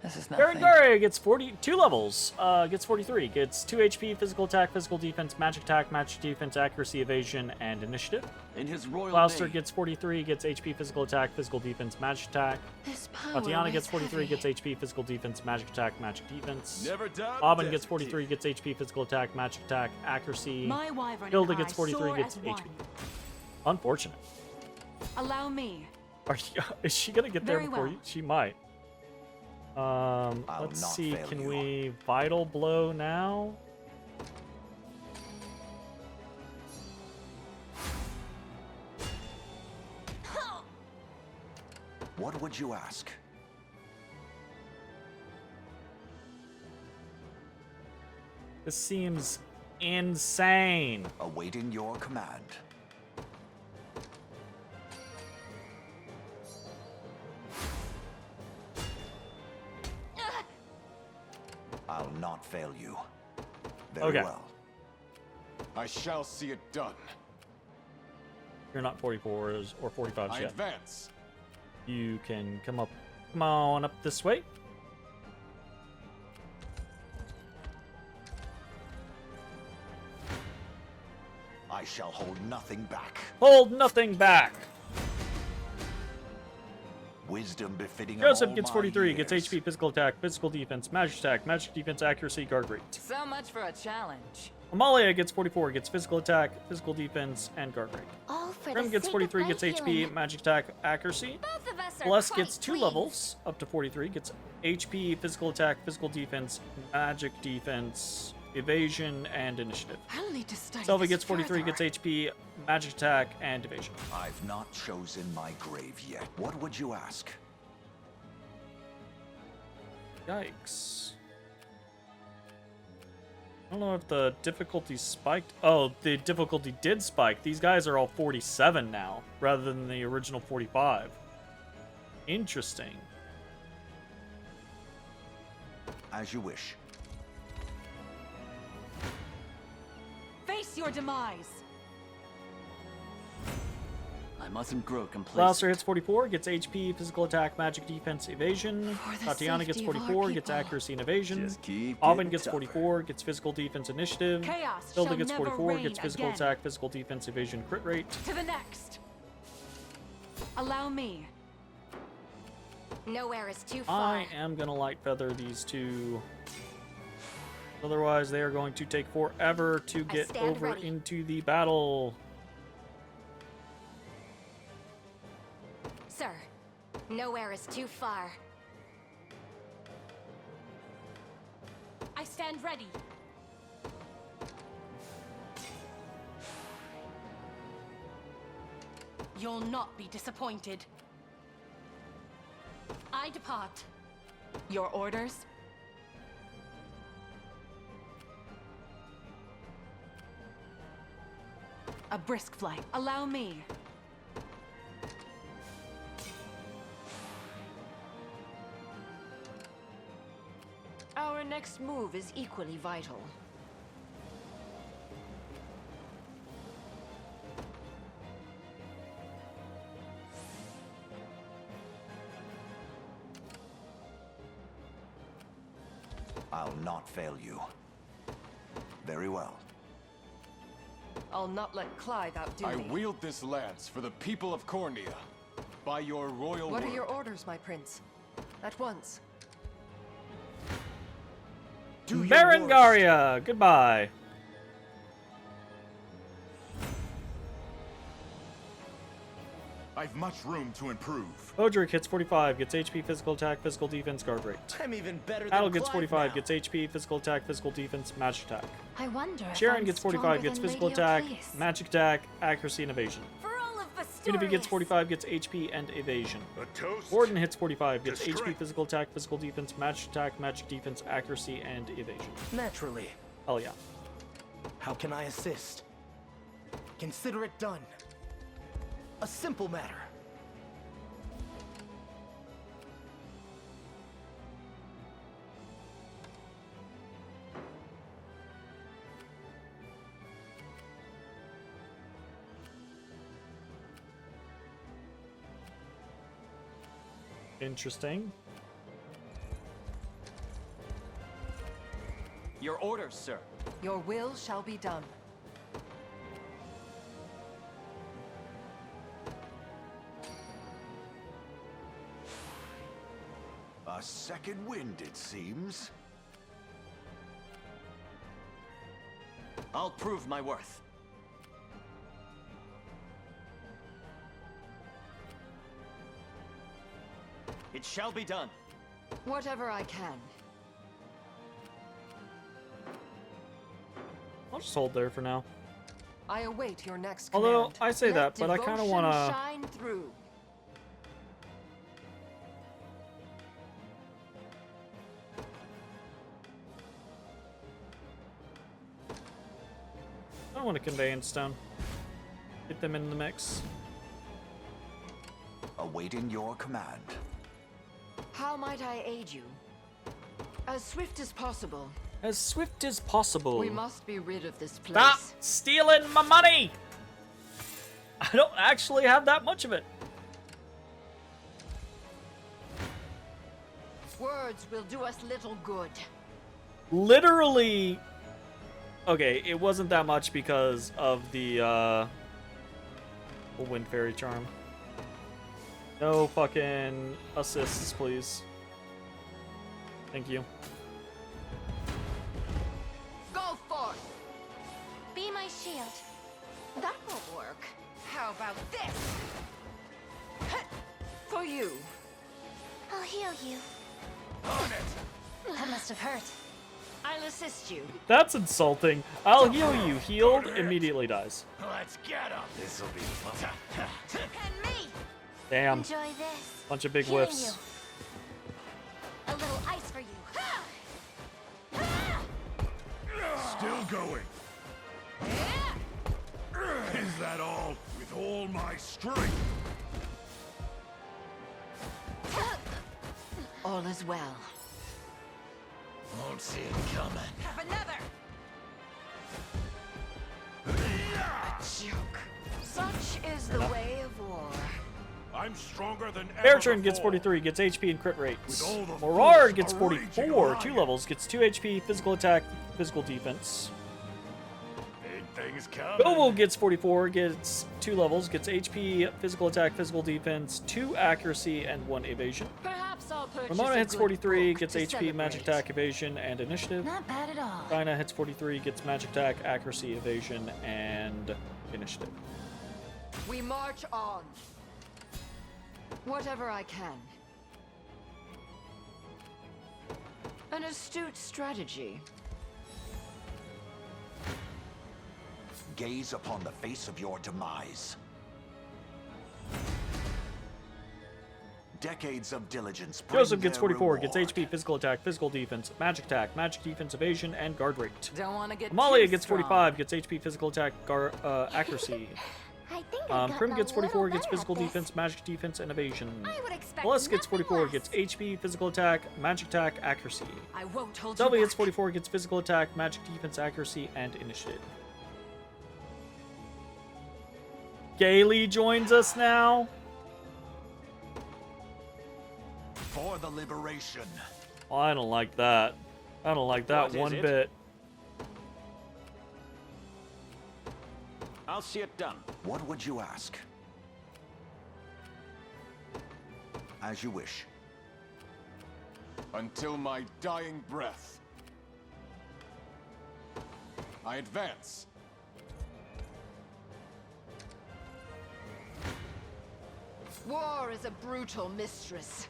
This is nothing. Berengaria gets 42 levels. Gets 43. Gets 2 HP, physical attack, physical defense, magic defense, accuracy, evasion, and initiative. In his royal Gloucester name. gets 43. Gets HP, physical attack, physical defense, magic attack. This power Tatiana gets is 43. heavy. Gets HP, physical defense, magic attack, magic defense. Never doubt Aubin desert gets 43. kid. Gets HP, physical attack, magic attack, accuracy. My wyvern Hilda and I gets 43. soar Gets as HP. one. Unfortunate. Allow me. Is she gonna get there Very before well. you? She might. Let's not see. fail Can you. we vital blow now? What would you ask? This seems insane. Awaiting your command. I'll not fail you. Very Okay. well. I shall see it done. You're not 44s or 45s I yet. advance. You can come on up this way. I shall hold nothing back. Hold nothing back. Wisdom befitting of Joseph all gets my 43, gets years. HP, physical attack, physical defense, magic defense, accuracy, guard rate. So much for a challenge. Amalia gets 44, gets physical attack, physical defense, and guard rate. All for Grim the gets sake 43, of my gets HP, healing. magic attack, accuracy. Both of us are Bless quite gets 2 pleased. levels, up to 43, gets HP, physical attack, physical defense, magic defense, evasion, and initiative. I'll need to study Selva this gets 43, further. gets HP, magic attack, and evasion. I've not chosen my grave yet. What would you ask? Yikes. I don't know if the difficulty spiked. Oh, the difficulty did spike. These guys are all 47 now, rather than the original 45. Interesting. As you wish. Face your demise. I mustn't grow complacent. Louser hits 44, gets HP, physical attack, magic defense, evasion. For the Tatiana gets safety of our 44, gets people. accuracy and evasion. Just keep Oven getting gets tougher. 44, gets physical defense, initiative. Chaos Hilda shall gets never 44, gets reign physical again. attack, physical defense, evasion, crit rate. To the next. Allow me. Nowhere is too far. I am gonna light feather these two. Otherwise, they are going to take forever to get stand over ready. into the battle. Sir, nowhere is too far. I stand ready. You'll not be disappointed. I depart. Your orders? A brisk flight. Allow me. Our next move is equally vital. I'll not fail you. Very well. I'll not let Clive outdo I me. wield this lance for the people of Cornea. By your royal What word. are your orders, my prince? At once. Do your Berengaria, goodbye. I've much room to improve. Odric hits 45, gets HP, physical attack, physical defense, guard rate. I'm even better than Adel gets Clive 45, now. gets HP, physical attack, physical defense, magic attack. I wonder if Sharon I'm gets 45, stronger gets than physical Lady attack, Ocleus. magic attack, accuracy, and evasion. For all of Unifi gets Vestorius. 45, gets HP and evasion. A toast. Gordon hits 45, gets To HP, strength. physical attack, physical defense, magic attack, magic defense, accuracy, and evasion. Naturally. Hell yeah. How can I assist? Consider it done. A simple matter. Interesting. Your orders, sir. Your will shall be done. A second wind, it seems. I'll prove my worth. It shall be done. Whatever I can. I'll just hold there for now. I await your next Although, command. I say Let that, but I kinda devotion wanna- shine through. I don't want a conveyance stone. Get them in the mix. Awaiting your command. How might I aid you? As swift as possible. As swift as possible. We must be rid of this place. Stop stealing my money! I don't actually have that much of it. Words will do us little good. Literally. Okay, it wasn't that much because of the Wind Fairy Charm. No fucking assists, please. Thank you. Go forth! Be my shield. That will work. How about this? For you. I'll heal you. On it. That must have hurt. I'll assist you. That's insulting. I'll heal you. Healed, immediately dies. Let's get him. This'll be fun. And me. Damn. Enjoy this. Bunch of big Healing whiffs. you. A little ice for you. going. Is that all? With all my strength. All is well. Won't see it coming. Have another! Joke. Such is the way of war. I'm stronger than ever Baritron gets before. 43, gets HP and crit rates. With all the Morard force gets of a raging 44, 2 lion. levels, gets 2 HP, physical attack, physical defense. Big things coming. Noble gets 44, gets 2 levels, gets HP, physical attack, physical defense, 2 accuracy, and 1 evasion. Perhaps I'll purchase Ramona a hits good 43, book gets to HP, magic celebrate. attack, evasion, and initiative. Not bad at all. Dinah hits 43, gets magic attack, accuracy, evasion, and initiative. We march on. Whatever I can. An astute strategy. Gaze upon the face of your demise. Decades of diligence. bring Joseph gets their 44, gets reward. HP, physical attack, physical defense, magic attack, magic defense, evasion, and guard rate. Don't want to get Amalia too gets strong. 45, gets HP, physical attack, accuracy. I think I've Prim gotten gets a 44, little gets better physical at this. defense, magic defense, and evasion. I would expect Celeste gets nothing 44, less. gets HP, physical attack, magic attack, accuracy. I won't hold Sylvia you gets back. 44, gets physical attack, magic defense, accuracy, and initiative. Gailey joins us now. For the liberation. Oh, I don't like that. I don't like that What is one it? bit. I'll see it done. What would you ask? As you wish. Until my dying breath. I advance. War is a brutal mistress.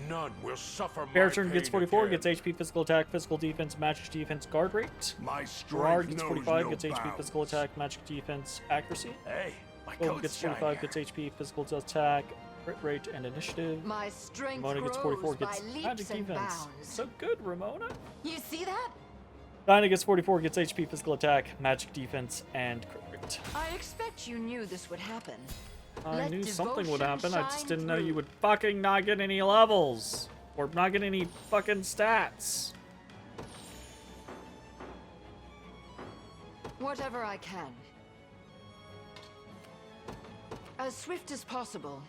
None will suffer my Baritron gets pain 44, again. gets HP, physical attack, physical defense, magic defense, guard rate. My Gerard strength gets knows 45, no gets HP, bounds. physical attack, magic defense, accuracy. Hey, my Gold coat's gets 45, shinier. gets HP, physical attack, crit rate, and initiative. My strength Ramona gets 44, grows gets by leaps magic and defense. bounds. So good, Ramona. You see that? Dinah gets 44, gets HP, physical attack, magic defense, and crit rate. I expect you knew this would happen. I Let knew something would devotion happen. I just shine didn't know you through. would fucking not get any levels. Or not get any fucking stats. Whatever I can. As swift as possible.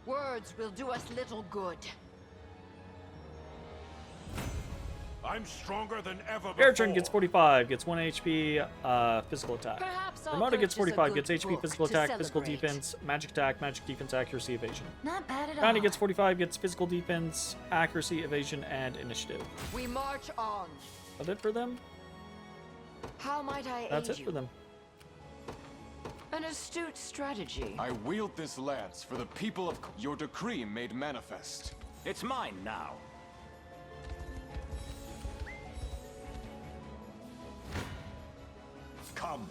Words will do us little good. I'm stronger than ever before. Baritron gets 45, gets 1 HP, physical attack. Perhaps I'll Ramona gets purchase a 45, good gets HP, book physical to attack, physical celebrate. defense, magic attack, magic defense, accuracy, evasion. Not bad at all. Dinah gets 45, gets physical defense, accuracy, evasion, and initiative. We march on. That's it for them? How might I That's aid it you? for them. An astute strategy. I wield this lance for the people of your decree made manifest. It's mine now. Come.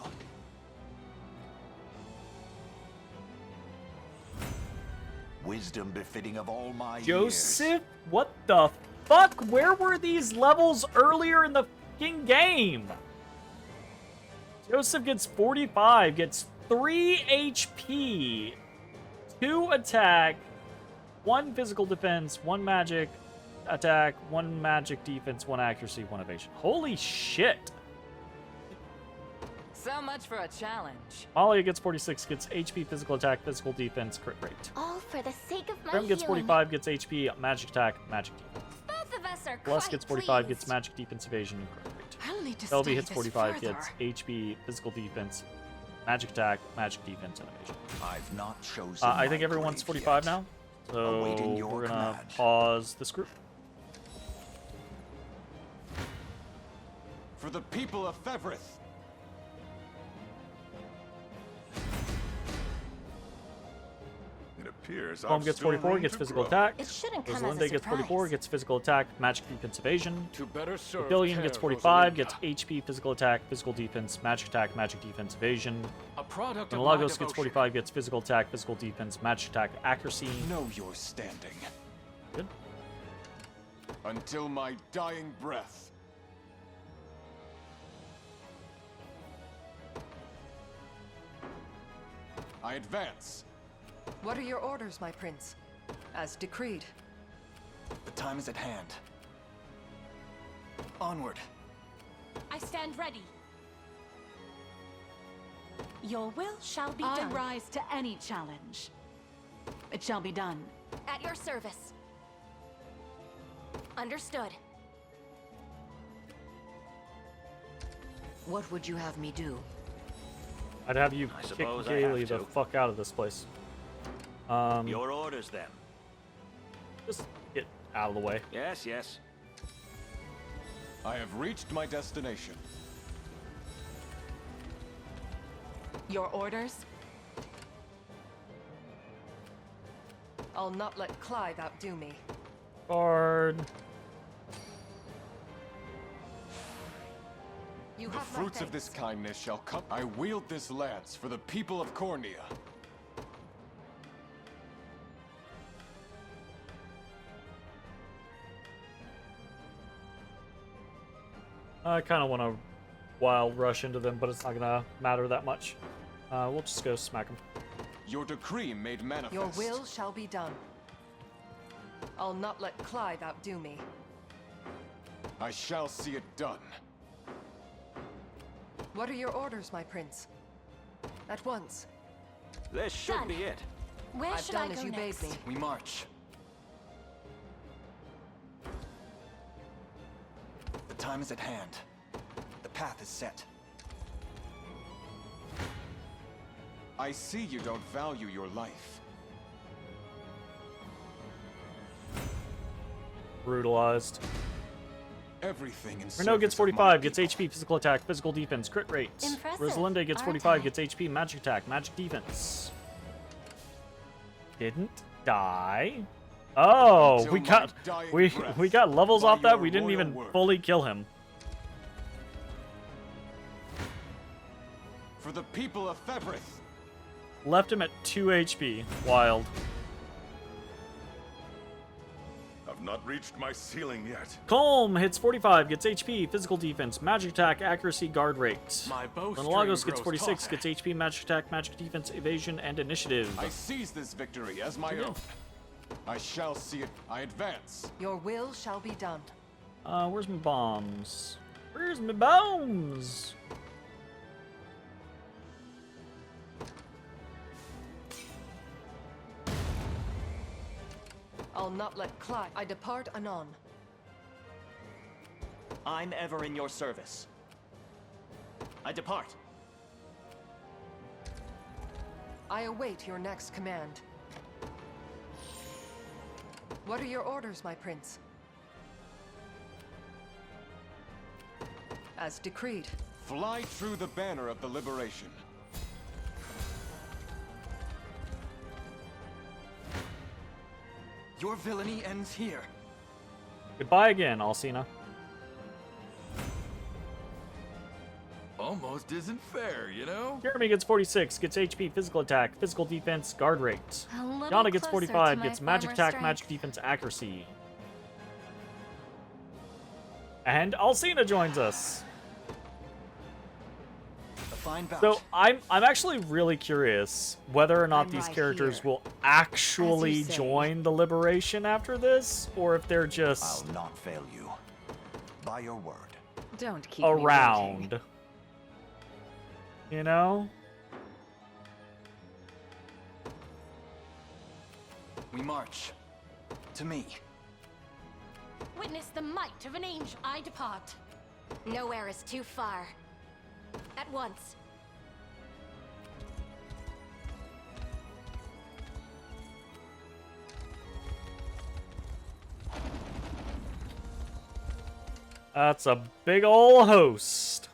Wisdom befitting of all my years. Joseph, what the fuck? Where were these levels earlier in the fucking game? Joseph gets 45, gets 3 HP, 2 attack, 1 physical defense, 1 magic attack, 1 magic defense, 1 accuracy, 1 evasion. Holy shit. So much for a challenge. Malia gets 46, gets HP, physical attack, physical defense, crit rate. All for the sake of my Grim gets healing. 45, gets HP, magic attack, magic defense. Both of us are Bless quite gets 45, pleased. gets magic defense, evasion, and crit rate. I'll need to Shelby study hits this 45, further. gets HP, physical defense, magic attack, magic defense, and evasion. I've not chosen. I my think everyone's grave 45 yet. now. So Awaiting your we're gonna command. pause this group. For the people of Fevrith. It Appears Home I've gets still 44, room gets to physical grow. attack. It shouldn't come as a Rosalinda gets 44, surprise. gets physical attack, magic defense evasion. To better serve Billion gets Care 45, Rosalinda, gets HP, physical attack, physical defense, magic attack, magic defense evasion. a product of And my Lagos gets devotion. 45, gets physical attack, physical defense, magic attack, accuracy. Know your standing. Good. Until my dying breath. I advance. What are your orders, my prince? As decreed. The time is at hand. Onward. I stand ready. Your will shall be I done. rise to any challenge. It shall be done. At your service. Understood. What would you have me do? I'd have you I kick suppose I Gailey have the to. fuck out of this place. Your orders, then. Just get out of the way. Yes, yes. I have reached my destination. Your orders? I'll not let Clive outdo me. Guard. You The have my fruits of this thanks. kindness shall come. I wield this lance for the people of Cornea. I kind of want to wild rush into them, but it's not gonna matter that much. We'll just go smack them. Your decree made manifest. Your will shall be done. I'll not let Clive outdo me. I shall see it done. What are your orders, my prince? At once. This should Done. be it. Where I've should I done go as you next? bade me. We march. The time is at hand. The path is set. I see you don't value your life. Brutalized. Everything in Renault gets service of my 45, gets people. HP, physical attack, physical defense, crit rate. Impressive, Rosalinda gets aren't 45, I? gets HP, magic attack, magic defense. Didn't die. Oh, Until we my got dying we breath, got levels by off that. your We didn't royal even word. fully kill him. For the people of Febrith. Left him at 2 HP. Wild. I've not reached my ceiling yet. Colm hits 45, gets HP, physical defense, magic attack, accuracy, guard rate. My bowstring Lagos gets grows 46, taut. gets HP, magic attack, magic defense, evasion, and initiative. I seize this victory as my own. I shall see it. I advance. Your will shall be done. Where's my bombs? Where's my bombs? I'll not let Clive. I depart anon. I'm ever in your service. I depart. I await your next command. What are your orders, my prince? As decreed. Fly through the banner of the liberation. Your villainy ends here. Goodbye again, Alcina. Almost isn't fair, you know? Jeremy gets 46, gets HP, physical attack, physical defense, guard rate. A little Yana gets closer to 45, my gets magic former attack, strength. magic defense, accuracy. And Alcina joins us. A fine bout. So I'm actually really curious whether or not I'm these right characters here. will actually As you say. join the Liberation after this, or if they're just I'll not fail you. By your word. Don't keep me waiting. around. You know? We march. To me. Witness the might of an angel. I depart. Nowhere is too far. At once. That's a big ol' host.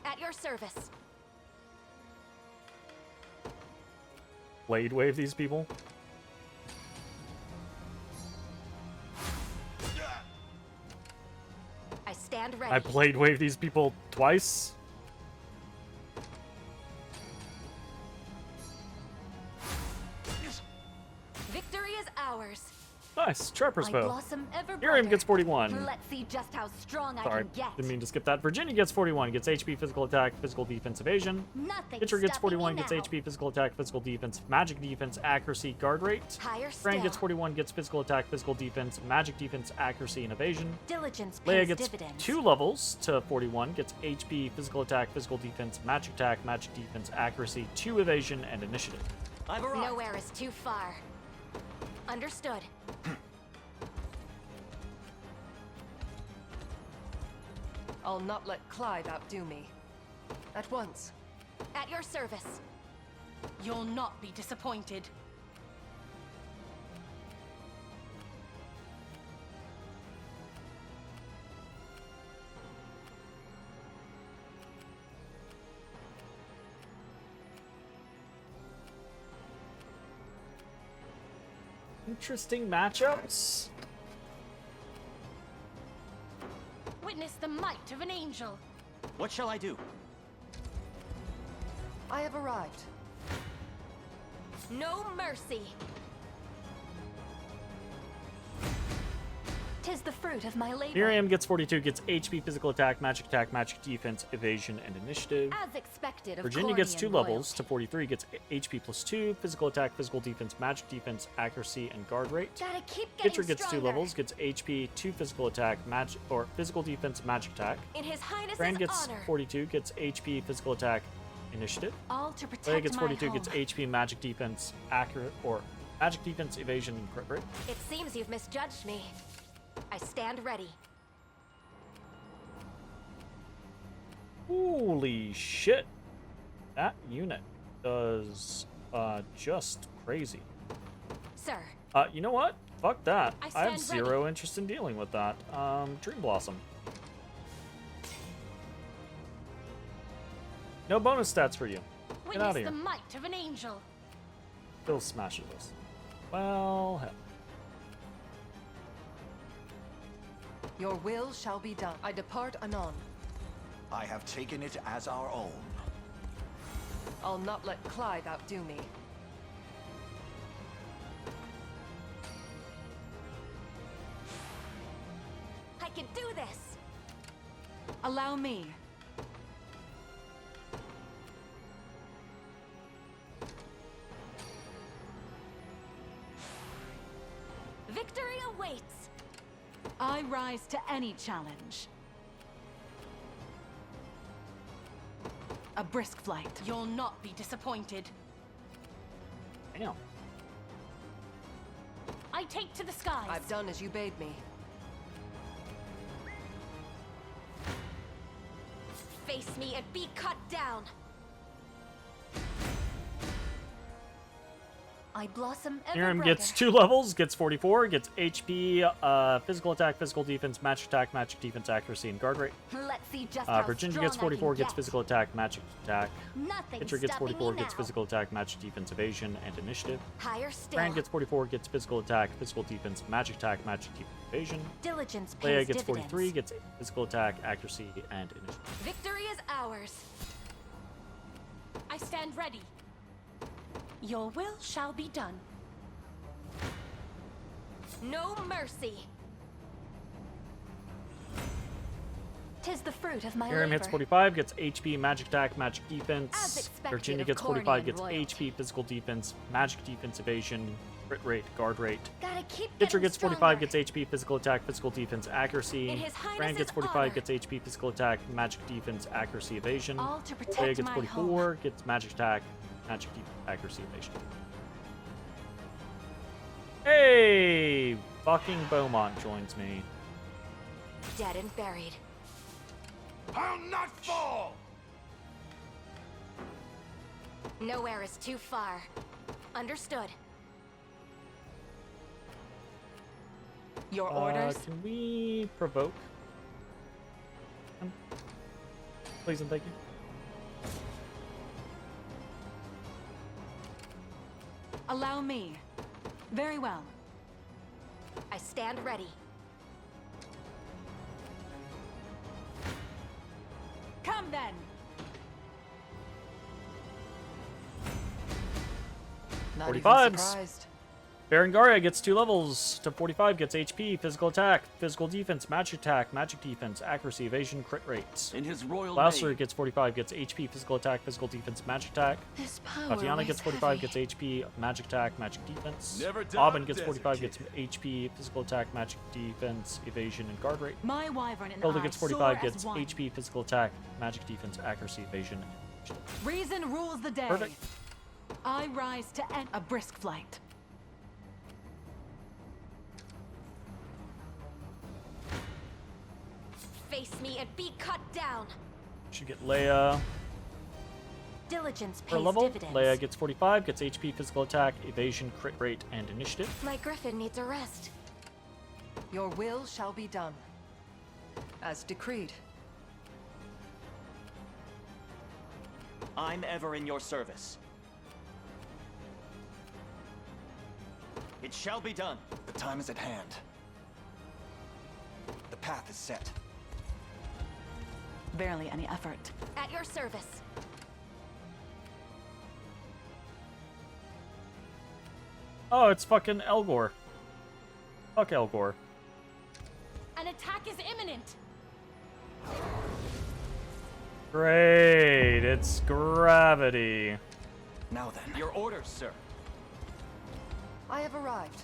At your service. blade wave these people. I stand ready. I blade wave these people twice. Victory is ours. Nice. Trapper's I bow. blossom ever Miriam brighter. gets 41. Let's see just how strong Sorry, I can get. didn't mean to skip that. Virginia gets 41, gets HP, physical attack, physical defense, evasion. Nothing Pitcher gets stopping 41, me gets now. HP, physical attack, physical defense, magic defense, accuracy, guard rate. Higher Fran still. gets 41, gets physical attack, physical defense, magic defense, accuracy, and evasion. Diligence Leia pays gets dividends. 2 levels to 41, gets HP, physical attack, physical defense, magic attack, magic defense, accuracy, 2 evasion, and initiative. I've arrived. Nowhere is too far. Understood. I'll not let Clive outdo me. At once. At your service. You'll not be disappointed. Interesting matchups. Witness the might of an angel. What shall I do? I have arrived. No mercy. 'Tis the fruit of my labor. Miriam gets 42, gets HP, physical attack, magic defense, evasion, and initiative. As expected of Virginia gets 2 Cornian levels royalty. to 43, gets HP plus 2, physical attack, physical defense, magic defense, accuracy, and guard rate. Gotta keep getting Pitcher gets 2 stronger. levels, gets HP, 2 physical attack, magic or physical defense, magic attack. In His Highness's Fran gets honor. 42, gets HP, physical attack, initiative. All to protect Leia gets my 42, home. gets HP, magic defense, accurate or magic defense, evasion, and crit rate. It seems you've misjudged me. I stand ready. Holy shit. That unit does just crazy. Sir, You know what? Fuck that. I I have stand 0 interest in dealing with that. Dream Blossom. No bonus stats for you. Get out witness of here. the might of an angel. Still smashes us. Well, hell. Your will shall be done. I depart anon. I have taken it as our own. I'll not let Clive outdo me. I can do this. Allow me. Victory awaits. I rise to any challenge. A brisk flight. You'll not be disappointed. Damn. I take to the skies. I've done as you bade me. Face me and be cut down. I blossom ever Miriam brighter. gets 2 levels, gets 44, gets HP, physical attack, physical defense, magic attack, magic defense, accuracy, and guard rate. Let's see just how Virginia strong gets 44, I can gets get. physical attack, magic attack. Nothing Pitcher gets stopping 44, me gets now. physical attack, magic defense, evasion, and initiative. Higher still. Fran gets 44, gets physical attack, physical defense, magic attack, magic defense, evasion. Diligence pays Leia gets dividends. 43, gets physical attack, accuracy, and initiative. Victory is ours. I stand ready. Your will shall be done. No mercy. 'Tis the fruit of my Miriam labor. hits 45, gets HP, magic attack, magic As defense. expected Virginia of gets 45, Cornian gets royalty. HP, physical defense, magic defense, evasion, crit rate, guard rate. Gotta keep Pitcher getting gets 45, stronger. gets HP, physical attack, physical defense, accuracy. In His Fran Highness's gets 45, honor. gets HP, physical attack, magic defense, accuracy, evasion. All to protect Leia gets my 44, gets magic attack, magic defense, accuracy, evasion. Hey! Fucking Beaumont joins me. Dead and buried. I'll not fall! Nowhere is too far. Understood. Your orders? Can we provoke him? Please and thank you. Allow me. Very well. I stand ready. Come then. Not 45s. even surprised. Berengaria gets 2 levels to 45, gets HP, physical attack, physical defense, magic attack, magic defense, accuracy, evasion, crit rates. In his royal Louser name. gets 45, gets HP, physical attack, physical defense, magic attack. This power Tatiana weighs gets 45, heavy. gets HP, magic attack, magic defense. Never doubt Aubin a gets desert 45, kid. gets HP, physical attack, magic defense, evasion, and guard rate. My wyvern and Hilda I gets soar 45, as gets one. HP, physical attack, magic defense, accuracy, evasion. Reason rules the day. Perfect. I rise to end a brisk flight. Face me and be cut down. Should get Leia Diligence per pays level. dividends. Leia gets 45, gets HP, physical attack, evasion, crit rate, and initiative. My griffin needs a rest. Your will shall be done. As decreed. I'm ever in your service. It shall be done. The time is at hand. The path is set. Barely any effort. At your service. Oh, it's fucking Elgor. Fuck Elgor. An attack is imminent. Great, it's gravity. Now then. Your orders, sir. I have arrived.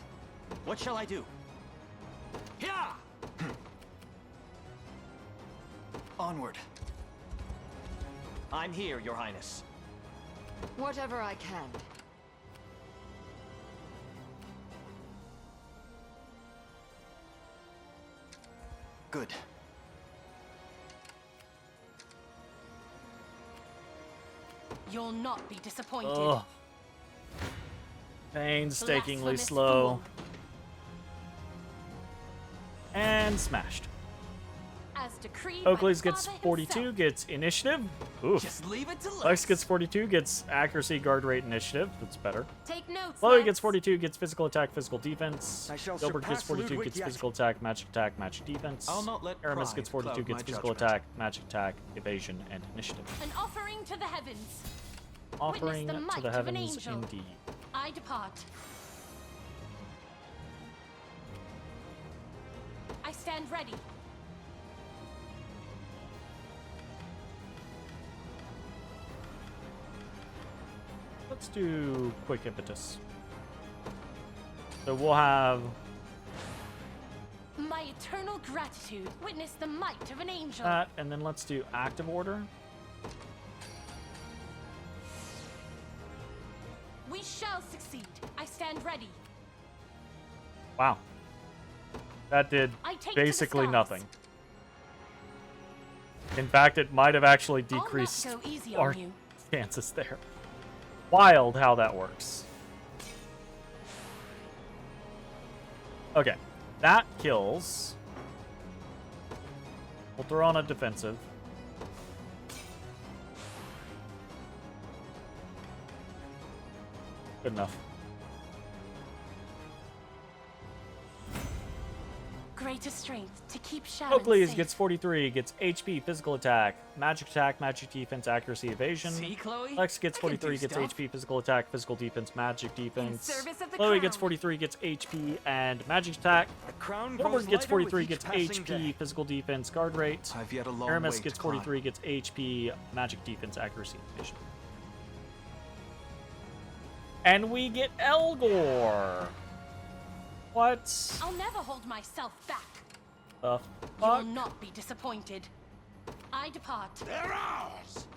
What shall I do? Yeah! Onward. I'm here, Your Highness. Whatever I can. Good. You'll not be disappointed. Ugh. Painstakingly Blasphemous slow. fool. And smashed. As decreed by Oakley's the gets Father 42, himself. gets initiative. Oof. Just leave it to Lex gets 42, gets accuracy, guard rate, initiative. That's better. Take notes. Chloe lads. gets 42, gets physical attack, physical defense. I shall Gilbert gets surpass 42, Ludwig gets yet. physical attack, magic defense. I'll not let Aramis pride gets 42, cloud gets my physical judgment. attack, magic attack, evasion, and initiative. An offering to the heavens. Offering the to might the of an heavens, angel. indeed. I depart. I stand ready. Let's do quick impetus. So we'll have My eternal gratitude. Witness the might of an angel. that, and then let's do active order. We shall succeed. I stand ready. Wow. That did I take to the basically skies. nothing. In fact, it might have actually I'll not decreased go easy our on you. chances there. Wild how that works. Okay. That kills. We'll throw on a defensive. Good enough. Greater strength to keep Sharon Oakley's safe. gets 43, gets HP, physical attack, magic defense, accuracy, evasion. See, Chloe? Lex gets I can 43, do gets stuff. HP, physical attack, physical defense, magic defense. service of the Chloe gets crown. 43, gets HP and magic attack. The crown Gilbert grows gets lighter 43, with each gets passing HP, day. physical defense, guard rate. I've yet a long Aramis way gets to climb. 43, gets HP, magic defense, accuracy, evasion. And we get Elgor. What I'll never hold myself back. the You'll fuck? not be disappointed. I depart. They're ours!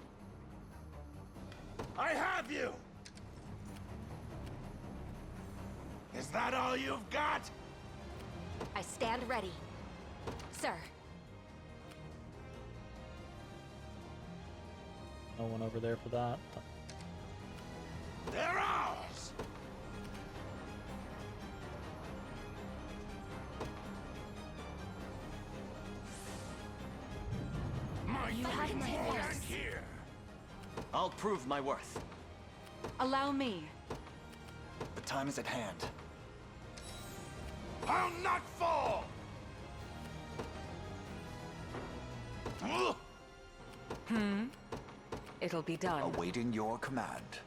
I have you! Is that all you've got? I stand ready. Sir, No one over there for that. They're ours! My You have my people voice. aren't here! I'll prove my worth. Allow me. The time is at hand. I'll not fall! It'll be done. Awaiting your command.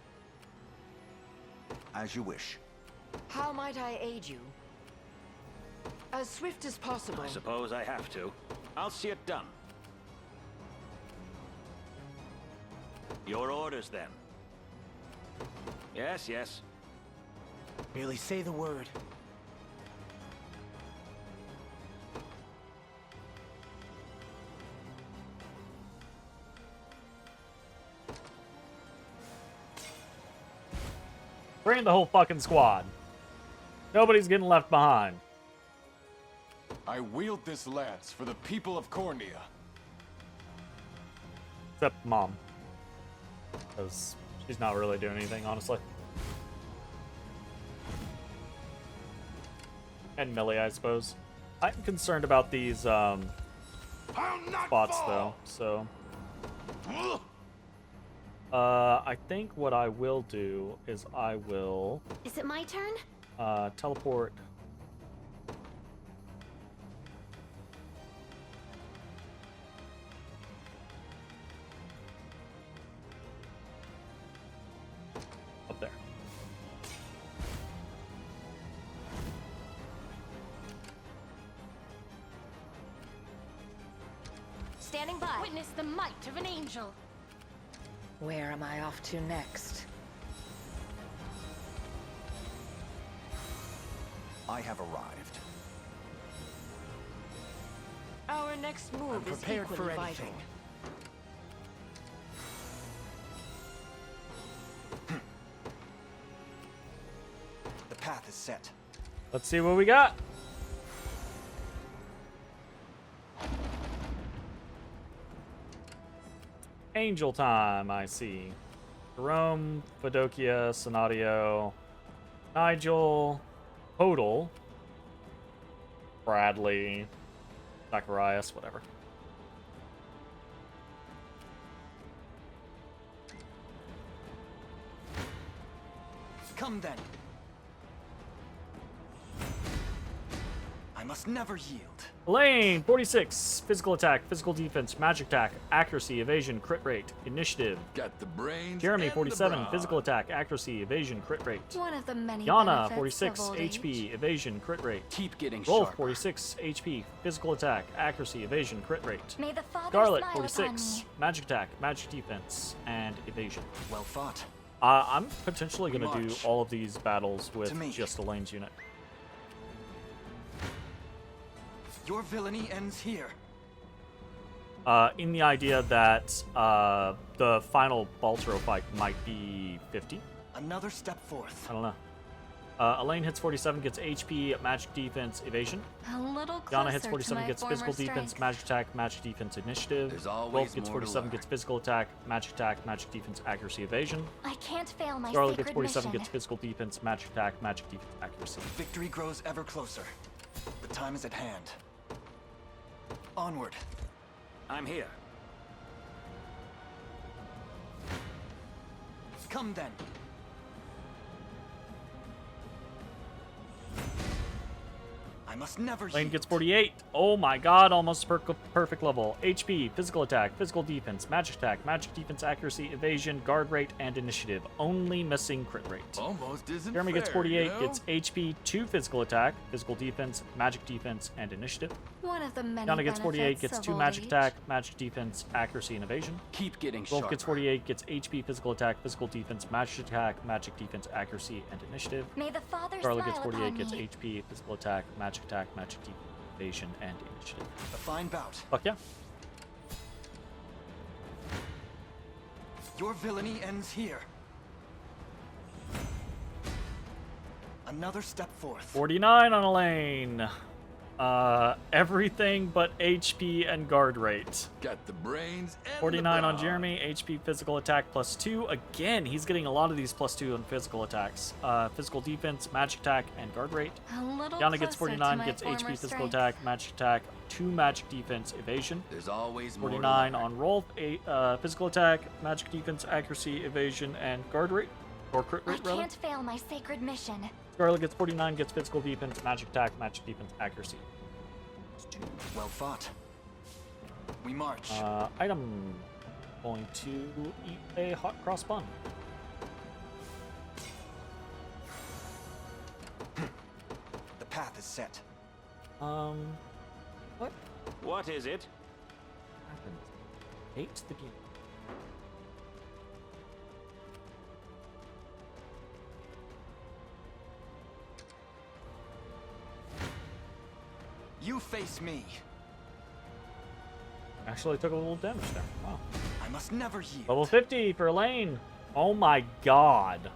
As you wish. How might I aid you? As swift as possible. I suppose I have to. I'll see it done. Your orders, then. Yes, yes. Merely say the word. Bring the whole fucking squad. Nobody's getting left behind. I wield this lance for the people of Cornea. Except Mom. Because she's not really doing anything, honestly. And Millie, I suppose. I'm concerned about these spots, though, so... I think what I will do is I will... Is it my turn? Teleport... up there. Standing by. Witness the might of an angel. Where am I off to next? I have arrived. Our next move I'm prepared is for equally anything. vital. The path is set. Let's see what we got. Angel time, I see. Jerome, Fidokia, Sonadio, Nigel, Hodel, Bradley, Zacharias, whatever. Come then. I must never yield. Elaine, 46, physical attack, physical defense, magic attack, accuracy, evasion, crit rate, initiative. Got the brains. Jeremy, and the 47, broad. physical attack, accuracy, evasion, crit rate. One of the many Yana, benefits 46, of old HP, age. evasion, crit rate. Keep getting Rolf, sharper. 46, HP, physical attack, accuracy, evasion, crit rate. May the Father Scarlet, smile 46, upon magic attack, magic defense, and evasion. Well fought. I'm potentially going to do March. all of these battles with To me. just Elaine's unit. Your villainy ends here. In the idea that the final Baltro fight might be 50. Another step forth. I don't know. Elaine hits 47, gets HP, magic defense, evasion. me. A little closer Yana hits to 47, my gets former physical defense, strength. magic attack, magic defense, initiative. There's always Rolf gets more to 47, learn. gets physical attack, magic defense, accuracy, evasion. I can't fail my Scarlet sacred gets 47, mission. gets physical defense, magic attack, magic defense, accuracy. Victory grows ever closer. The time is at hand. Onward. I'm here. Come then. I must never Elaine yield. gets 48. Oh my god, almost perfect level. HP, physical attack, physical defense, magic attack, magic defense, accuracy, evasion, guard rate, and initiative. Only missing crit rate. Almost isn't Jeremy fair, gets 48, you know? gets HP, 2 physical attack, physical defense, magic defense, and initiative. One of the many Yana gets 48, benefits gets of 2 old magic age. attack, magic defense, accuracy, and evasion. Keep getting Rolf sharper. gets 48, gets HP, physical attack, physical defense, magic attack, magic defense, accuracy, and initiative. May the Father Scarlet smile gets 48, upon gets me. HP, physical attack, magic defense, evasion, and initiative. A fine bout. Fuck yeah. Your villainy ends here. Another step forth. 49 on Elaine. Everything but HP and guard rate. Got the brains and 49 the on broad. Jeremy, HP physical attack +2. Again, he's getting a lot of these +2 on physical attacks. Physical defense, magic attack, and guard rate. A little Yana gets closer to 49, my gets former HP physical strength. attack, magic attack, 2 magic defense, evasion. There's always more to 49 learn. on Rolf, physical attack, magic defense, accuracy, evasion, and guard rate. Or crit I rate, rather. can't fail my sacred mission. Scarlet gets 49, gets physical defense, magic attack, magic defense, accuracy. Well fought. We march. Item. Going to eat a hot cross bun. The path is set. What What is it? happened? Hate the game. You face me. Actually took a little damage there. Wow. I must never yield. Level 50 for Elaine. Oh my god.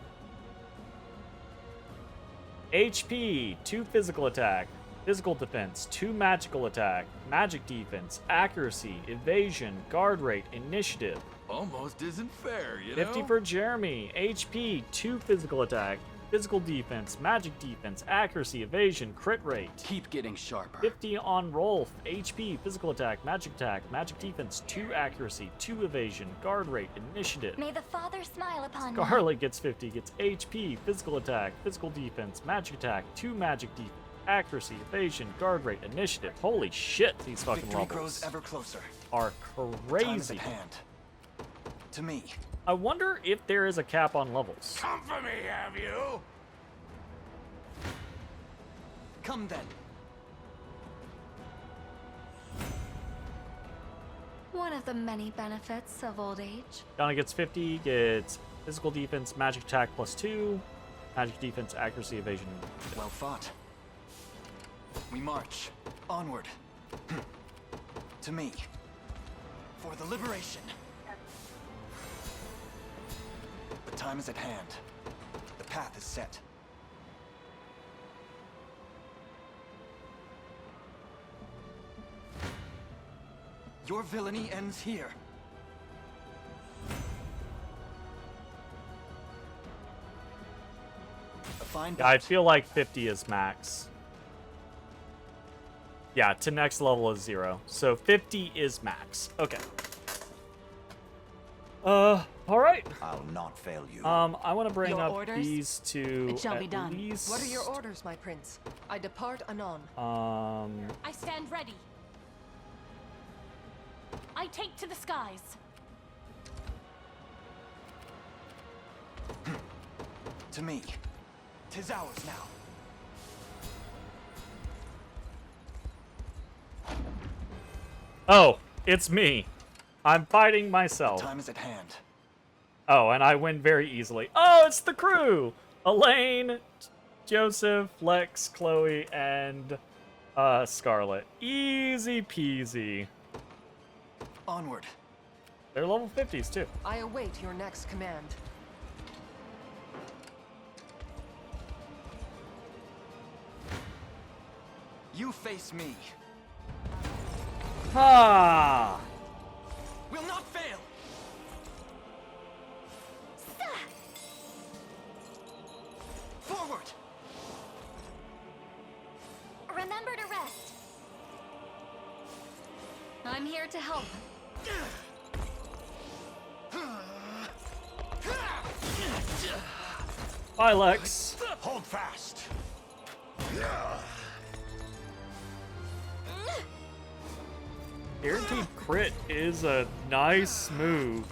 HP, 2 physical attack, physical defense, 2 magical attack, magic defense, accuracy, evasion, guard rate, initiative. Almost isn't fair, you know? 50 for Jeremy. HP, 2 physical attack, physical defense, magic defense, accuracy, evasion, crit rate. Keep getting sharper. 50 on Rolf. HP, physical attack, magic defense, 2 accuracy, 2 evasion, guard rate, initiative. May the Father smile upon me. Scarlet gets 50, gets HP, physical attack, physical defense, magic attack, 2 magic defense, accuracy, evasion, guard rate, initiative. Holy shit, these fucking Victory levels grows ever closer. are Time is crazy. at hand. To me. I wonder if there is a cap on levels. Come for me, have you? Come then. One of the many benefits of old age. Donna gets 50, gets physical defense, magic attack +2, magic defense, accuracy, evasion. Well fought. We march. Onward. To me. For the liberation. The time is at hand. The path is set. Your villainy ends here. A fine Yeah, I bout. feel like 50 is max. Yeah, to next level is 0. So 50 is max. Okay. Alright. I'll not fail you. I want to bring Your up orders? these two It shall be at done. least. What are your orders, my prince? I depart anon. I stand ready. I take to the skies. To me. 'Tis ours now. Oh, it's me. I'm fighting myself. Time is at hand. Oh, and I win very easily. Oh, it's the crew! Elaine, Joseph, Lex, Chloe, and Scarlet. Easy peasy. Onward. They're level 50s too. I await your next command. You face me. Ha! Will not fail. Forward. Remember to rest. I'm here to help. Bye, Lex. Hold fast. Guaranteed crit is a nice move.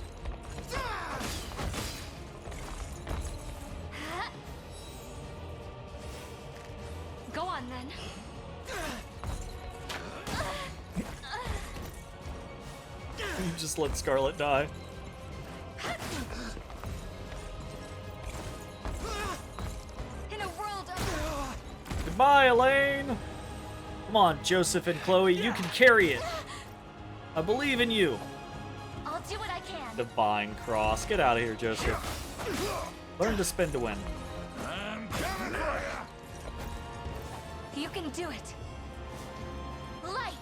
Go on then. You just let Scarlet die. In a world of... Goodbye, Elaine. Come on, Joseph and Chloe, you can carry it. I believe in you. I'll do what I can. Divine Cross. Get out of here, Joseph. Learn to spin to win. I'm coming for you. You can do it. Light.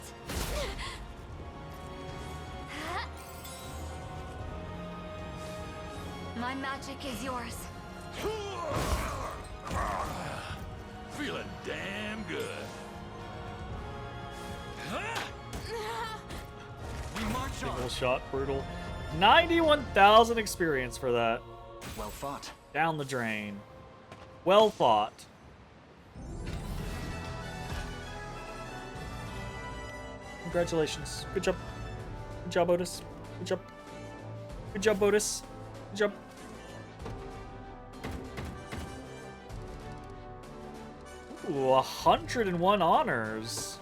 My magic is yours. Feeling damn good. We march on. Single shot, brutal. 91,000 experience for that. Well fought. Down the drain. Well thought. Congratulations. Good job. Good job, Otis. Good job. Good job, Otis. Good job. Ooh, 101 honors.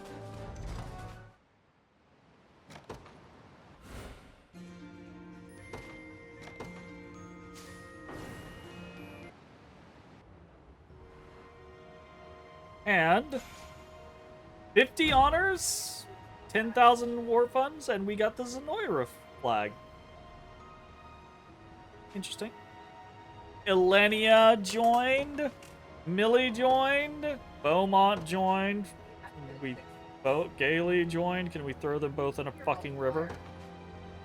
And 50 honors, 10,000 war funds, and we got the Zenoira flag. Interesting. Elenia joined. Millie joined. Beaumont joined. Gailey joined. Can we throw them both in a fucking river?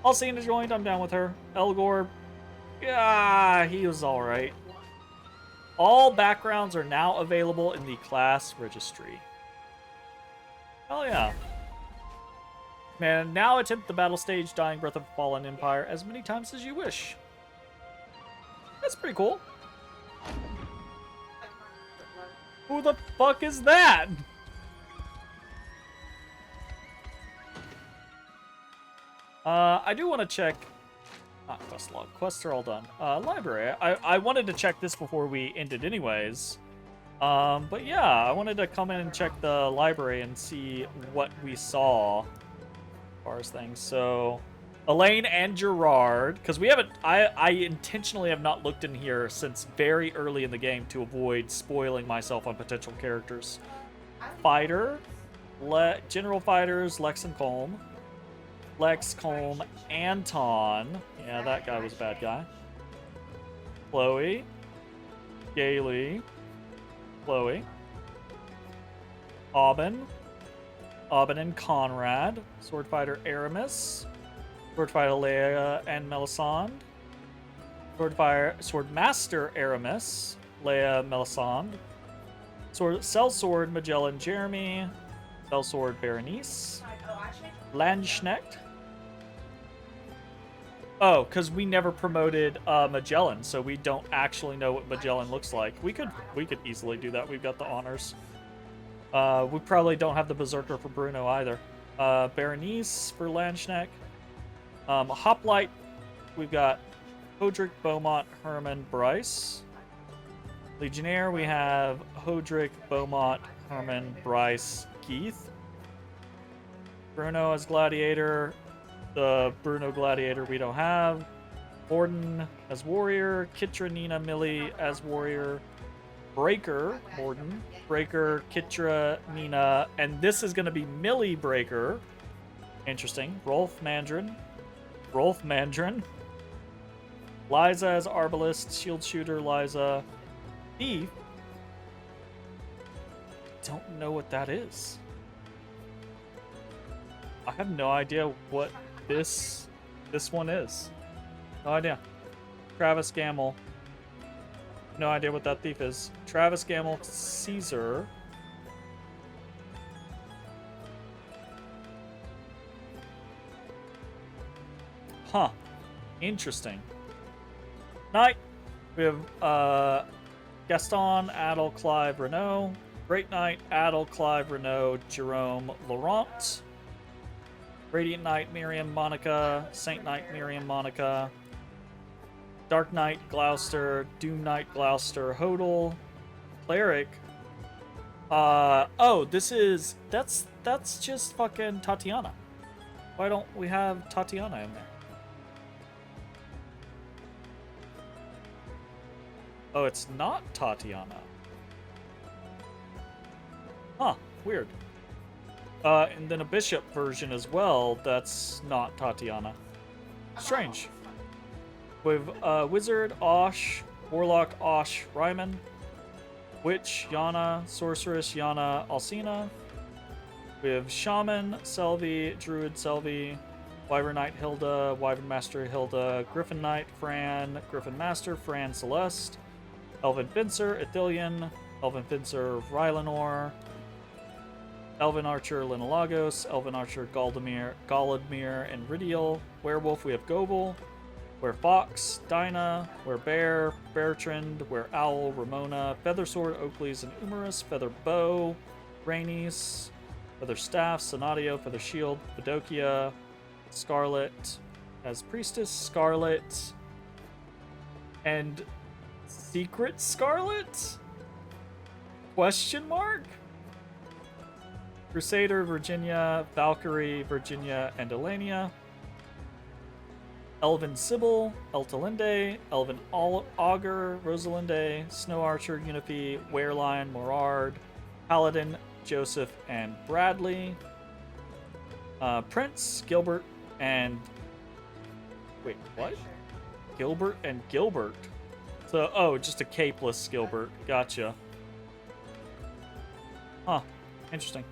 Alcina joined. I'm down with her. Elgor. Yeah, he was alright. All backgrounds are now available in the class registry. Oh yeah. Man, now attempt the battle stage, Dying Breath of Fallen Empire, as many times as you wish. That's pretty cool. Who the fuck is that? I do want to check... Not quest log. Quests are all done. Library. I wanted to check this before we ended anyways. But yeah, I wanted to come in and check the library and see what we saw as far as things. So, Elaine and Gerard, because we haven't... I intentionally have not looked in here since very early in the game to avoid spoiling myself on potential characters. Fighter. General Fighters, Lex and Colm. Lex, Colm, Anton. Yeah, that guy was a bad guy. Chloe. Gailey. Chloe. Aubin. Aubin and Conrad. Swordfighter Aramis. Swordfighter Leia and Melisande. Swordmaster Aramis. Leia Melisande. Sellsword Magellan Jeremy. Sellsword Berenice. Landsknecht. Oh, because we never promoted Magellan, so we don't actually know what Magellan looks like. We could easily do that. We've got the honors. We probably don't have the Berserker for Bruno either. Berenice for Landsknecht. Hoplite, we've got Hodrick, Beaumont, Herman, Bryce. Legionnaire, we have Hodrick, Beaumont, Herman, Bryce, Keith. Bruno as Gladiator. The Bruno Gladiator we don't have. Morden as Warrior. Kitra, Nina, Millie as Warrior. Breaker, Morden. Breaker, Kitra, Nina. And this is going to be Millie Breaker. Interesting. Rolf Mandrin. Liza as Arbalist. Shield Shooter, Liza. Thief. Don't know what that is. I have no idea what this one is. No idea. Travis Gamble. No idea what that thief is. Travis Gamble, Caesar. Huh. Interesting. Knight. We have Gaston, Adel, Clive, Renault. Great Knight, Adel, Clive, Renault, Jerome, Laurent. Radiant Knight, Miriam, Monica. Saint Knight, Miriam, Monica. Dark Knight, Gloucester. Doom Knight, Gloucester, Hodel. Cleric. Oh, that's just fucking Tatiana. Why don't we have Tatiana in there? Oh, it's not Tatiana. Huh, weird. And then a bishop version as well, that's not Tatiana. Strange. With Wizard, Osh, Warlock, Osh, Ryman. Witch, Yana, Sorceress, Yana, Alcina. We have Shaman, Selvi, Druid, Selvi. Wyvern Knight, Hilda, Wyvern Master, Hilda. Griffin Knight, Fran. Griffin Master, Fran, Celeste. Elven Fencer, Ithilien. Elven Fencer, Rylanor. Elven Archer, Linolagos. Elven Archer, Galadmir, and Ridiel. Werewolf, we have Goble. Where Fox, Dinah, Where Bear, Bertrand, Where Owl, Ramona, Feathersword, Oakleys, and Umerus, Feather Bow, Rhaenys, Feather Staff, Sonadio, Feather Shield, Vidokia, Scarlet, as Priestess, Scarlet, and Secret Scarlet? Question mark? Crusader, Virginia, Valkyrie, Virginia, and Elenia. Elven Sybil, Eltalinde, Elven Augur, Rosalinde, Snow Archer, Unifi, Werelion, Morard, Paladin, Joseph, and Bradley. Prince, Gilbert, and... Wait, what? Gilbert and Gilbert. So, oh, just a capeless Gilbert. Gotcha. Huh. Interesting.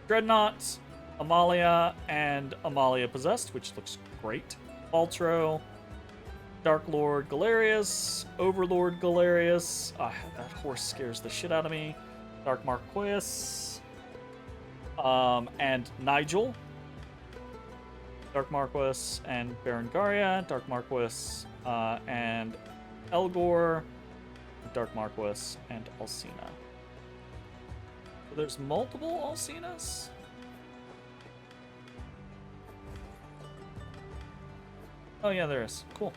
Dreadnought, Amalia, and Amalia Possessed, which looks great. Altro, Dark Lord Galerius, Overlord Galerius. That horse scares the shit out of me. Dark Marquis, and Nigel. Dark Marquis and Berengaria. Dark Marquis and Elgor. Dark Marquis and Alcina. So there's multiple Alcinas? Oh yeah, there is. Cool.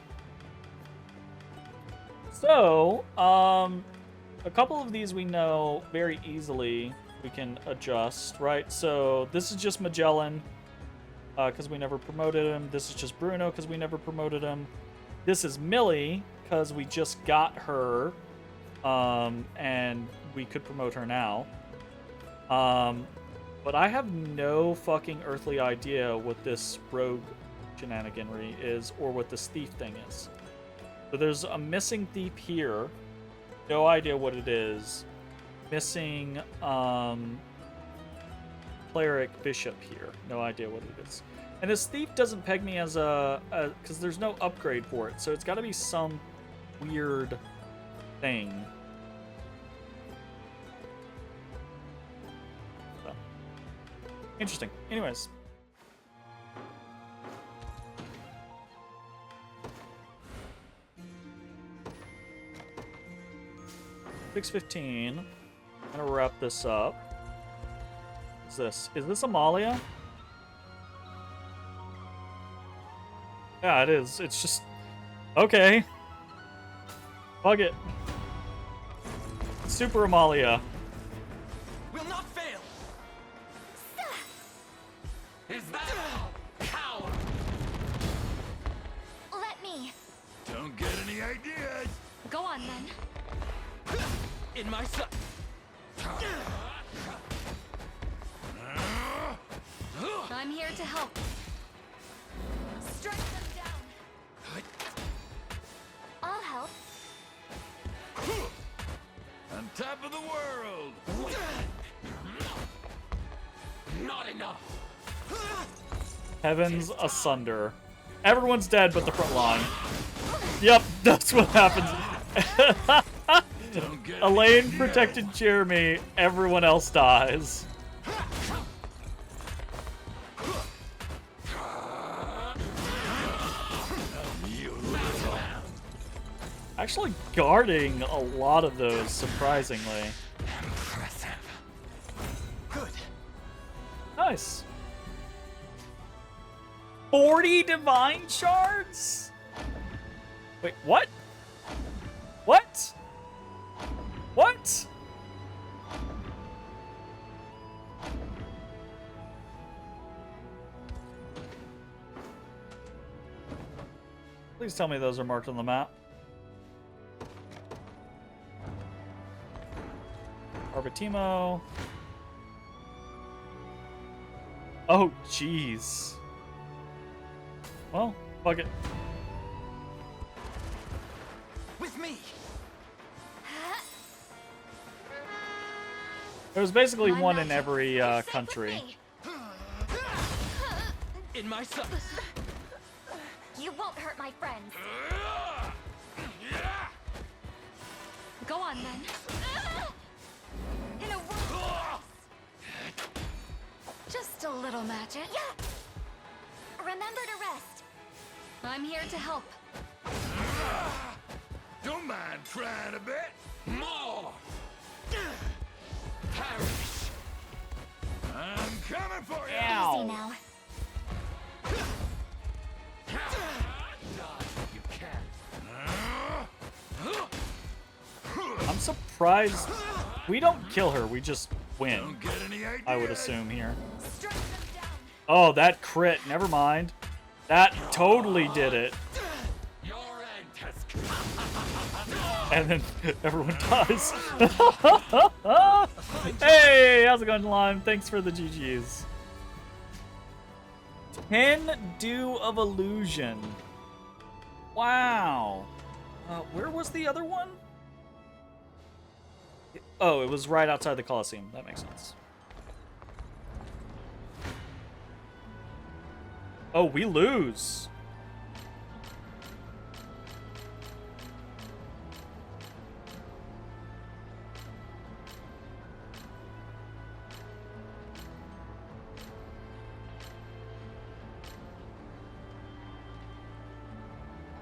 So, a couple of these we know very easily we can adjust, right? So this is just Magellan, because we never promoted him. This is just Bruno, because we never promoted him. This is Millie, because we just got her, and we could promote her now. But I have no fucking earthly idea what this rogue shenaniganry is, or what this thief thing is. So there's a missing thief here. No idea what it is. Missing cleric bishop here. No idea what it is. And this thief doesn't peg me as a because there's no upgrade for it. So it's got to be some weird thing. So. Interesting. Anyways. $6:15. I'm gonna wrap this up. What's this? Is this Amalia? Yeah, it is. It's just... Okay. Fuck it. Super Amalia. Will not fail. Is that coward? Let me. Don't get any ideas. Go on then. In my sight. I'm here to help. Strike them down. I'll help. On top of the world. Not enough. Heavens asunder. Everyone's dead but the front line. Yep, that's what happens. Elaine protected Jeremy, everyone else dies. Actually guarding a lot of those, surprisingly. Impressive. Good. Nice. 40 divine shards? Wait, what? What? What? Please tell me those are marked on the map. Arbatimo. Oh, jeez. Well, fuck it. With me. There's basically one in every country. In my sight. You won't hurt my friends. Go on then. In a world. Just a little magic. Remember to rest. I'm here to help. Don't mind trying a bit. More! Perish! I'm coming for you. Easy now. You can. I'm surprised we don't kill her. We just win. Don't get any ideas. I would assume here. Strike them down. Oh, that crit. Never mind. That totally did it. Your end has And then everyone dies. Hey, how's it going, Lime? Thanks for the GGs. 10 Dew of Illusion. Wow. Where was the other one? Oh, it was right outside the Colosseum. That makes sense. Oh, we lose.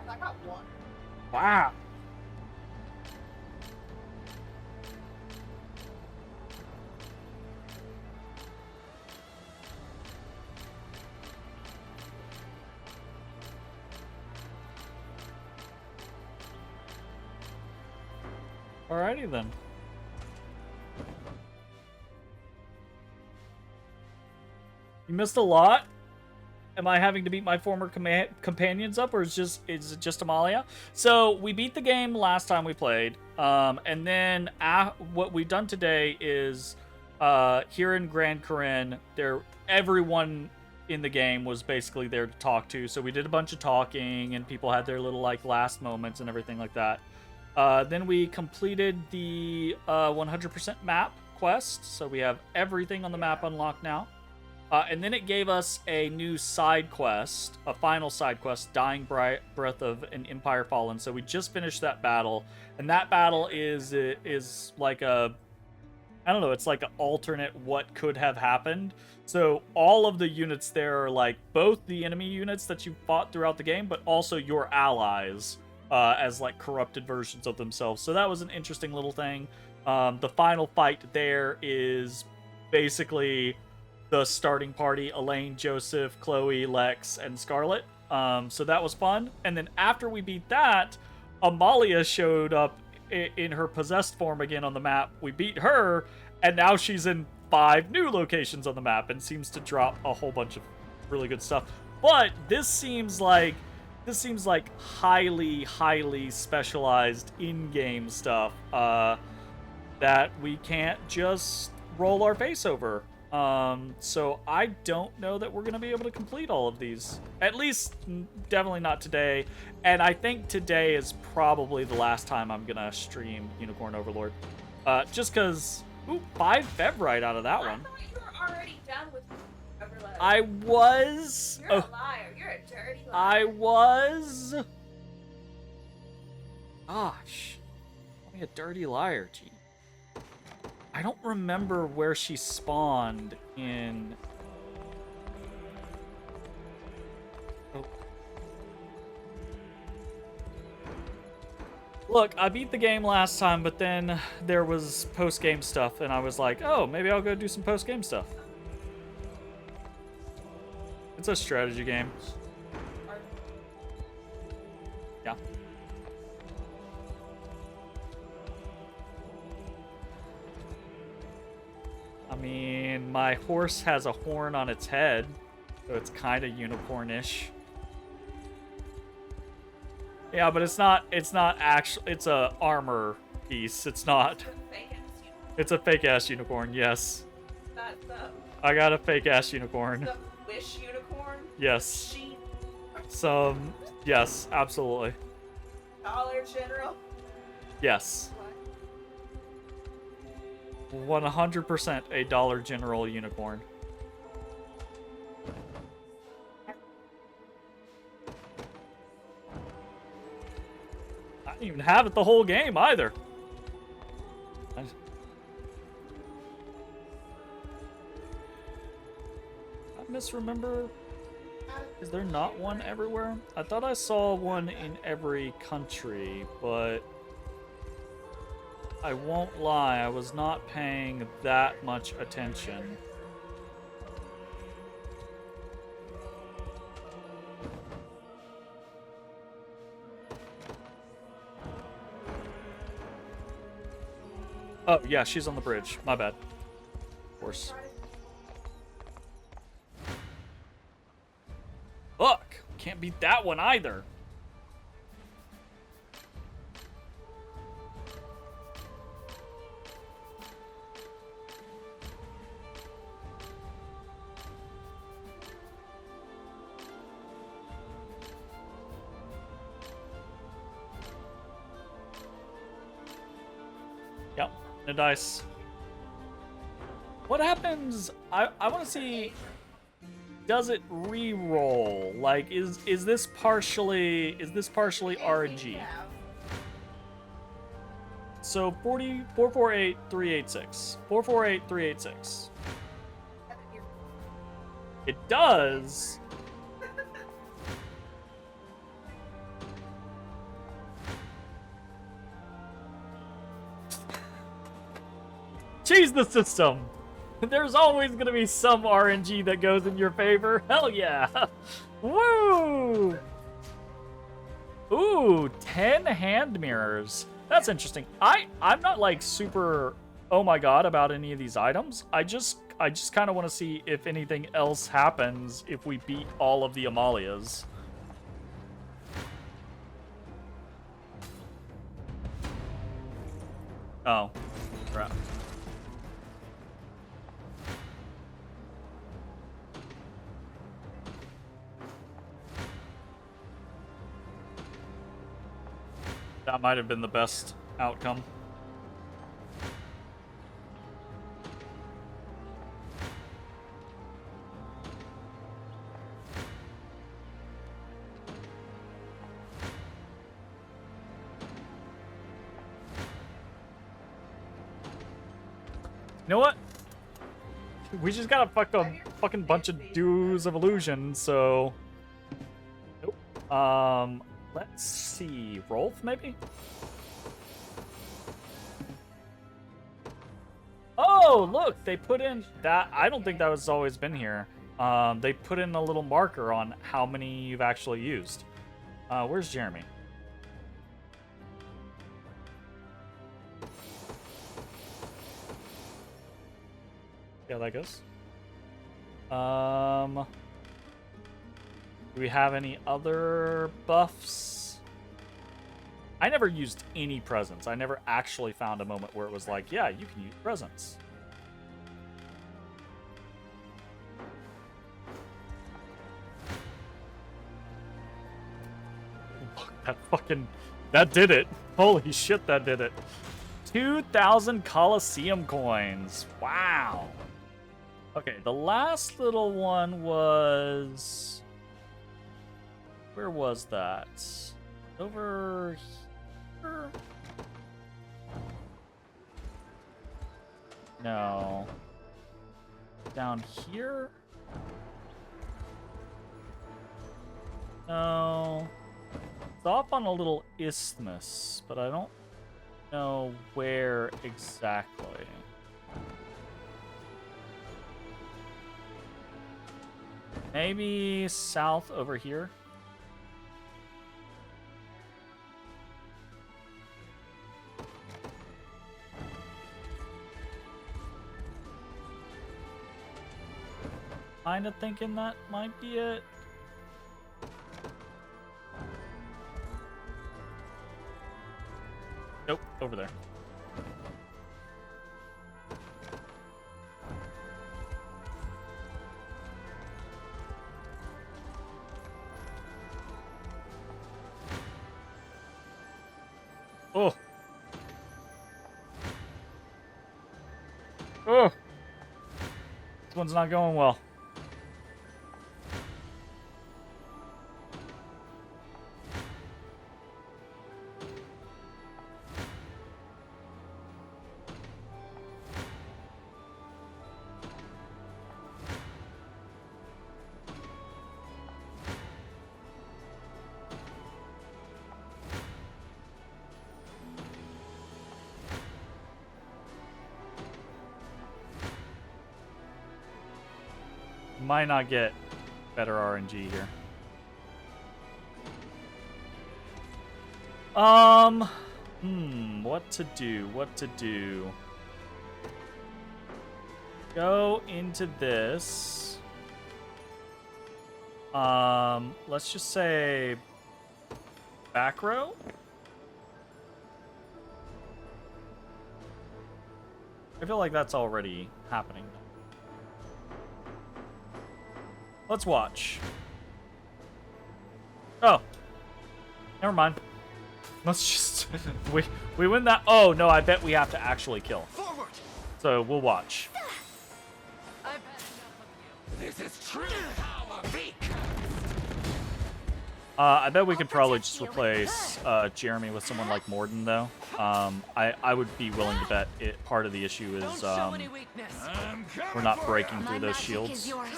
I got one. Wow. Alrighty then. You missed a lot. Am I having to beat my former companions up, or is it just Amalia? So we beat the game last time we played, and then what we've done today is here in Grand Corinne, everyone in the game was basically there to talk to. So we did a bunch of talking, and people had their little like last moments and everything like that. Then we completed the 100% map quest, so we have everything on the map unlocked now. And then it gave us a new side quest, a final side quest, Dying Breath of an Empire Fallen. So we just finished that battle, and that battle is like a, I don't know, it's like an alternate what could have happened. So all of the units there are like both the enemy units that you fought throughout the game, but also your allies as like corrupted versions of themselves. So that was an interesting little thing. The final fight there is basically the starting party: Elaine, Joseph, Chloe, Lex, and Scarlet. So that was fun. And then after we beat that, Amalia showed up in her possessed form again on the map. We beat her, and now she's in 5 new locations on the map and seems to drop a whole bunch of really good stuff. But this seems like highly specialized in-game stuff that we can't just roll our face over. So I don't know that we're going to be able to complete all of these. At least, definitely not today. And I think today is probably the last time I'm going to stream Unicorn Overlord. Just because, 5 Feb right out of that one. I thought you were already done with Overlord. I was. You're a liar. You're a dirty liar. I was. Gosh. Call me a dirty liar, gee. I don't remember where she spawned in... Oh. Look, I beat the game last time, but then there was post-game stuff, and I was like, oh, maybe I'll go do some post-game stuff. It's a strategy game. Yeah. I mean, my horse has a horn on its head, so it's kind of unicornish. Yeah, but it's not actually, it's a armor piece. It's not. It's a fake-ass unicorn, yes. That's I got a fake-ass unicorn. the wish unicorn. Yes. Sheep. Yes, absolutely. Dollar General. Yes. 100% a Dollar General unicorn. I didn't even have it the whole game either. I misremember. Is there not one everywhere? I thought I saw one in every country, but I won't lie, I was not paying that much attention. Oh, yeah, she's on the bridge. My bad. Of course. Fuck! Can't beat that one either. Yep, no dice. What happens? I want to see. Does it re-roll? Like, is this partially RNG? So 448,386. 448,386. It does. Cheese the system. There's always gonna be some RNG that goes in your favor. Hell yeah. Woo! Ooh, 10 hand mirrors. That's interesting. I'm not like super oh my god about any of these items. I just kind of want to see if anything else happens if we beat all of the Amalias. Oh, crap. That might have been the best outcome. You know what? We just got a fucking bunch of dues of illusion, so... Nope. Let's see. Rolf, maybe? Oh, look! They put in that... I don't think that was always been here. They put in a little marker on how many you've actually used. Where's Jeremy? Yeah, that goes. Do we have any other buffs? I never used any presents. I never actually found a moment where it was like, yeah, you can use presents. That did it. Holy shit, that did it. 2,000 Coliseum coins. Wow. Okay, the last little one was... Where was that? Over here? No. Down here? No. It's off on a little isthmus, but I don't know where exactly. Maybe south over here? Kinda thinking that might be it. Nope, over there. Oh. Oh. This one's not going well. Might not get better RNG here. What to do? What to do? Go into this. Let's just say back row. I feel like that's already happening. Let's watch. Oh. Never mind. Let's just we win that. Oh no, I bet we have to actually kill. Forward. So we'll watch. I've had enough of you. This is true power. Be I bet we could probably just replace Jeremy with someone like Morden, though. I would be willing to bet part of the issue is Don't show any weakness. we're not breaking My through those magic shields. is yours.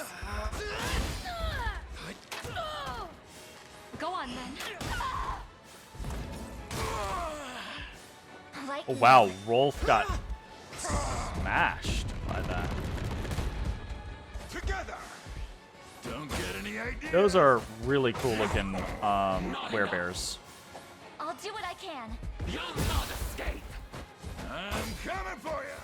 Go on then. Like Oh wow, Rolf got smashed by that. Together. Don't get any idea. Those are really cool looking werebears. I'll do what I can. You'll not escape. I'm coming for you.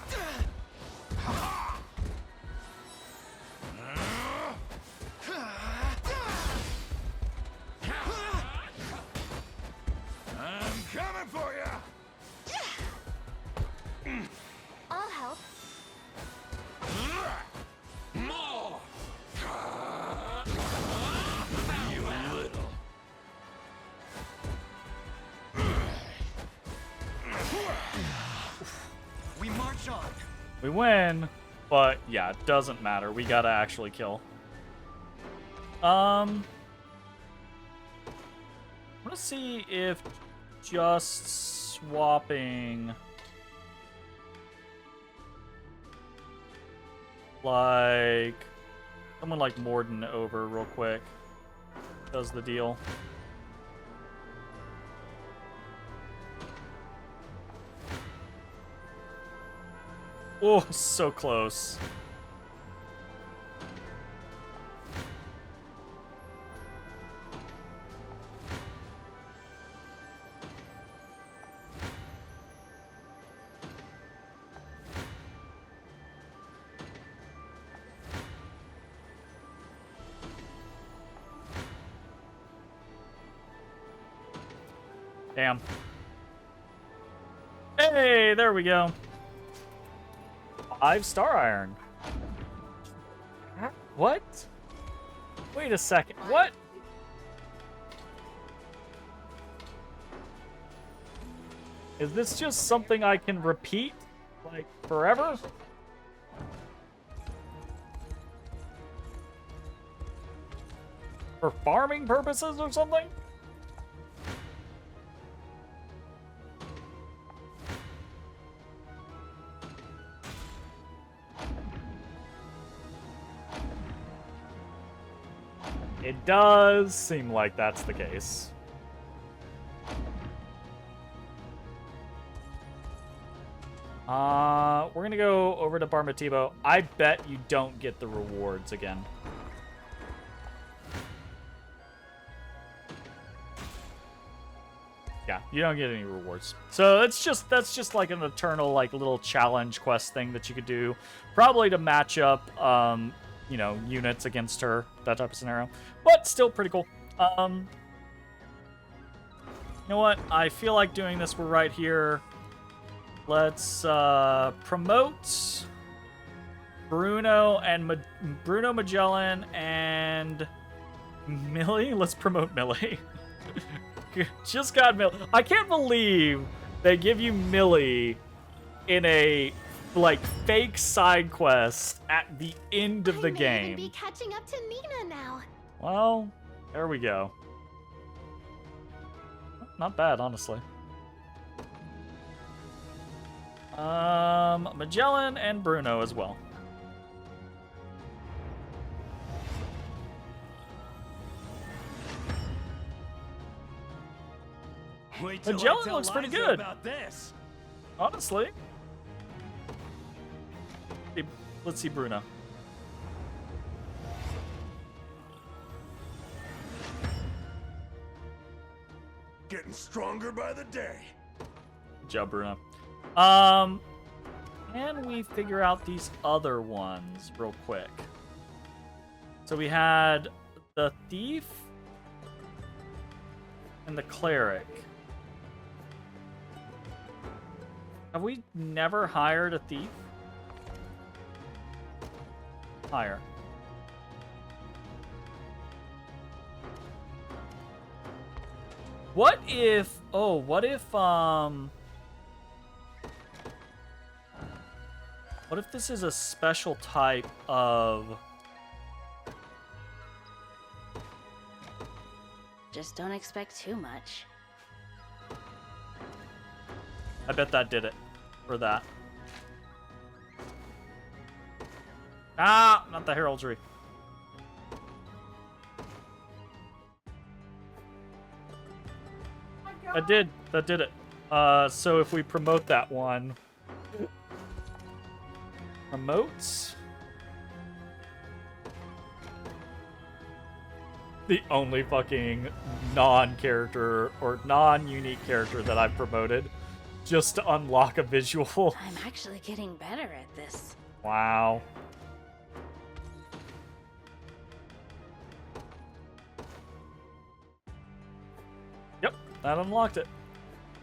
I'm coming for you. I'll help. More. You little. We march on. We win, but yeah, it doesn't matter. We gotta actually kill. I'm gonna see if just swapping like someone like Morden over real quick does the deal. Oh, so close. Damn. Hey, there we go. 5-star iron. What? Wait a second. What? Is this just something I can repeat, like, forever? For farming purposes or something? It does seem like that's the case. We're gonna go over to Barmatibo. I bet you don't get the rewards again. Yeah, you don't get any rewards. So that's just like an eternal like little challenge quest thing that you could do, probably to match up you know, units against her, that type of scenario. But still pretty cool. You know what? I feel like doing this. We're right here. Let's promote Bruno and Bruno Magellan and Millie. Let's promote Millie. Just got Millie. I can't believe they give you Millie in a like fake side quest at the end of the game. Be catching up to Nina now. Well, there we go. Not bad, honestly. Magellan and Bruno as well. Wait till I Magellan tell looks pretty Liza good. about this. Honestly. Let's see Bruno. Getting stronger by the day. Good job, Bruno. Can we figure out these other ones real quick? So we had the thief and the cleric. Have we never hired a thief? Hire. What if, what if this is a special type of... Just don't expect too much. I bet that did it for that. Ah, not the heraldry. That did it. So if we promote that one, promotes the only fucking non-character or non-unique character that I've promoted just to unlock a visual. I'm actually getting better at this. Wow. Yep, that unlocked it.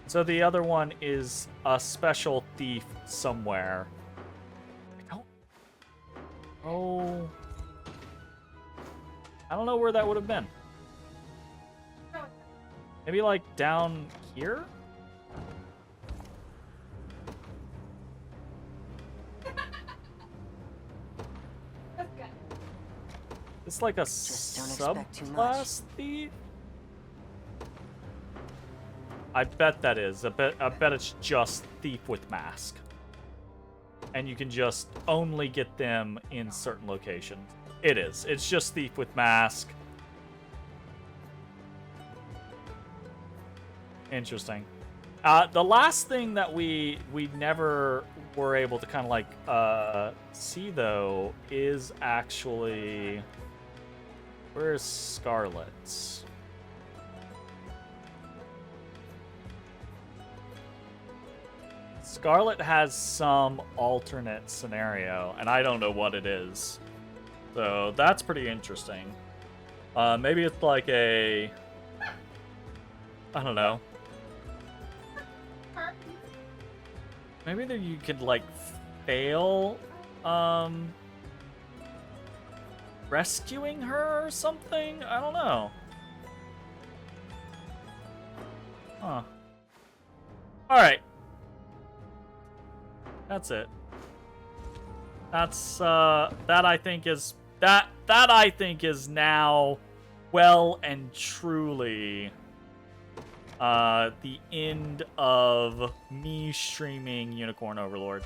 So the other one is a special thief somewhere. I don't know where that would have been. Maybe like down here? It's like a subclass thief? I bet that is. I bet it's just thief with mask. And you can just only get them in certain locations. It is. It's just thief with mask. Interesting. The last thing that we never were able to kind of like see though is actually, where's Scarlet's? Scarlet has some alternate scenario, and I don't know what it is. So that's pretty interesting. Maybe it's like a... I don't know. Maybe that you could, like, fail, rescuing her or something? I don't know. Huh. Alright. That's it. That's, that I think is now well and truly the end of me streaming Unicorn Overlord.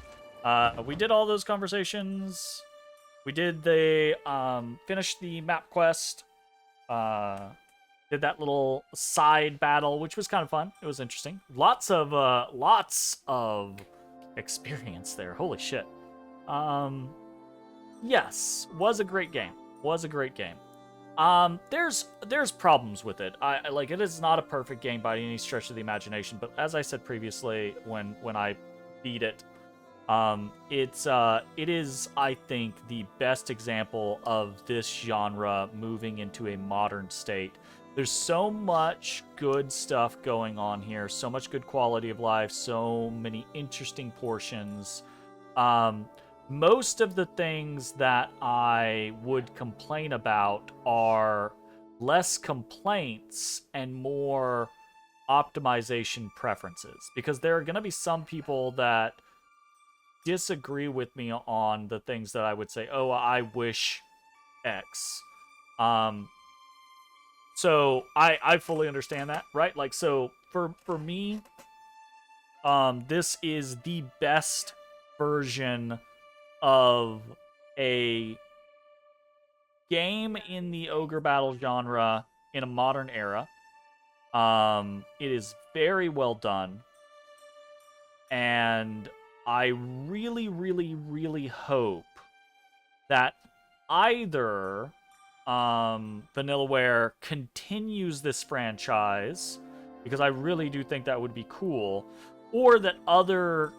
We did all those conversations. We did the finished the map quest. Did that little side battle, which was kind of fun. It was interesting. Lots of experience there. Holy shit. Yes, was a great game. There's problems with it. I like it is not a perfect game by any stretch of the imagination, but as I said previously when I beat it, it is, I think, the best example of this genre moving into a modern state. There's so much good stuff going on here, so much good quality of life, so many interesting portions. Most of the things that I would complain about are less complaints and more optimization preferences, because there are going to be some people that disagree with me on the things that I would say, oh, I wish X. So I fully understand that, right? Like, so for me, this is the best version of a game in the ogre battle genre in a modern era. It is very well done, and I really, really, really hope that either Vanillaware continues this franchise because I really do think that would be cool, or that other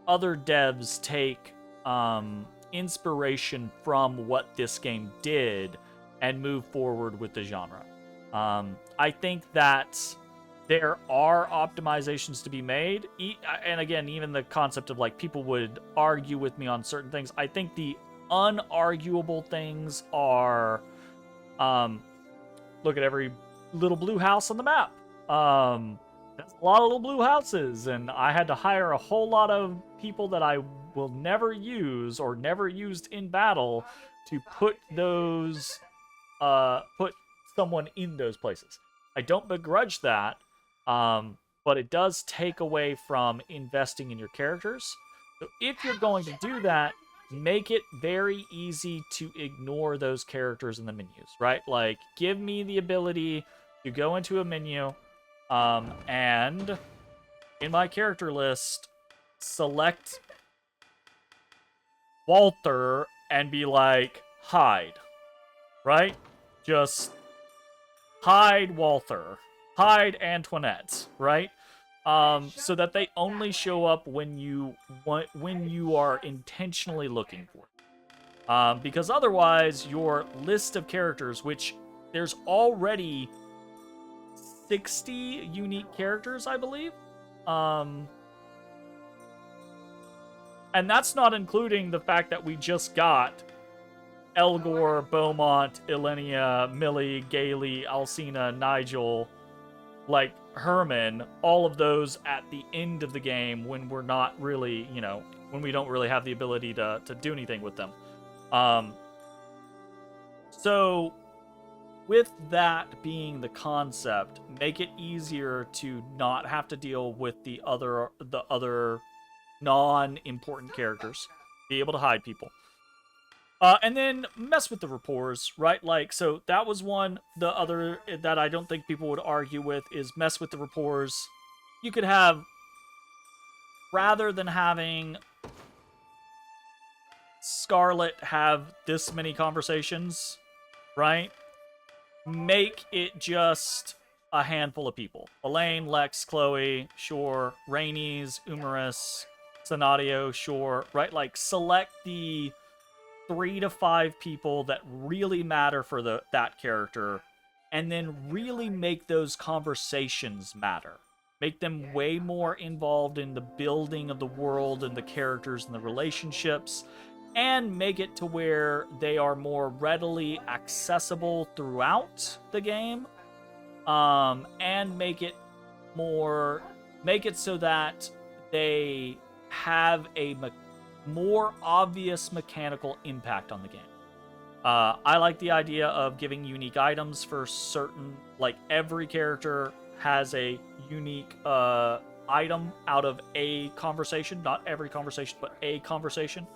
devs take inspiration from what this game did and move forward with the genre. I think that there are optimizations to be made, and again, even the concept of like people would argue with me on certain things. I think the unarguable things are, look at every little blue house on the map. That's a lot of little blue houses, and I had to hire a whole lot of people that I will never use or never used in battle to put those, put someone in those places. I don't begrudge that, but it does take away from investing in your characters. So if you're going to do that, make it very easy to ignore those characters in the menus, right? Like, give me the ability to go into a menu, and in my character list, select Walther and be like, hide, right? Just hide Walther, hide Antoinette, right? So that they only show up when you are intentionally looking for it. Because otherwise, your list of characters, which there's already 60 unique characters, I believe. And that's not including the fact that we just got Elgor, Beaumont, Ilenia, Millie, Gailey, Alcina, Nigel, like Herman, all of those at the end of the game when we're not really, when we don't really have the ability to do anything with them. So with that being the concept, make it easier to not have to deal with the other non-important characters. Be able to hide people. And then mess with the rapports, right? Like, so that was one. The other that I don't think people would argue with is mess with the rapports. You could have, rather than having Scarlet have this many conversations, right? Make it just a handful of people. Elaine, Lex, Chloe, sure. Rhaenys, Umaris, Sanadio, sure. Right? Like, select the 3 to 5 people that really matter for that character, and then really make those conversations matter. Make them way more involved in the building of the world and the characters and the relationships, and make it to where they are more readily accessible throughout the game, and make it so that they have a more obvious mechanical impact on the game. I like the idea of giving unique items for certain, like every character has a unique item out of a conversation, not every conversation, but a conversation.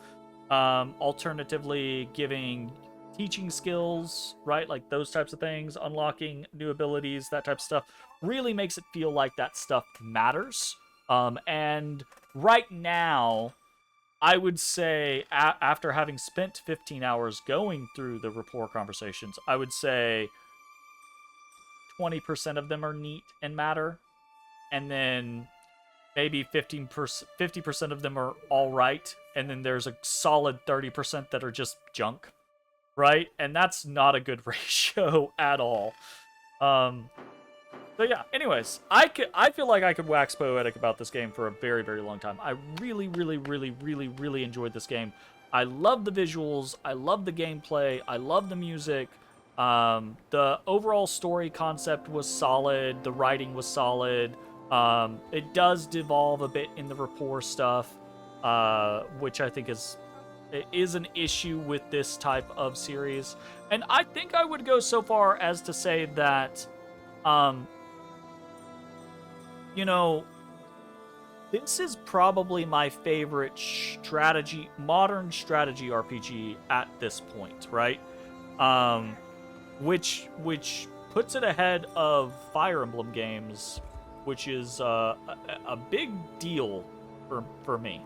Alternatively, giving teaching skills, right? Like those types of things, unlocking new abilities, that type of stuff, really makes it feel like that stuff matters. And right now, I would say, after having spent 15 hours going through the rapport conversations, I would say 20% of them are neat and matter. And then maybe 50% of them are all right. And then there's a solid 30% that are just junk, right? And that's not a good ratio at all. So yeah, anyways, I feel like I could wax poetic about this game for a very, very long time. I really, really, really, really, really enjoyed this game. I love the visuals. I love the gameplay. I love the music. The overall story concept was solid. The writing was solid. It does devolve a bit in the rapport stuff, which I think is an issue with this type of series. And I think I would go so far as to say that, this is probably my favorite modern strategy RPG at this point, right? Which puts it ahead of Fire Emblem games, which is a big deal for me.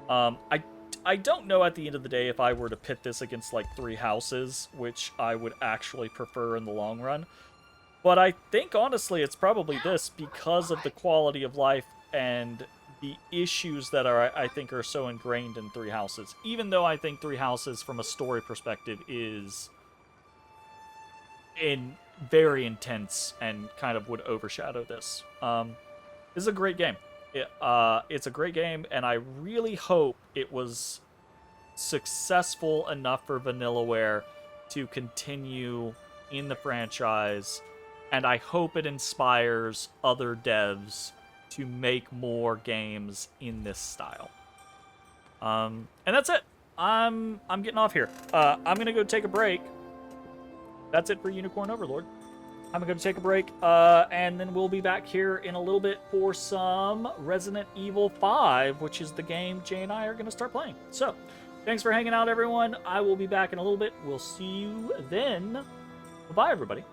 I don't know at the end of the day if I were to pit this against like Three Houses, which I would actually prefer in the long run. But I think, honestly, it's probably this because of the quality of life and the issues that I think are so ingrained in Three Houses. Even though I think Three Houses, from a story perspective, is very intense and kind of would overshadow this. This is a great game. It's a great game, and I really hope it was successful enough for Vanillaware to continue in the franchise, and I hope it inspires other devs to make more games in this style. And that's it. I'm getting off here. I'm gonna go take a break. That's it for Unicorn Overlord. I'm going to take a break, and then we'll be back here in a little bit for some Resident Evil 5, which is the game Jay and I are going to start playing. So, thanks for hanging out, everyone. I will be back in a little bit. We'll see you then. Bye, everybody.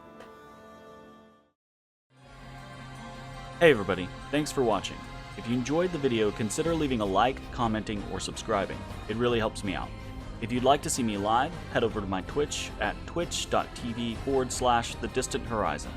Hey, everybody. Thanks for watching. If you enjoyed the video, consider leaving a like, commenting, or subscribing. It really helps me out. If you'd like to see me live, head over to my Twitch at twitch.tv/thedistanthorizon.